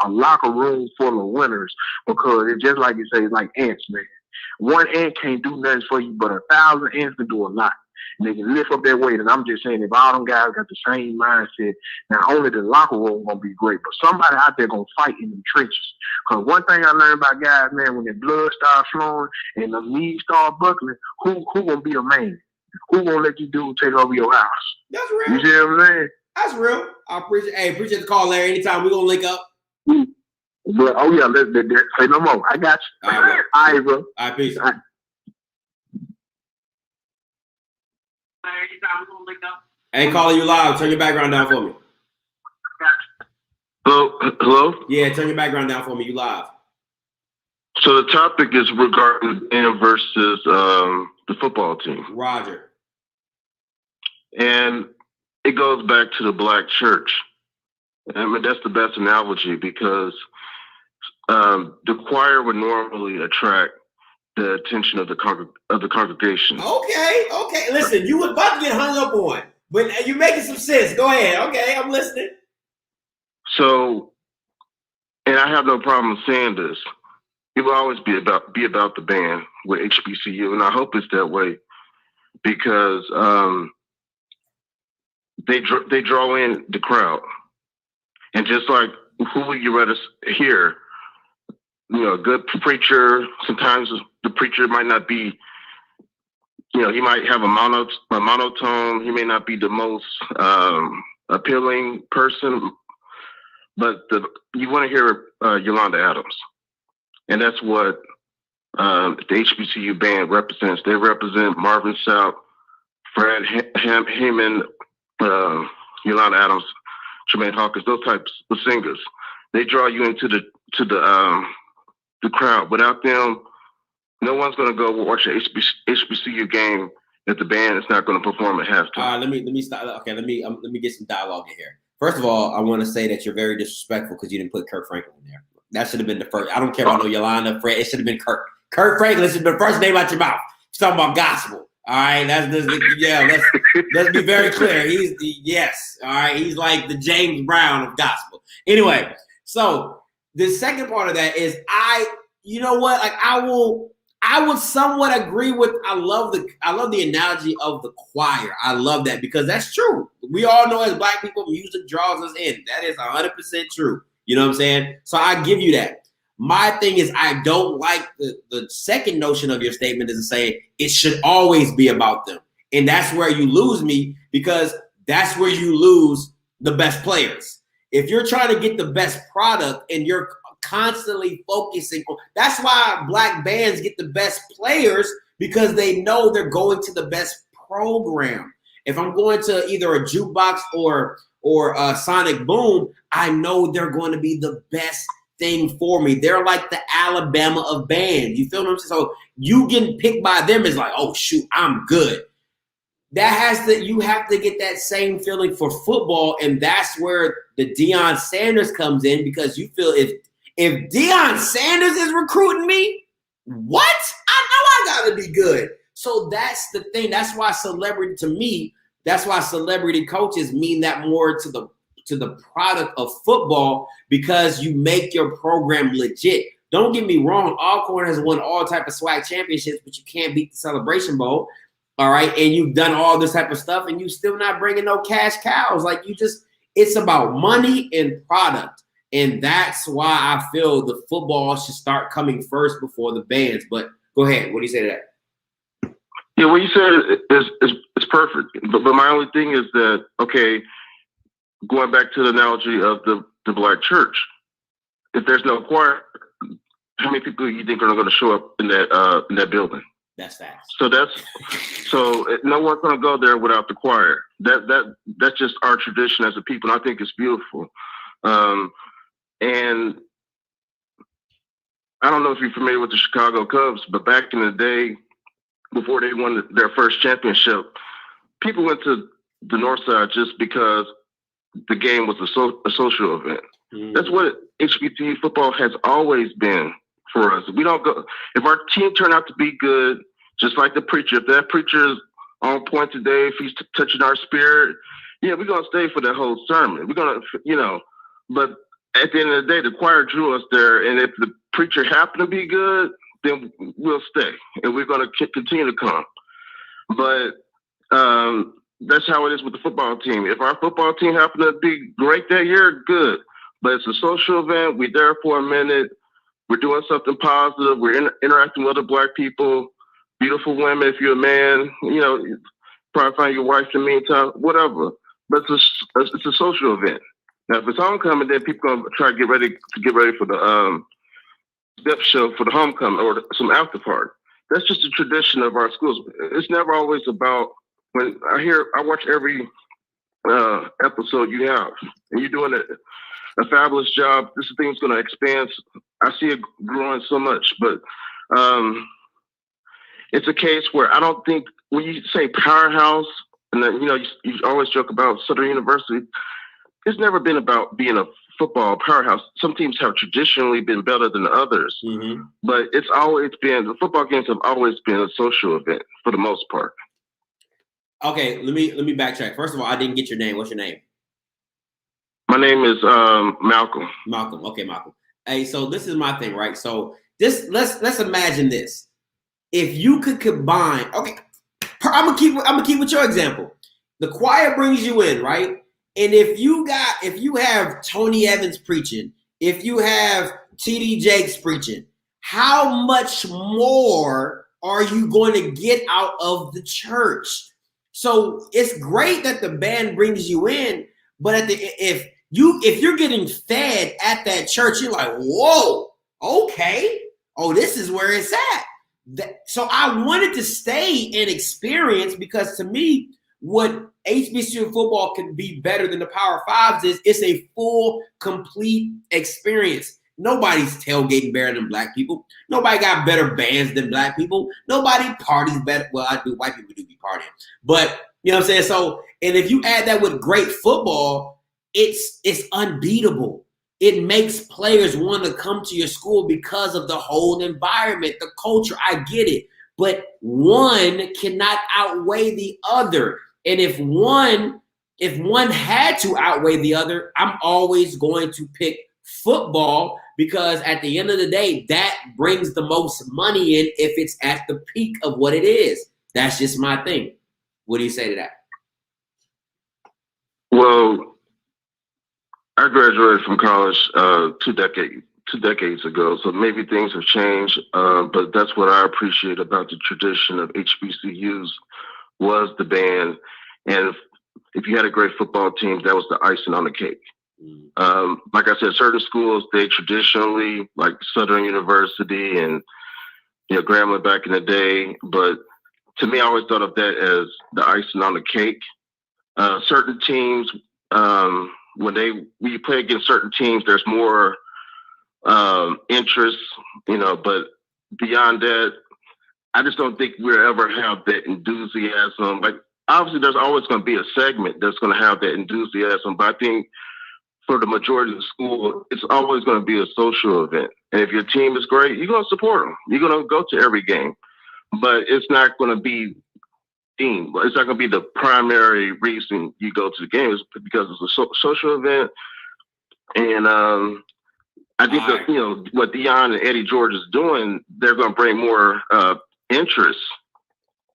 a locker room full of winners because it's just like you say, it's like ants, man. One ant can't do nothing for you, but 1,000 ants can do a lot. And they can lift up their weight. And I'm just saying if all them guys got the same mindset, not only the locker room going to be great, but somebody out there going to fight in the trenches. Because one thing I learned about guys, man, when their blood starts flowing and the knees start buckling, who going to be a man? Who gonna let you take over your house? That's real. You see what I'm saying? That's real. I appreciate the call, Larry. Anytime we're gonna link up. But let's say no more. I got you. All right, bro. All right, peace. All right. Hey, calling you live. Turn your background down for me. Hello? Yeah, turn your background down for me. You live. So the topic is regarding him versus the football team. Roger. And it goes back to the black church. I mean, that's the best analogy because the choir would normally attract the attention of the congregation. Okay. Listen, you were about to get hung up on, but you're making some sense. Go ahead. Okay, I'm listening. So, and I have no problem saying this. It will always be about the band with HBCU, and I hope it's that way because they draw in the crowd, and just like who would you rather hear? A good preacher. Sometimes the preacher might not be, he might have a monotone. He may not be the most appealing person, but you want to hear Yolanda Adams. And that's what the HBCU band represents. They represent Marvin Sapp, Fred Hammond, Yolanda Adams, Tremaine Hawkins, those types of singers. They draw you into the crowd. Without them, no one's going to go watch an HBCU game if the band is not going to perform at halftime. All right, let me stop. Okay, let me get some dialogue in here. First of all, I want to say that you're very disrespectful because you didn't put Kirk Franklin in there. That should have been the first. I don't care about no Yolanda, Fred. It should have been Kirk. Kirk Franklin should have been the first name out your mouth. You're talking about gospel. All right, let's be very clear. Yes. All right, he's like the James Brown of gospel. Anyway, so the second part of that is I would somewhat agree with. I love the analogy of the choir. I love that because that's true. We all know as Black people, music draws us in. That is 100% true. You know what I'm saying? So I give you that. My thing is I don't like the second notion of your statement is to say it should always be about them. And that's where you lose me because that's where you lose the best players. If you're trying to get the best product and you're constantly focusing on, that's why Black bands get the best players because they know they're going to the best program. If I'm going to either a jukebox or Sonic Boom, I know they're going to be the best thing for me. They're like the Alabama of bands. You feel what I'm saying? So you getting picked by them is like, oh shoot, I'm good. You have to get that same feeling for football, and that's where the Deion Sanders comes in because you feel if Deion Sanders is recruiting me, what? I know I gotta be good. So that's the thing. That's why celebrity coaches mean that more to the product of football because you make your program legit. Don't get me wrong. Alcorn has won all type of swag championships, but you can't beat the Celebration Bowl. All right. And you've done all this type of stuff and you still not bringing no cash cows. Like it's about money and product. And that's why I feel the football should start coming first before the bands. But go ahead. What do you say to that? Yeah, what you said is perfect. But my only thing is that, okay, going back to the analogy of the Black church, if there's no choir, how many people do you think are going to show up in that building? That's fast. So no one's going to go there without the choir. That's just our tradition as a people, and I think it's beautiful. And I don't know if you're familiar with the Chicago Cubs, but back in the day, before they won their first championship, people went to the North Side just because the game was a social event. That's what HBCU football has always been for us. We don't go if our team turned out to be good, just like the preacher. If that preacher is on point today, if he's touching our spirit, yeah, we're gonna stay for that whole sermon. We're gonna, but at the end of the day, the choir drew us there, and if the preacher happened to be good, then we'll stay, and we're gonna continue to come. But that's how it is with the football team. If our football team happened to be great that year, good. But it's a social event. We're there for a minute. We're doing something positive. We're interacting with other Black people, beautiful women. If you're a man, probably find your wife in the meantime, whatever. But it's a social event. Now, if it's homecoming, then people are gonna try to get ready for the step show for the homecoming or some after party. That's just a tradition of our schools. It's never always about. When I watch every episode you have, and you're doing a fabulous job. This thing's going to expand. I see it growing so much, but it's a case where I don't think when you say powerhouse, and then you always joke about Southern University. It's never been about being a football powerhouse. Some teams have traditionally been better than others, but it's always been the football games have always been a social event for the most part. Okay, let me backtrack. First of all, I didn't get your name. What's your name? My name is Malcolm. Malcolm. Okay, Malcolm. Hey, so this is my thing, right? So let's imagine this. If you could combine, okay, I'm gonna keep with your example. The choir brings you in, right? And if you have Tony Evans preaching, if you have TD Jakes preaching, how much more are you going to get out of the church? So it's great that the band brings you in, but if you're getting fed at that church, you're like, whoa, okay, oh, this is where it's at. So I wanted to stay and experience, because to me, what HBCU football can be better than the Power Fives is it's a full, complete experience. Nobody's tailgating better than Black people. Nobody got better bands than Black people. Nobody parties better. Well, I do. White people do be partying. But, you know what I'm saying? So, and if you add that with great football, it's unbeatable. It makes players want to come to your school because of the whole environment, the culture. I get it. But one cannot outweigh the other. And if one had to outweigh the other, I'm always going to pick football, because at the end of the day, that brings the most money in if it's at the peak of what it is. That's just my thing. What do you say to that? Well, I graduated from college 2 decades ago, so maybe things have changed, but that's what I appreciate about the tradition of HBCUs was the band. And if you had a great football team, that was the icing on the cake. Like I said, certain schools, they traditionally, like Southern University and Grambling back in the day, but to me, I always thought of that as the icing on the cake. Certain teams, when you play against certain teams, there's more interest, but beyond that, I just don't think we'll ever have that enthusiasm. Like, obviously, there's always going to be a segment that's going to have that enthusiasm, but I think for the majority of the school, it's always going to be a social event. And if your team is great, you're going to support them. You're going to go to every game. But it's not going to be team. It's not going to be the primary reason you go to the game. It's because it's a social event. And I think that, what Deion and Eddie George is doing, they're going to bring more interest.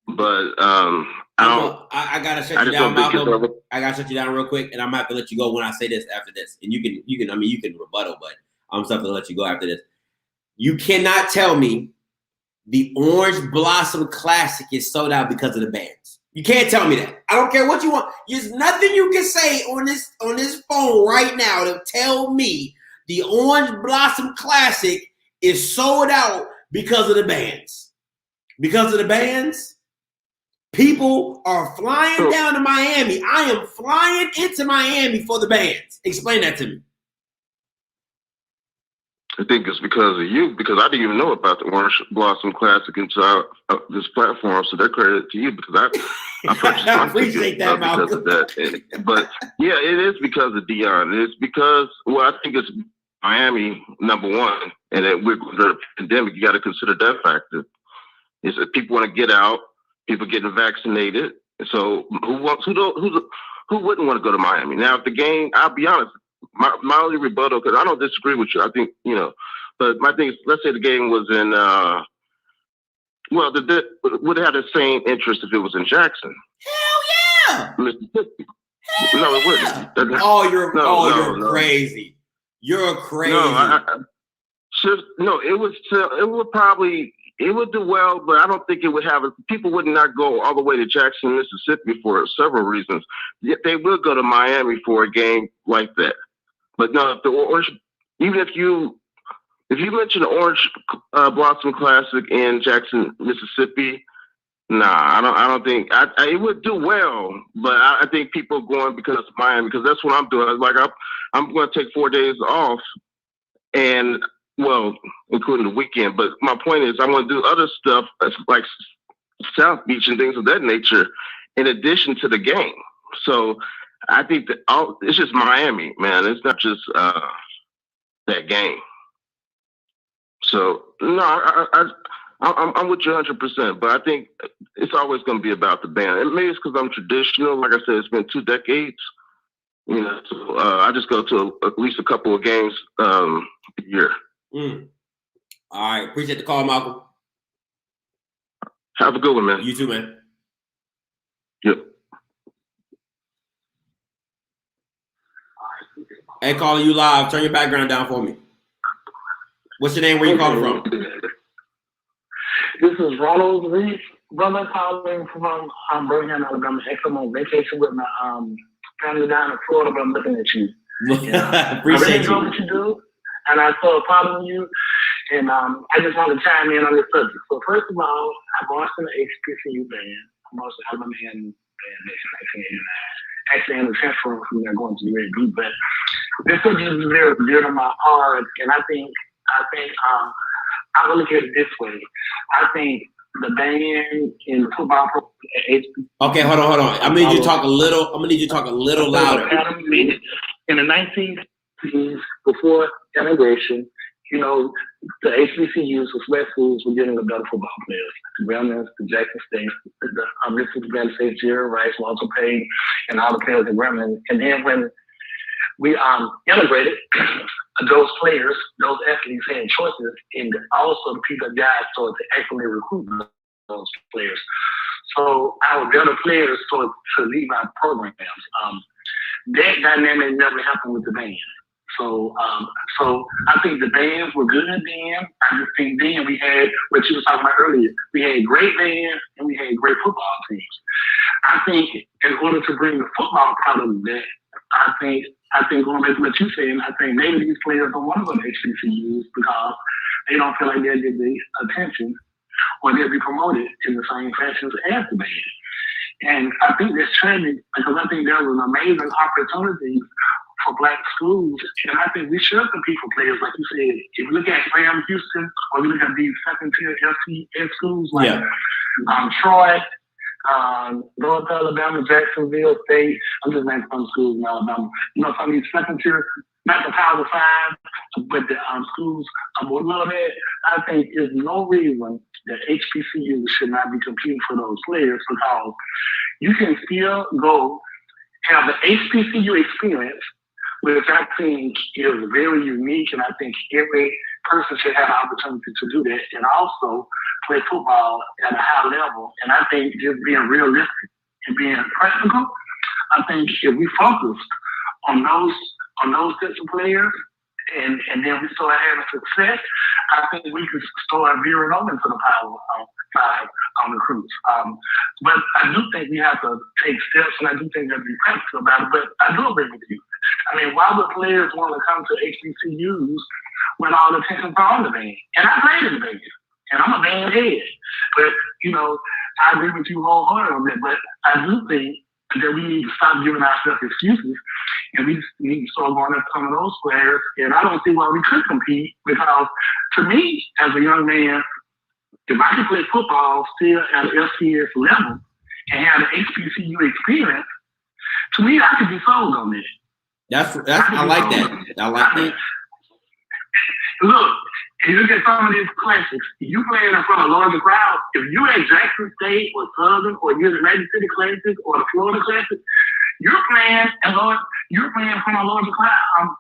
But I gotta shut you down, Malcolm. I gotta shut you down real quick, and I'm gonna have to let you go when I say this after this. And you can rebuttal, but I'm still gonna let you go after this. You cannot tell me the Orange Blossom Classic is sold out because of the bands. You can't tell me that. I don't care what you want. There's nothing you can say on this phone right now to tell me the Orange Blossom Classic is sold out because of the bands. Because of the bands? People are flying down to Miami. I am flying into Miami for the bands. Explain that to me. I think it's because of you, because I didn't even know about the Orange Blossom Classic until this platform. So that credit to you, because I purchased my appreciate that, because of that. But yeah, it is because of Dion. It's because, well, I think it's Miami number one, and that we're going through the pandemic. You got to consider that factor. Is that people want to get out, people getting vaccinated. So who wouldn't want to go to Miami? Now, if the game, I'll be honest. My only rebuttal, because I don't disagree with you. I think, but my thing is, let's say the game was in, would have had the same interest if it was in Jackson. Hell yeah! Mississippi. No, it wouldn't. You're crazy. You're crazy. It would do well, but I don't think it would have it. People would not go all the way to Jackson, Mississippi for several reasons. Yet they will go to Miami for a game like that. But no, if the Orange, even if you mention the Orange Blossom Classic in Jackson, Mississippi, I don't think it would do well. But I think people are going because of Miami, because that's what I'm doing. Like I'm going to take 4 days off, and well, including the weekend. But my point is, I want to do other stuff like South Beach and things of that nature, in addition to the game. So I think that it's just Miami, man. It's not just that game. So no, I'm with you 100%. But I think it's always going to be about the band. And maybe it's because I'm traditional. Like I said, it's been 2 decades. So I just go to at least a couple of games a year. All right, appreciate the call, Malcolm. Have a good one, man. You too, man. Yep. Hey, calling you live. Turn your background down for me. What's your name? Where you calling from? This is Ronald Reese, brother, calling from Birmingham, Alabama. I'm on vacation with my family down in Florida, but I'm looking at you. Appreciate I really enjoy you. what you do, and I started following you, and I just want to chime in on this subject. So first of all, I marched in the HBCU band. I marched in Alabama band in 1989. Actually, in the transfer from there going to the Red Blue, but this subject is very dear to my heart, and I think I will look at it this way. I think the band in football at HBCU. Okay, hold on. I'm gonna need you to talk a little louder. In the 1960s, before integration, the HBCUs, the SWET schools, were getting the better football players. The Brilliance, the Jackson State, the Mississippi Valley State, Jerry Rice, Walter Payne, and all the players in Gremlin. And then when we integrated, those players, those athletes had choices, and also the people guys started to actively recruit those players. So our better players started to leave our programs. That dynamic never happened with the band. So I think the bands were good then. I just think then we had what you were talking about earlier. We had great bands and we had great football teams. I think in order to bring the football part of that, I think going back to what you're saying, I think maybe these players don't want to go to HBCUs because they don't feel like they'll get the attention or they'll be promoted in the same fashion as the band. And I think that's tragic because I think there was amazing opportunities for Black schools, and I think we should compete for players, like you said. If you look at Graham Houston, or you look at these second-tier FCS schools like Troy, North Alabama, Jacksonville State. I'm just naming some schools in Alabama. Some of these second-tier, not the Power 5, but the schools below that. I think there's no reason that HBCUs should not be competing for those players because you can still go have the HBCU experience, which I think is very unique, and I think every person should have the opportunity to do that, and also play football at a high level. And I think just being realistic and being practical, I think if we focus on those sets of players, and then we start having success, I think we can start veering over into the Power 5 recruits. But I do think we have to take steps, and I do think we have to be practical about it. But I do agree with you. I mean, why would players want to come to HBCUs when all the attention's on the band? And I played in the band, and I'm a band head. But, I agree with you wholeheartedly on that. But I do think that we need to stop giving ourselves excuses, and we just need to start going after some of those players. And I don't see why we could compete, because to me, as a young man, if I can play football still at an FCS level and have an HBCU experience, to me, I could be sold on that. I like that. I like that. Look, if you look at some of these classics, you playing in front of a larger crowd. If you at Jackson State or Southern or you're the Magic City Classic or the Florida Classic, you're playing in front of a larger crowd.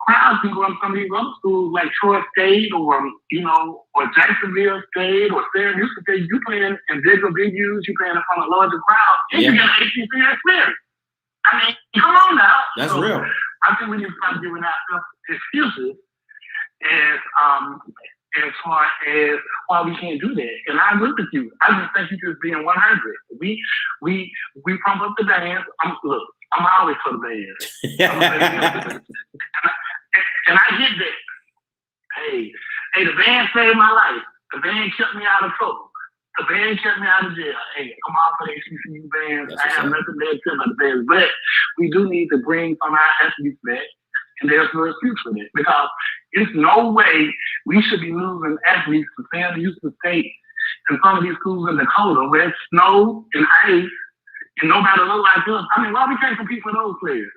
Crowds can go to some of these other schools like Troy State or Jacksonville State or Syracuse State. You playing in bigger venues, you playing in front of a larger crowd, and you got an HBCU experience. I mean, come on now. That's real. I think we need to start giving ourselves excuses as far as why we can't do that. And I agree with you. I just think you just being 100. We pump up the bands. I'm always for the bands. And I get that. Hey, the band saved my life. The band kept me out of trouble. The band kept me out of jail. Hey, I'm all for the HBCU bands. I have nothing bad to say about the bands. But we do need to bring some of our athletes back. And there's no excuse for that. Because there's no way we should be losing athletes to San Houston State and some of these schools in Dakota where it's snow and ice and nobody look like us. I mean, why we can't compete for those players?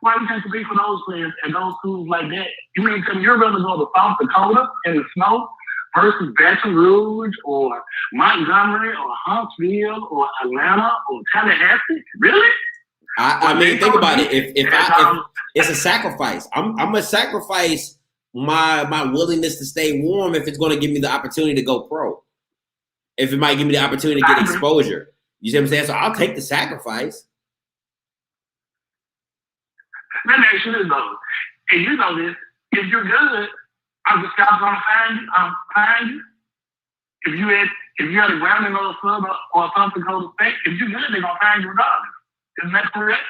Why we can't compete for those players and those schools like that? You mean you're rather go to South Dakota in the snow versus Baton Rouge or Montgomery or Huntsville or Atlanta or Tallahassee? Really? I mean, think about it. If it's a sacrifice, I'm gonna sacrifice my willingness to stay warm if it's gonna give me the opportunity to go pro. If it might give me the opportunity to get exposure. You see what I'm saying? So I'll take the sacrifice. Let me ask you this though. And you know this, if you're good, are the scouts gonna find you? If you had a ground in North Southern or South Dakota State, if you're good, they're gonna find you regardless. Isn't that correct?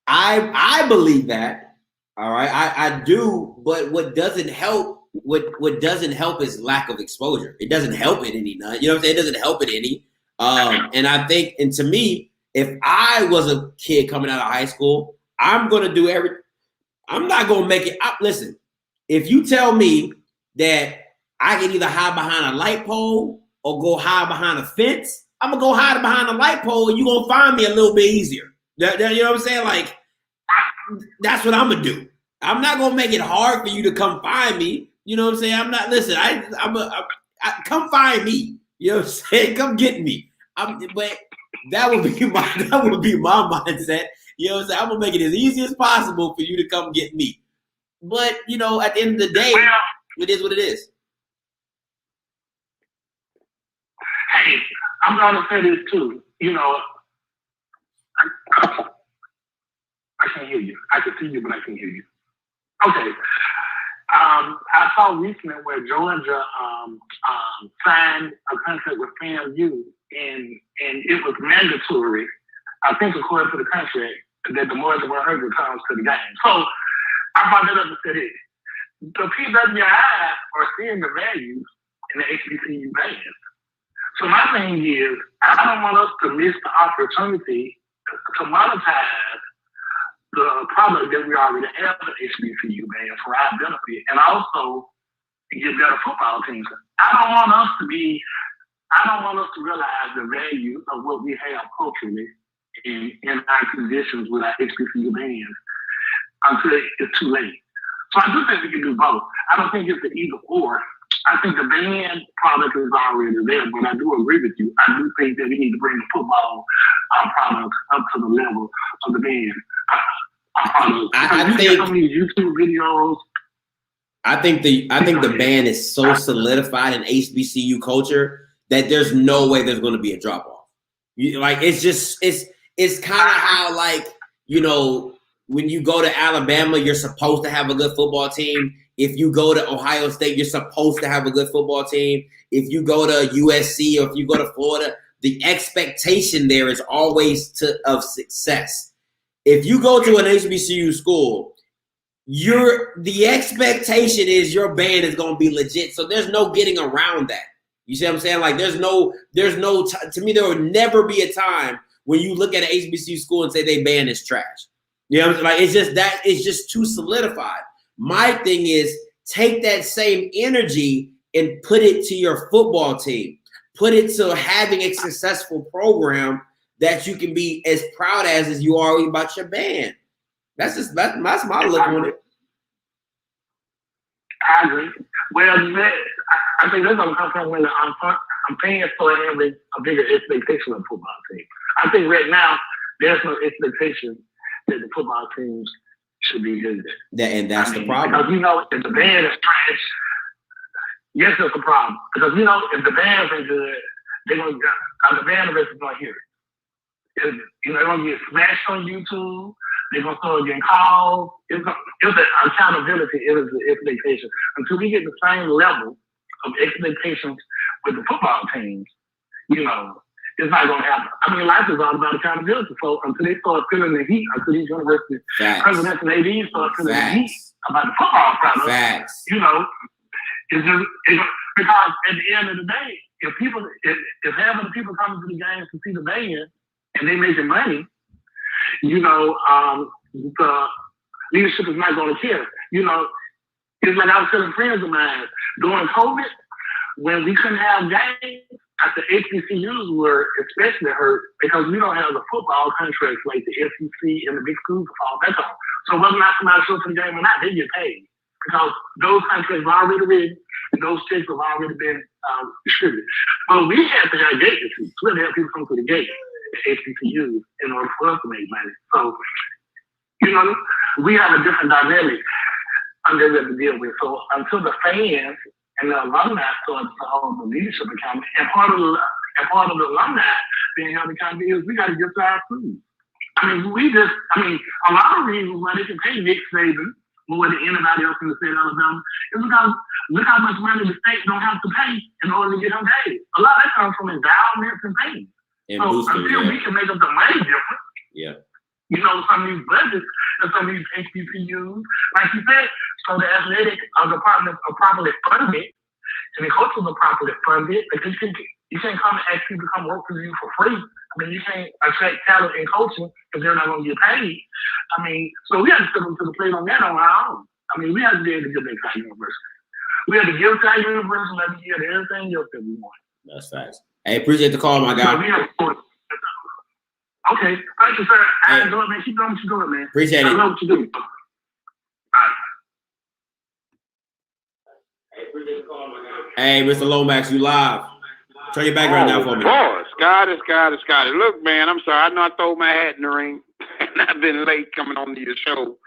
I believe that. All right. I do, but what doesn't help is lack of exposure. It doesn't help it any. You know what I'm saying? It doesn't help it any. And I think, and to me, if I was a kid coming out of high school, I'm going to do everything. I'm not going to make it. Listen, if you tell me that I can either hide behind a light pole or go hide behind a fence, I'm going to go hide behind a light pole and you're going to find me a little bit easier. You know what I'm saying? Like, that's what I'm going to do. I'm not going to make it hard for you to come find me. You know what I'm saying? I'm not, listen, come find me. You know what I'm saying? Come get me. But that would be my mindset. You know what I'm saying? I'm going to make it as easy as possible for you to come get me. But, you know, at the end of the day, it is what it is. Hey, I'm going to say this too. You know, I can't hear you. I can see you, but I can't hear you. Okay. I saw recently where Georgia signed a contract with FAMU, and it was mandatory, I think according to the contract, that the more than 100 comes to the game. So I brought that up to say this. The PWI are seeing the values in the HBCU bands. So my thing is, I don't want us to miss the opportunity to monetize the product that we already have at HBCU band for our benefit, and also get better football teams. I don't want us to realize the value of what we have culturally in our conditions with our HBCU bands until it's too late. So I do think we can do both. I don't think it's an either or. I think the band product is already there, but I do agree with you. I do think that we need to bring the football products up to the level of the band. I think some of these YouTube videos. I think the band is so solidified in HBCU culture that there's no way there's going to be a drop off. It's kind of how, like, you know, when you go to Alabama, you're supposed to have a good football team. If you go to Ohio State, you're supposed to have a good football team. If you go to USC or if you go to Florida, the expectation there is always of success. If you go to an HBCU school, the expectation is your band is going to be legit. So there's no getting around that. You see what I'm saying? Like, to me, there will never be a time when you look at an HBCU school and say they band is trash. You know what I'm saying? Like, it's just that, it's just too solidified. My thing is take that same energy and put it to your football team. Put it to having a successful program that you can be as proud as you are about your band. That's my look on it. I agree. Well, I think that's going to come from when I'm paying for having a bigger expectation of the football team. I think right now there's no expectation that the football teams should be good. That's the problem. Because if the band is trash, yes, that's a problem. Because if the band is good, they're going to the band is going to hear it. They're going to get smashed on YouTube. They're going to start getting called. It's an accountability. It is the expectation. Until we get the same level of expectations with the football teams, it's not going to happen. I mean, life is all about accountability. So until they start feeling the heat, until these university presidents and ADs start feeling the heat about the football product, it's just because at the end of the day, if half of the people coming to the games to see the band and they making money, the leadership is not going to care. It's like I was telling friends of mine during COVID, when we couldn't have games, the HBCUs were especially hurt because we don't have the football contracts like the SEC and the big schools to fall back on. So whether or not somebody shows for the game or not, they get paid because those contracts are already written and those checks have already been distributed. But we had to have gate receipts. We had to have people come to the gate at HBCUs in order for us to make money. So, we have a different dynamic under that to deal with. So until the fans and the alumni start to hold the leadership accountable, and part of the alumni being held accountable is we got to get to our crews. I mean, a lot of reasons why they can pay Nick Saban more than anybody else in the state of Alabama is because look how much money the state don't have to pay in order to get them paid. A lot of that comes from endowments and things. So until we can make up the money difference, some of these budgets and some of these HBCUs, like you said, so the athletic departments are properly funded and the coaches are properly funded, because you can't come and ask people to come work for you for free. I mean, you can't attract talent in coaching because they're not going to get paid. I mean, so we have to step up to the plate on that on our own. I mean, we have to be able to give that to our university. We have to give to our university, let me give everything else that we want. That's facts. Hey, appreciate the call, my guy. Okay, thank you, sir. I enjoy it, man. Keep doing what you're doing, man. Appreciate it. I love what you do. Hey, Mr. Lomax, you live. Turn your back right now for me. Boy, Scotty. Look, man, I'm sorry. I know I throw my hat in the ring, and I've been late coming on to your show.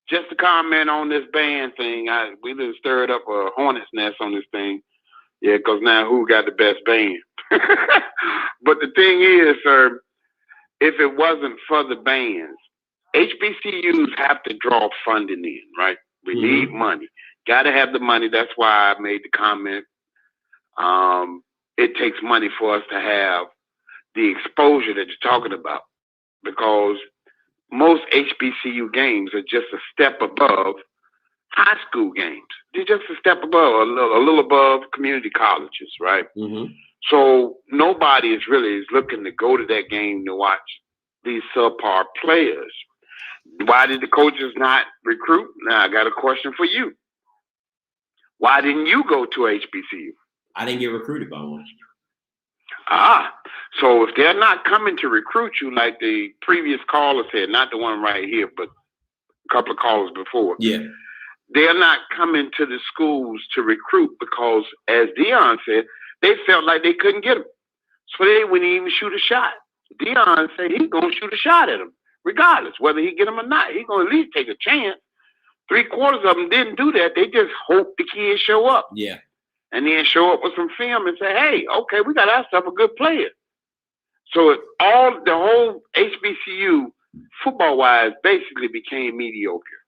Just to comment on this band thing, we just stirred up a hornet's nest on this thing. Yeah, because now who got the best band? But the thing is, sir, if it wasn't for the bands, HBCUs have to draw funding in, right? We need money. Got to have the money. That's why I made the comment. It takes money for us to have the exposure that you're talking about, because most HBCU games are just a step above high school games. They're just a step above, a little above community colleges, right? So nobody is looking to go to that game to watch these subpar players. Why did the coaches not recruit? Now I got a question for you. Why didn't you go to HBCU? I didn't get recruited by one. So if they're not coming to recruit you, like the previous caller said, not the one right here, but a couple of callers before. Yeah. They're not coming to the schools to recruit because, as Dion said, they felt like they couldn't get them. So they wouldn't even shoot a shot. Dion said he's going to shoot a shot at them, regardless, whether he get them or not. He's going to at least take a chance. 3/4 of them didn't do that. They just hoped the kids show up. Yeah. And then show up with some film and say, hey, okay, we got ourselves a good player. So the whole HBCU, football-wise, basically became mediocre.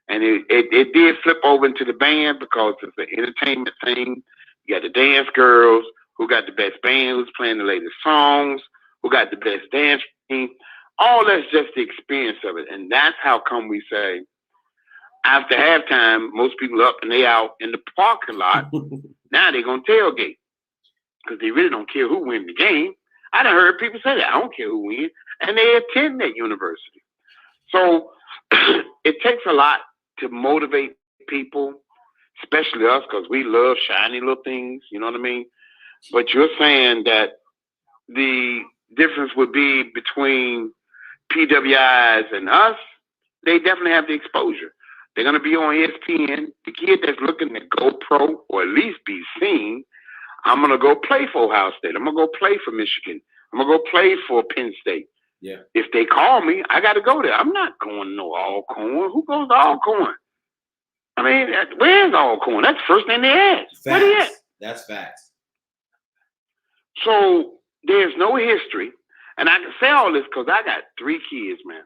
And it did flip over into the band because it's an entertainment thing. You got the dance girls, who got the best band, who's playing the latest songs, who got the best dance team. All that's just the experience of it. And that's how come we say, after halftime, most people up and they out in the parking lot. Now they're going to tailgate because they really don't care who wins the game. I done heard people say that. I don't care who wins. And they attend that university. So it takes a lot to motivate people, especially us, because we love shiny little things. You know what I mean? But you're saying that the difference would be between PWIs and us. They definitely have the exposure. They're going to be on ESPN. The kid that's looking to go pro or at least be seen, I'm going to go play for Ohio State. I'm going to go play for Michigan. I'm going to go play for Penn State. Yeah. If they call me, I got to go there. I'm not going to no Alcorn. Who goes to Alcorn? I mean, where's Alcorn? That's the first thing they ask. Where they at? That's facts. So there's no history. And I can say all this because I got 3 kids, man.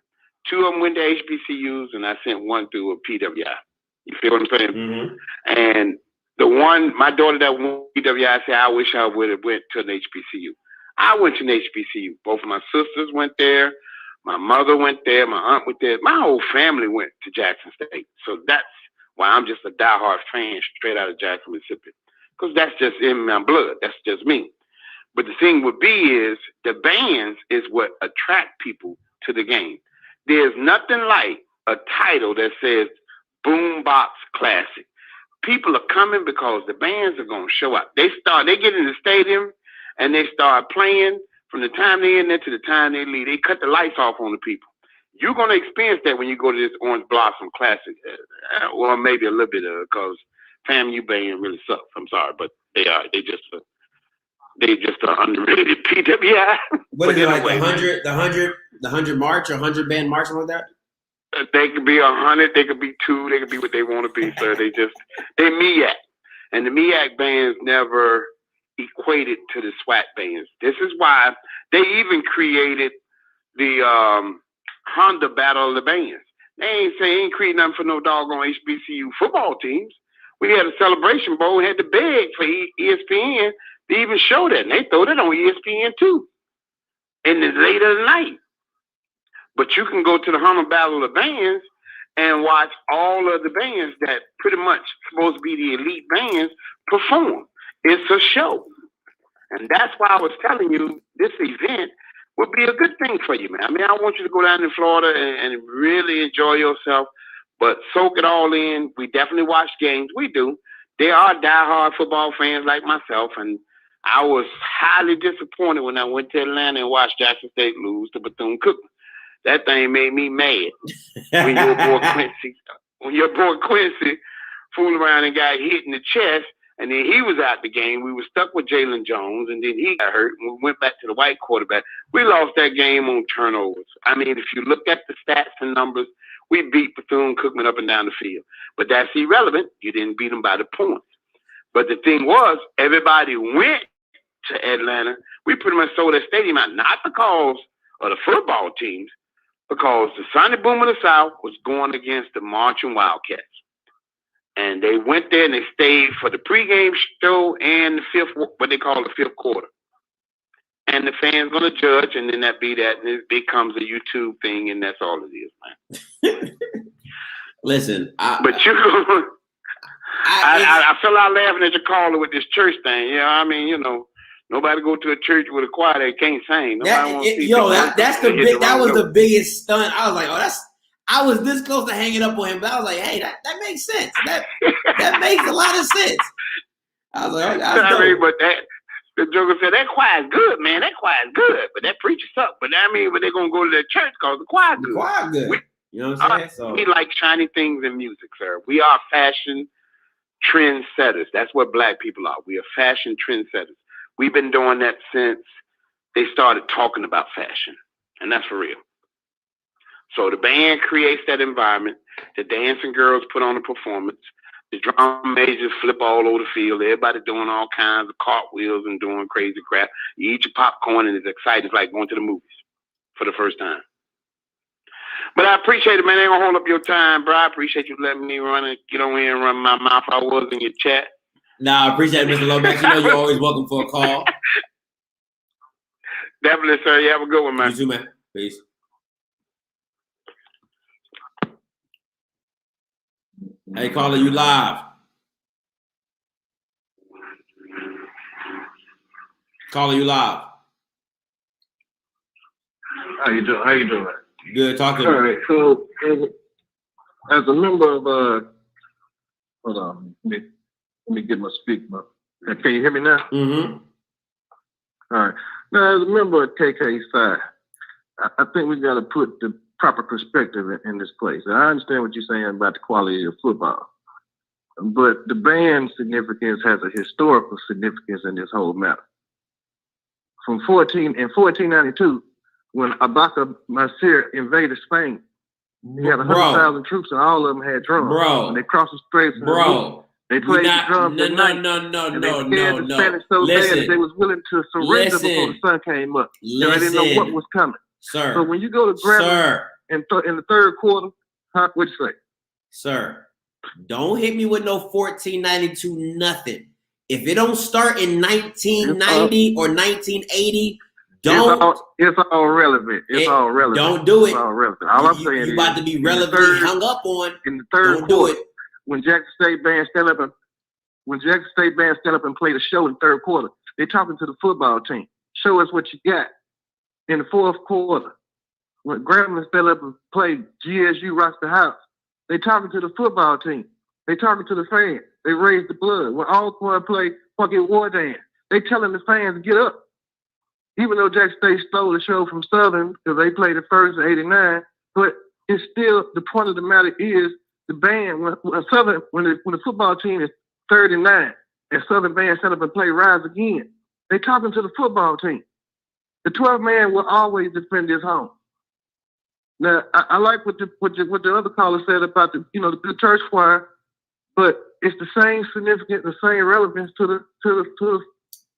2 of them went to HBCUs, and I sent one through a PWI. You feel what I'm saying? Mm-hmm. And the one, my daughter that went to PWI said, I wish I would have went to an HBCU. I went to an HBCU. Both of my sisters went there. My mother went there. My aunt went there. My whole family went to Jackson State. So that's why I'm just a diehard fan straight out of Jackson, Mississippi. Because that's just in my blood. That's just me. But the thing would be is the bands is what attract people to the game. There's nothing like a title that says Boombox Classic. People are coming because the bands are going to show up. They get in the stadium and they start playing from the time they're in there to the time they leave. They cut the lights off on the people. You're going to experience that when you go to this Orange Blossom Classic. Well, maybe a little bit of it because FAMU band really sucks. I'm sorry, but they just underrated PWI. What is it, like the 100 march or 100 band march, something like that? They could be 100, they could be 2, they could be what they want to be, sir. They MEAC. And the MEAC bands never equated to the SWAT bands. This is why they even created the Honda Battle of the Bands. They ain't creating nothing for no doggone HBCU football teams. We had a celebration bowl, we had to beg for ESPN to even show that. And they throw that on ESPN too. In the late of the night. But you can go to the Hummer Battle of the Bands and watch all of the bands that pretty much supposed to be the elite bands perform. It's a show. And that's why I was telling you this event would be a good thing for you, man. I mean, I want you to go down to Florida and really enjoy yourself, but soak it all in. We definitely watch games. We do. There are diehard football fans like myself, and I was highly disappointed when I went to Atlanta and watched Jackson State lose to Bethune-Cookman. That thing made me mad. When your boy Quincy fooled around and got hit in the chest, and then he was out the game. We were stuck with Jalen Jones, and then he got hurt, and we went back to the white quarterback. We lost that game on turnovers. I mean, if you look at the stats and numbers, we beat Bethune-Cookman up and down the field. But that's irrelevant. You didn't beat them by the points. But the thing was, everybody went to Atlanta. We pretty much sold that stadium out, not because of the football teams, because the Sonny Boom of the South was going against the Marching Wildcats. And they went there and they stayed for the pregame show and the fifth, what they call the fifth quarter. And the fans going to judge, and then that be that, and it becomes a YouTube thing, and that's all it is, man. Listen, I fell out laughing at your caller with this church thing. Yeah, I mean, nobody go to a church with a choir that can't sing. That was the biggest stunt. I was like, I was this close to hanging up on him, but I was like, hey, that makes sense. That makes a lot of sense. I was like, but the joker said that choir is good, man. That choir is good, but that preacher sucks. But they're gonna go to the church because the choir is good. The choir good. You know what I'm saying? We like shiny things in music, sir. We are fashion trendsetters. That's what black people are. We are fashion trendsetters. We've been doing that since they started talking about fashion, and that's for real. So the band creates that environment. The dancing girls put on a performance. The drum majors flip all over the field. Everybody doing all kinds of cartwheels and doing crazy crap. You eat your popcorn and it's exciting. It's like going to the movies for the first time. But I appreciate it, man. I ain't gonna hold up your time, bro. I appreciate you letting me get on here and run my mouth. I was in your chat. Nah, I appreciate it, Mr. Lomax. You know you're always welcome for a call. Definitely, sir. You have a good one, man. You too, man. Peace. Hey, caller, you live. Caller, you live. How you doing? How you doing? Good. Talk to me. All right. So, as a member of, hold on, let me get my speaker. Can you hear me now? Mm-hmm. All right. Now, as a member of KK side, I think we got to put the proper perspective in this place. And I understand what you're saying about the quality of football, but the band's significance has a historical significance in this whole matter. In 1492, when Abaca Masir invaded Spain, he had 100,000 troops, and all of them had drums. Bro. And they crossed the straits. They played the drums at night. And they scared the Spanish so bad that they was willing to surrender before the sun came up. And they didn't know what was coming. Sir. So when you go to Grambling in the third quarter, what'd you say? Sir, don't hit me with no 1492 nothing. If it don't start in 1990 or 1980, don't. It's all relevant. It's all relevant. Don't do it. It's all relevant. All I'm saying is you about to be relevantly hung up on. In the third quarter, when Jackson State Band stand up and play the show in the third quarter, they talking to the football team. Show us what you got. In the fourth quarter, when Grambling stand up and play GSU Rocks the House, they talking to the football team. They talking to the fans. They raise the blood. When Alcorn play fucking War Dance, they telling the fans to get up. Even though Jackson State stole the show from Southern because they played it first in '89, but it's still, the point of the matter is the band, when the football team is 39 and Southern band set up and play Rise Again, they talking to the football team. The 12 man will always defend his home. Now, I like what the other caller said about the good church choir, but it's the same significance, the same relevance to the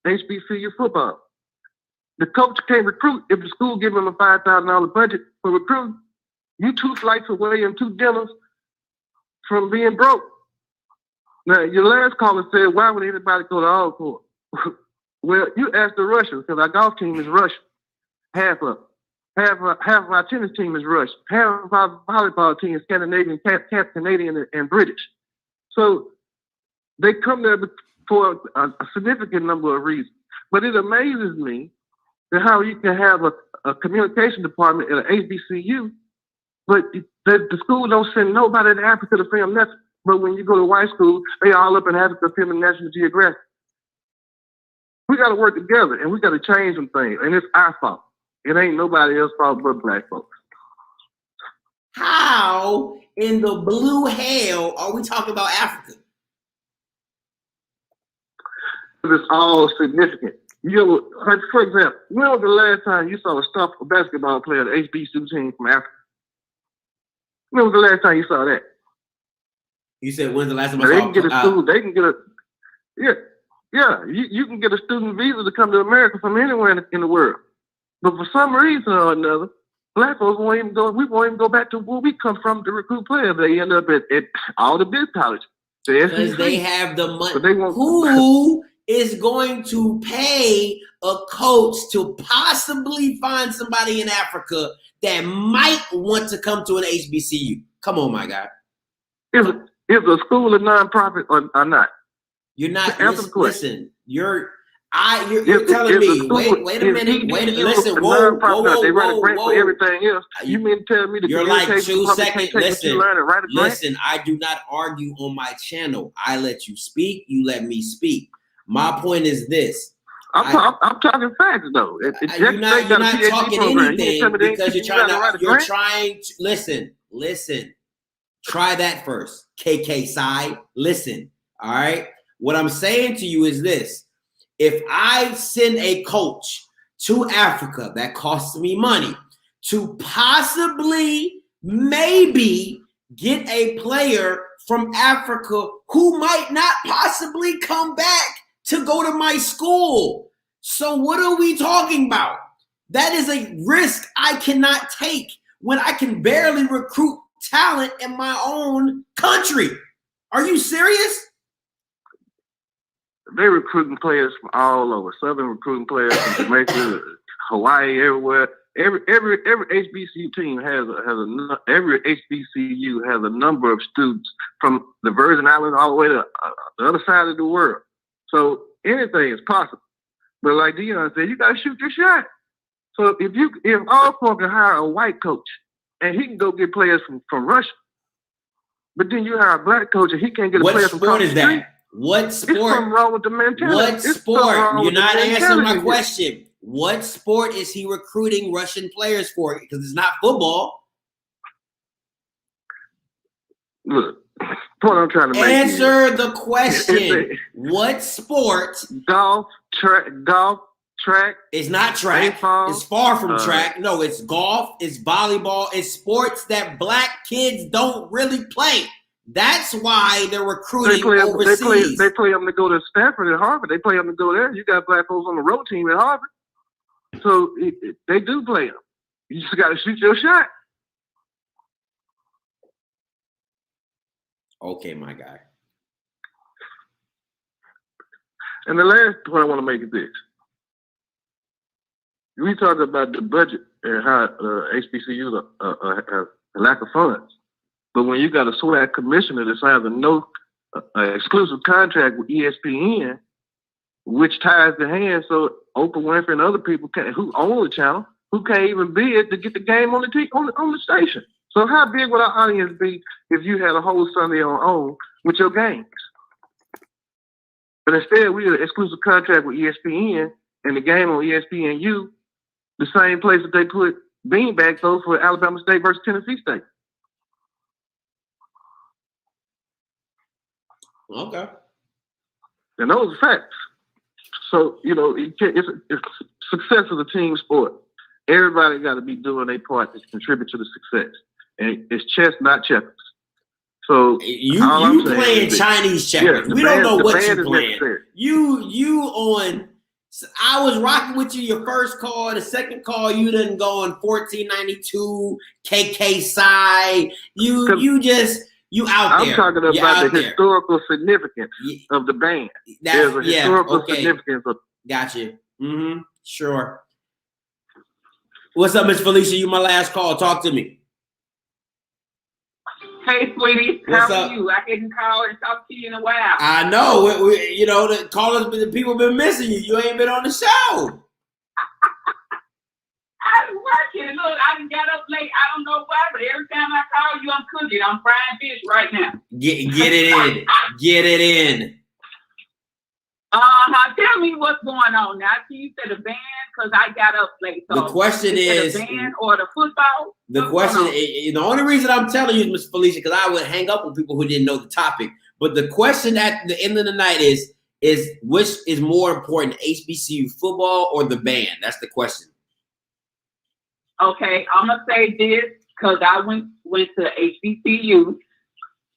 HBCU football. The coach can't recruit if the school give him a $5,000 budget for recruiting. You 2 flights away and 2 dinners from being broke. Now, your last caller said, why would anybody go to Alcorn? Well, you asked the Russians, because our golf team is Russian. Half of our tennis team is Russian. Half of our volleyball team is Scandinavian, Canadian, and British. So they come there for a significant number of reasons. But it amazes me that how you can have a communication department at an HBCU, but the school don't send nobody to Africa to film nothing. But when you go to white school, they all up in Africa filming National Geographic. We got to work together, and we got to change some things, and it's our fault. It ain't nobody else's fault but black folks. How in the blue hell are we talking about Africa? It's all significant. For example, when was the last time you saw a basketball player, the HBCU team from Africa? When was the last time you saw that? You said when's the last time they can get a student. They can get a You can get a student visa to come to America from anywhere in the world. But for some reason or another, black folks won't even go. We won't even go back to where we come from to recruit players. They end up at all the big colleges. Because they have the money. Who is going to pay a coach to possibly find somebody in Africa that might want to come to an HBCU? Come on, my guy. Is a school a nonprofit or not? You're not. Listen, you're telling me. Wait a minute. Listen. Whoa. They write a grant for everything else. You mean to tell me that you're like 2 seconds? Listen. I do not argue on my channel. I let you speak. You let me speak. My point is this. I'm talking facts though. You're not talking anything because you're trying to listen. Try that first. KK side. Listen. All right. What I'm saying to you is this. If I send a coach to Africa that costs me money to possibly maybe get a player from Africa who might not possibly come back to go to my school. So what are we talking about? That is a risk I cannot take when I can barely recruit talent in my own country. Are you serious? They're recruiting players from all over. Southern recruiting players from Jamaica, Hawaii, everywhere. Every HBCU team every HBCU has a number of students from the Virgin Islands all the way to the other side of the world. So anything is possible. But like Dion said, you got to shoot your shot. So if Alcorn can hire a white coach and he can go get players from Russia, but then you hire a black coach and he can't get a player from What sport is Street, that? What sport? It's something wrong with the mentality. What It's something sport? wrong You're with the not answering my mentality. question. What sport is he recruiting Russian players for? Because it's not football. Look, point I'm trying to make Answer the question. What sport? Golf, track. It's not track. Baseball, it's far from track. No, it's golf. It's volleyball. It's sports that black kids don't really play. That's why they're recruiting overseas. They play them to go to Stanford and Harvard. They play them to go there. You got black folks on the road team at Harvard. So they do play them. You just got to shoot your shot. Okay, my guy. And the last point I want to make is this. We talk about the budget and how HBCUs have a lack of funds. But when you got a SWAC commissioner that signs a no exclusive contract with ESPN, which ties the hands so Oprah Winfrey and other people who own the channel, who can't even bid to get the game on the station. So how big would our audience be if you had a whole Sunday on with your games? But instead, we had an exclusive contract with ESPN, and the game on ESPNU, the same place that they put beanbags over for Alabama State versus Tennessee State. Okay. And those are facts. So, it's success is a team sport. Everybody got to be doing their part to contribute to the success. And it's chess, not checkers. So you playing Chinese checkers. Yeah, we don't know what you're playing. You on. I was rocking with you your first call. The second call, you done go on 1492 KK side. You out there. I'm talking about the historical significance of the band. There's a historical significance of. Gotcha. Mm-hmm. Sure. What's up, Miss Felicia? You my last call. Talk to me. Hey, sweetie. What's How up? are you? I didn't call and talk to you in a while. I know. The callers, the people been missing you. You ain't been on the show. I was working. Look, I done got up late. I don't know why, but every time I call you, I'm cooking. I'm frying fish right now. Get it in. Get it in. Tell me what's going on now. I see you said a band because I got up late. So The question is, the band or the football? the only reason I'm telling you, Miss Felicia, because I would hang up with people who didn't know the topic. But the question at the end of the night is which is more important, HBCU football or the band? That's the question. Okay, I'm gonna say this because I went to HBCU.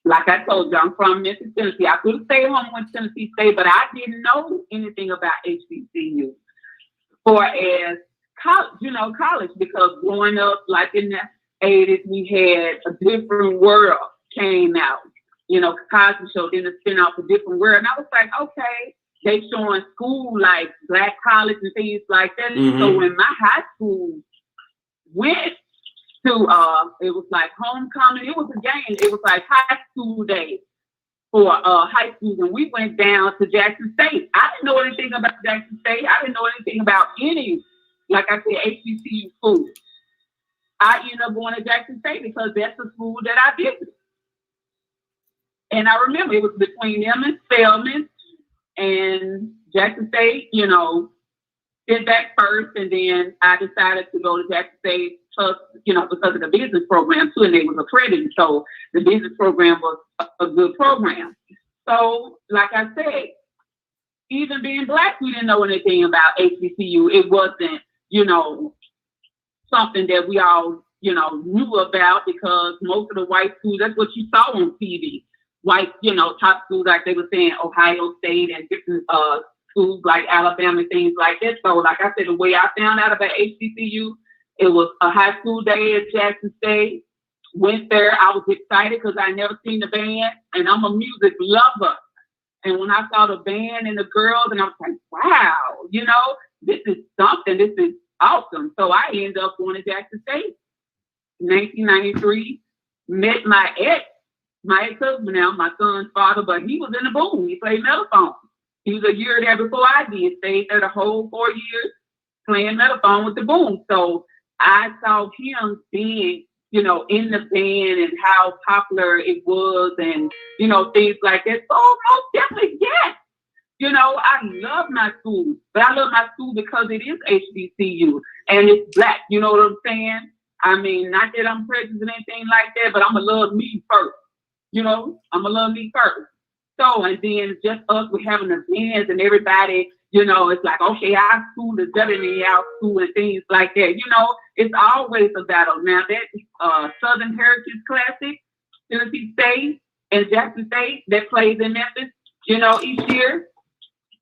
Like I told you, I'm from Memphis, Tennessee. I could have stayed home with Tennessee State, but I didn't know anything about HBCU for as college, because growing up, like in the 80s, we had A Different World came out. Cosby Show, then it spin off A Different World. And I was like, okay, they showing school like black college and things like that. Mm-hmm. So when my high school went to it was like homecoming. It was a game. It was like high school day for high school, and we went down to Jackson State. I didn't know anything about Jackson State. I didn't know anything about any, like I said, HBCU school. I ended up going to Jackson State because that's the school that I visited. And I remember it was between them and Spelman, and Jackson State, did that first, and then I decided to go to Jackson State because of the business program too, and they was accredited. So the business program was a good program. So, like I said, even being black, we didn't know anything about HBCU. It wasn't, something that we all, knew about, because most of the white schools, that's what you saw on TV. White, top schools, like they were saying, Ohio State and different schools like Alabama and things like that. So, like I said, the way I found out about HBCU, it was a high school day at Jackson State. Went there. I was excited because I never seen the band, and I'm a music lover. And when I saw the band and the girls, and I was like, wow, this is something. This is awesome. So I ended up going to Jackson State. 1993, met my ex-husband now, my son's father, but he was in the boom. He played mellophone. He was a year there before I did. Stayed there the whole 4 years. playing Megaphone with the boom. So I saw him being, you know, in the band and how popular it was and, you know, things like that. So most definitely, yes. You know, I love my school, but I love my school because it is HBCU and it's black. You know what I'm saying? I mean, not that I'm prejudiced or anything like that, but I'm going to love me first. You know, I'm going to love me first. So, and then just us, we're having events and everybody, you know, it's like, okay, our school is better than our school and things like that. You know, it's always a battle. Now, that Southern Heritage Classic, Tennessee State and Jackson State that plays in Memphis, you know, each year,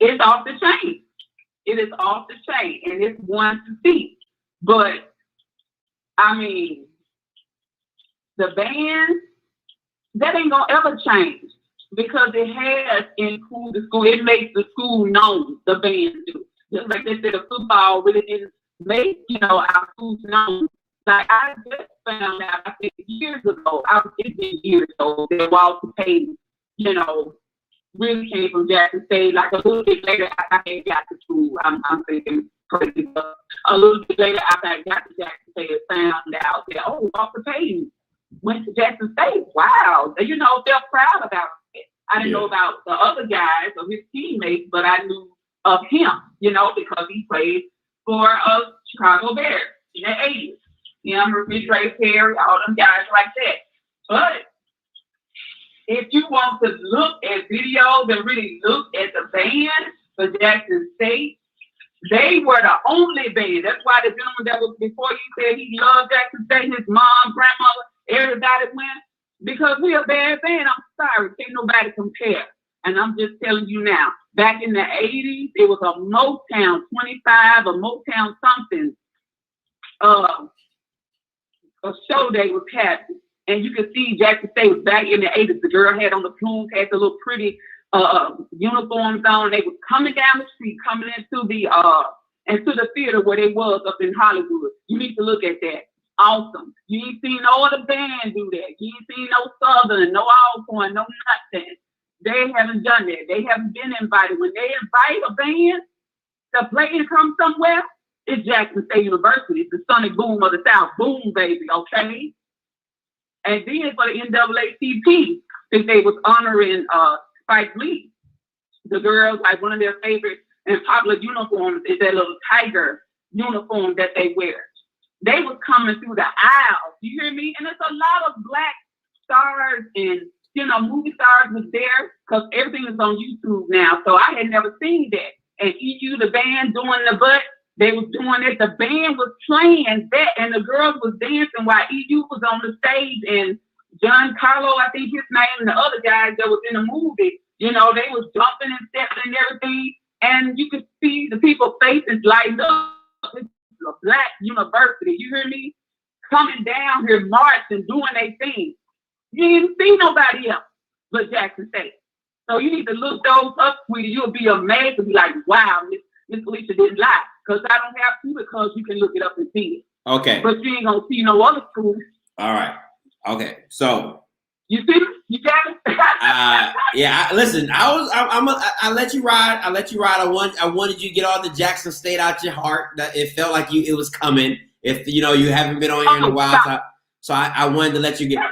it's off the chain. It is off the chain, and it's one to see. But, I mean, the band, that ain't going to ever change because it has improved the school. It makes the school known, the band do. Just like they said, the football really didn't make, you know, our schools known. Like, I just found out, I think years ago, it's been years ago, that Walter Payton, you know, really came from Jackson State. Like a little bit later, after I got to school, I'm thinking crazy, but a little bit later, after I got to Jackson State, I found out that, oh, Walter Payton went to Jackson State. Wow. You know, felt proud about it. I didn't know about the other guys or his teammates, but I knew of him, you know, because he played for Chicago Bears in the 80s. You know, Refrigerator Perry, all them guys like that. But if you want to look at videos and really look at the band for Jackson State, they were the only band. That's why the gentleman that was before you said he loved Jackson State, his mom, grandmother, everybody went. Because we're a bad band, I'm sorry, can't nobody compare. And I'm just telling you now, back in the 80s, it was a Motown 25, a Motown something, a show they was having. And you can see Jackson State was back in the 80s. The girl had on the plumes, had the little pretty uniforms on. They was coming down the street, coming into the theater where they was up in Hollywood. You need to look at that. Awesome. You ain't seen no other band do that. You ain't seen no Southern, no Alcorn, no nothing. They haven't done that. They haven't been invited. When they invite a band to play and come somewhere, it's Jackson State University. It's the Sonic Boom of the South. Boom, baby, okay? And then for the NAACP, since they was honoring Spike Lee, the girls, like one of their favorite and popular uniforms is that little tiger uniform that they wear. They was coming through the aisles, you hear me? And there's a lot of black stars and, you know, movie stars was there because everything is on YouTube now. So I had never seen that. And EU, the band doing the butt, they was doing it. The band was playing that, and the girls was dancing while EU was on the stage. And John Carlo, I think his name, and the other guys that was in the movie, you know, they was jumping and stepping and everything. And you could see the people's faces lighting up. It's a black university, you hear me? Coming down here, marching, doing their thing. You didn't see nobody else but Jackson State. So you need to look those up, sweetie. You'll be amazed and be like, wow, Miss Alicia didn't lie. Because I don't have to, because you can look it up and see it. Okay. But you ain't going to see no other schools. All right. Okay. So. You see? You got it? Yeah. Listen, I let you ride. I let you ride. I wanted you to get all the Jackson State out your heart. That it felt like it was coming. If you know you haven't been on here in a while, so I wanted to let you get.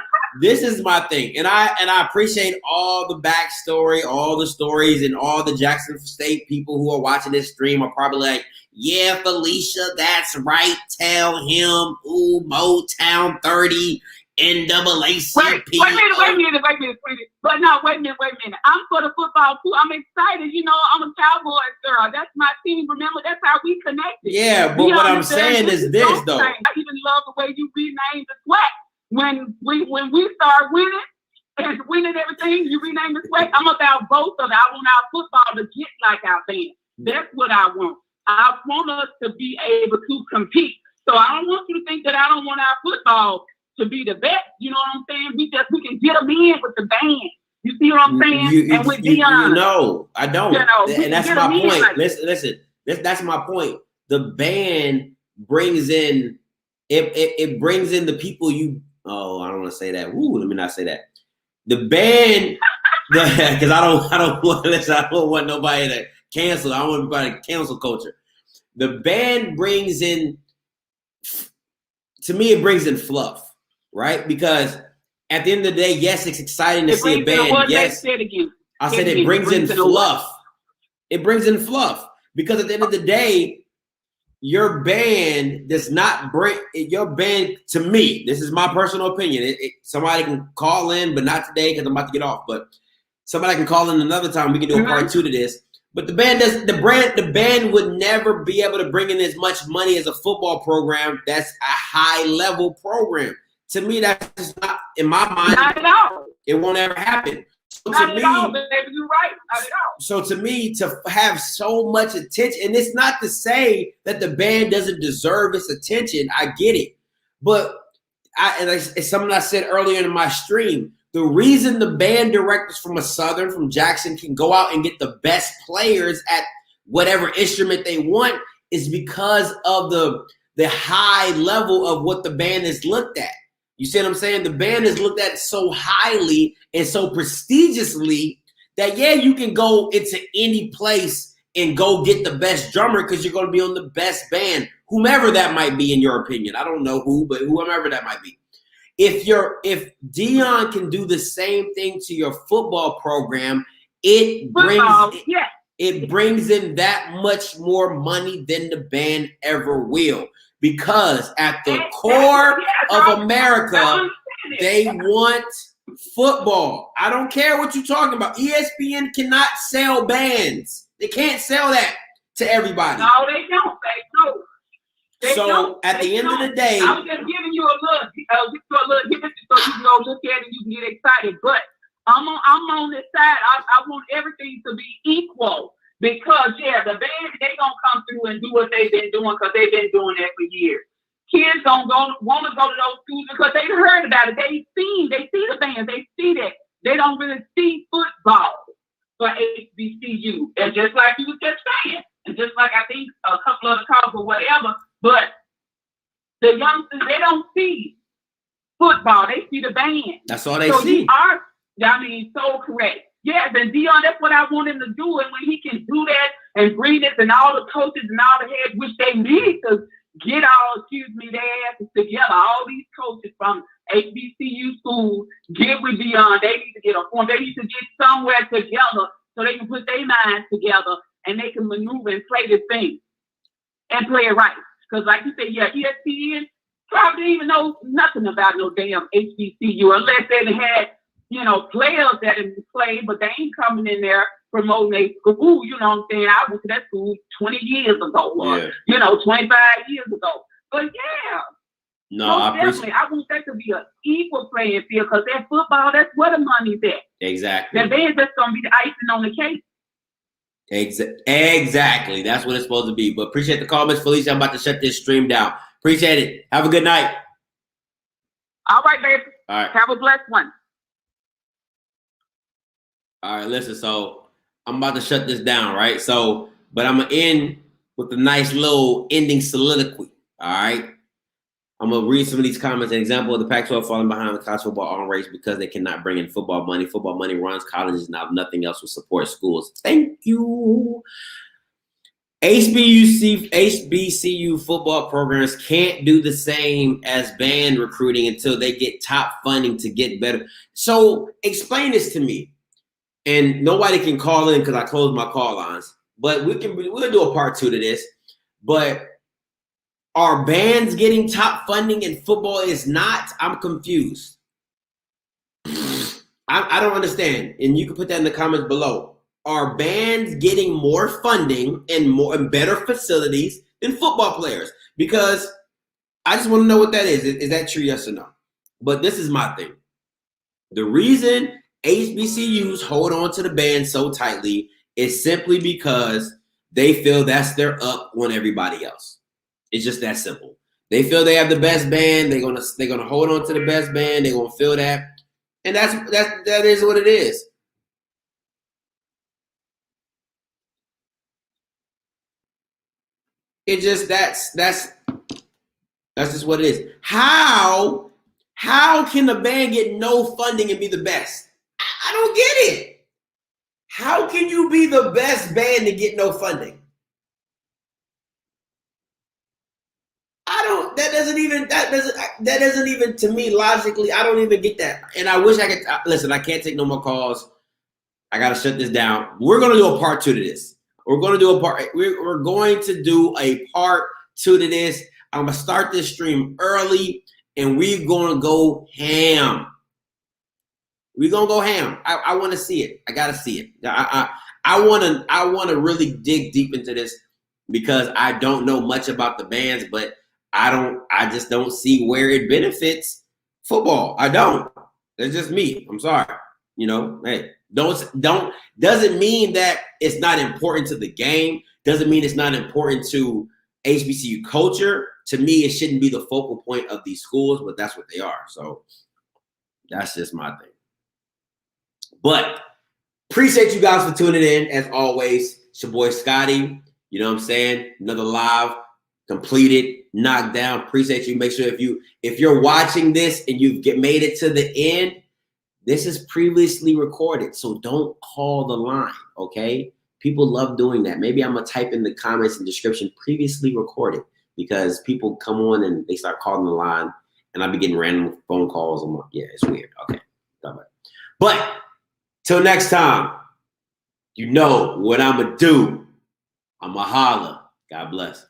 This is my thing, and I appreciate all the backstory, all the stories, and all the Jackson State people who are watching this stream are probably like, yeah, Felicia, that's right. Tell him, ooh, Motown 30. NAACP. Wait a minute, sweetie. But no, wait a minute. I'm for the football too. I'm excited. You know, I'm a Cowboys girl. That's my team. Remember, that's how we connected. Yeah, but what I'm saying is this, though. I even love the way you renamed the sweat. When we start winning everything, you rename the sweat. I'm about both of it. I want our football to get like our band. That's what I want. I want us to be able to compete. So I don't want you to think that I don't want our football to be the best, you know what I'm saying? We can get them in with the band. You see what I'm saying? And with Dion. No, I don't. You know, and that's my point. Like, listen. That's my point. The band brings in it brings in the people you. Oh, I don't want to say that. Ooh, let me not say that. The band, because I don't want nobody to cancel. I don't want anybody to cancel culture. The band brings in, to me, it brings in fluff, right? Because at the end of the day, yes, it's exciting to see a band. Yes, I said it brings in fluff. It brings in fluff because at the end of the day, your band does not bring your band to me. This is my personal opinion. Somebody can call in, but not today because I'm about to get off. But somebody can call in another time. We can do a part 2 to this. But the band would never be able to bring in as much money as a football program. That's a high level program. To me, that's just not in my mind. Not at all. It won't ever happen. So not at all, baby. You're right. Not at all. So to me, to have so much attention, and it's not to say that the band doesn't deserve its attention. I get it, but it's something I said earlier in my stream. The reason the band directors from Jackson can go out and get the best players at whatever instrument they want is because of the high level of what the band is looked at. You see what I'm saying? The band is looked at so highly and so prestigiously that, yeah, you can go into any place and go get the best drummer because you're going to be on the best band, whomever that might be in your opinion. I don't know who, but whomever that might be. If Deion can do the same thing to your football program, it brings in that much more money than the band ever will. Because at the core of America, they want football. I don't care what you're talking about. ESPN cannot sell bands. They can't sell that to everybody. No, they don't. They don't. At the end of the day, I was just giving you a little history so you can go look at it and you can get excited. But I'm on this side. I want everything to be equal. Because, the band, they going to come through and do what they've been doing because they've been doing that for years. Kids don't want to go to those schools because they heard about it. They see the band. They see that. They don't really see football for HBCU. And just like you was just saying, and just like I think a couple of the calls or whatever, but the youngsters, they don't see football. They see the band. That's all they see. So correct. Yes, and Deion, that's what I want him to do. And when he can do that and bring this and all the coaches and all the heads, which they need to get their asses together, all these coaches from HBCU schools, get with Deion. They need to get a form. They need to get somewhere together so they can put their minds together and they can maneuver and play this thing and play it right. Because like you said, ESPN probably didn't even know nothing about no damn HBCU unless they had players that have played, but they ain't coming in there promoting their school. You know what I'm saying? I went to that school 20 years ago, 25 years ago. But definitely, I want that to be an equal playing field because that football, that's where the money's at. Exactly. That band's just going to be the icing on the cake. Exactly. That's what it's supposed to be. But appreciate the comments, Felicia. I'm about to shut this stream down. Appreciate it. Have a good night. All right, baby. All right. Have a blessed one. All right, listen, so I'm about to shut this down, right? So, but I'm going to end with a nice little ending soliloquy, all right? I'm going to read some of these comments. An example of the Pac-12 falling behind the college football arm race because they cannot bring in football money. Football money runs colleges now. Nothing else will support schools. Thank you. HBCU football programs can't do the same as band recruiting until they get top funding to get better. So explain this to me. And nobody can call in because I closed my call lines. But we'll do a part 2 to this. But are bands getting top funding and football is not? I'm confused. I don't understand. And you can put that in the comments below. Are bands getting more funding and better facilities than football players? Because I just want to know what that is. Is that true, yes or no? But this is my thing. The reason HBCUs hold on to the band so tightly is simply because they feel that's their up on everybody else. It's just that simple. They feel they have the best band. They're gonna hold on to the best band. They're gonna feel that, and that is what it is. It just that's just what it is. How can the band get no funding and be the best? I don't get it. How can you be the best band to get no funding? that doesn't even to me logically. I don't even get that. And I wish I could listen. I can't take no more calls. I gotta shut this down. We're gonna do a part 2 to this. We're going to do a part 2 to this. I'm gonna start this stream early, and we're gonna go ham. We're gonna go ham. I want to see it. I gotta see it. I want to really dig deep into this because I don't know much about the bands, but I just don't see where it benefits football. I don't. That's just me. I'm sorry. You know, hey, doesn't mean that it's not important to the game. Doesn't mean it's not important to HBCU culture. To me, it shouldn't be the focal point of these schools, but that's what they are. So that's just my thing. But appreciate you guys for tuning in. As always, it's your boy Scotty. You know what I'm saying? Another live completed, knocked down. Appreciate you. Make sure if you're watching this and you've made it to the end, this is previously recorded. So don't call the line, okay? People love doing that. Maybe I'm gonna type in the comments and description previously recorded because people come on and they start calling the line and I'll be getting random phone calls. I'm like, yeah, it's weird. Okay. But till next time, you know what I'm gonna do. I'm gonna holler. God bless.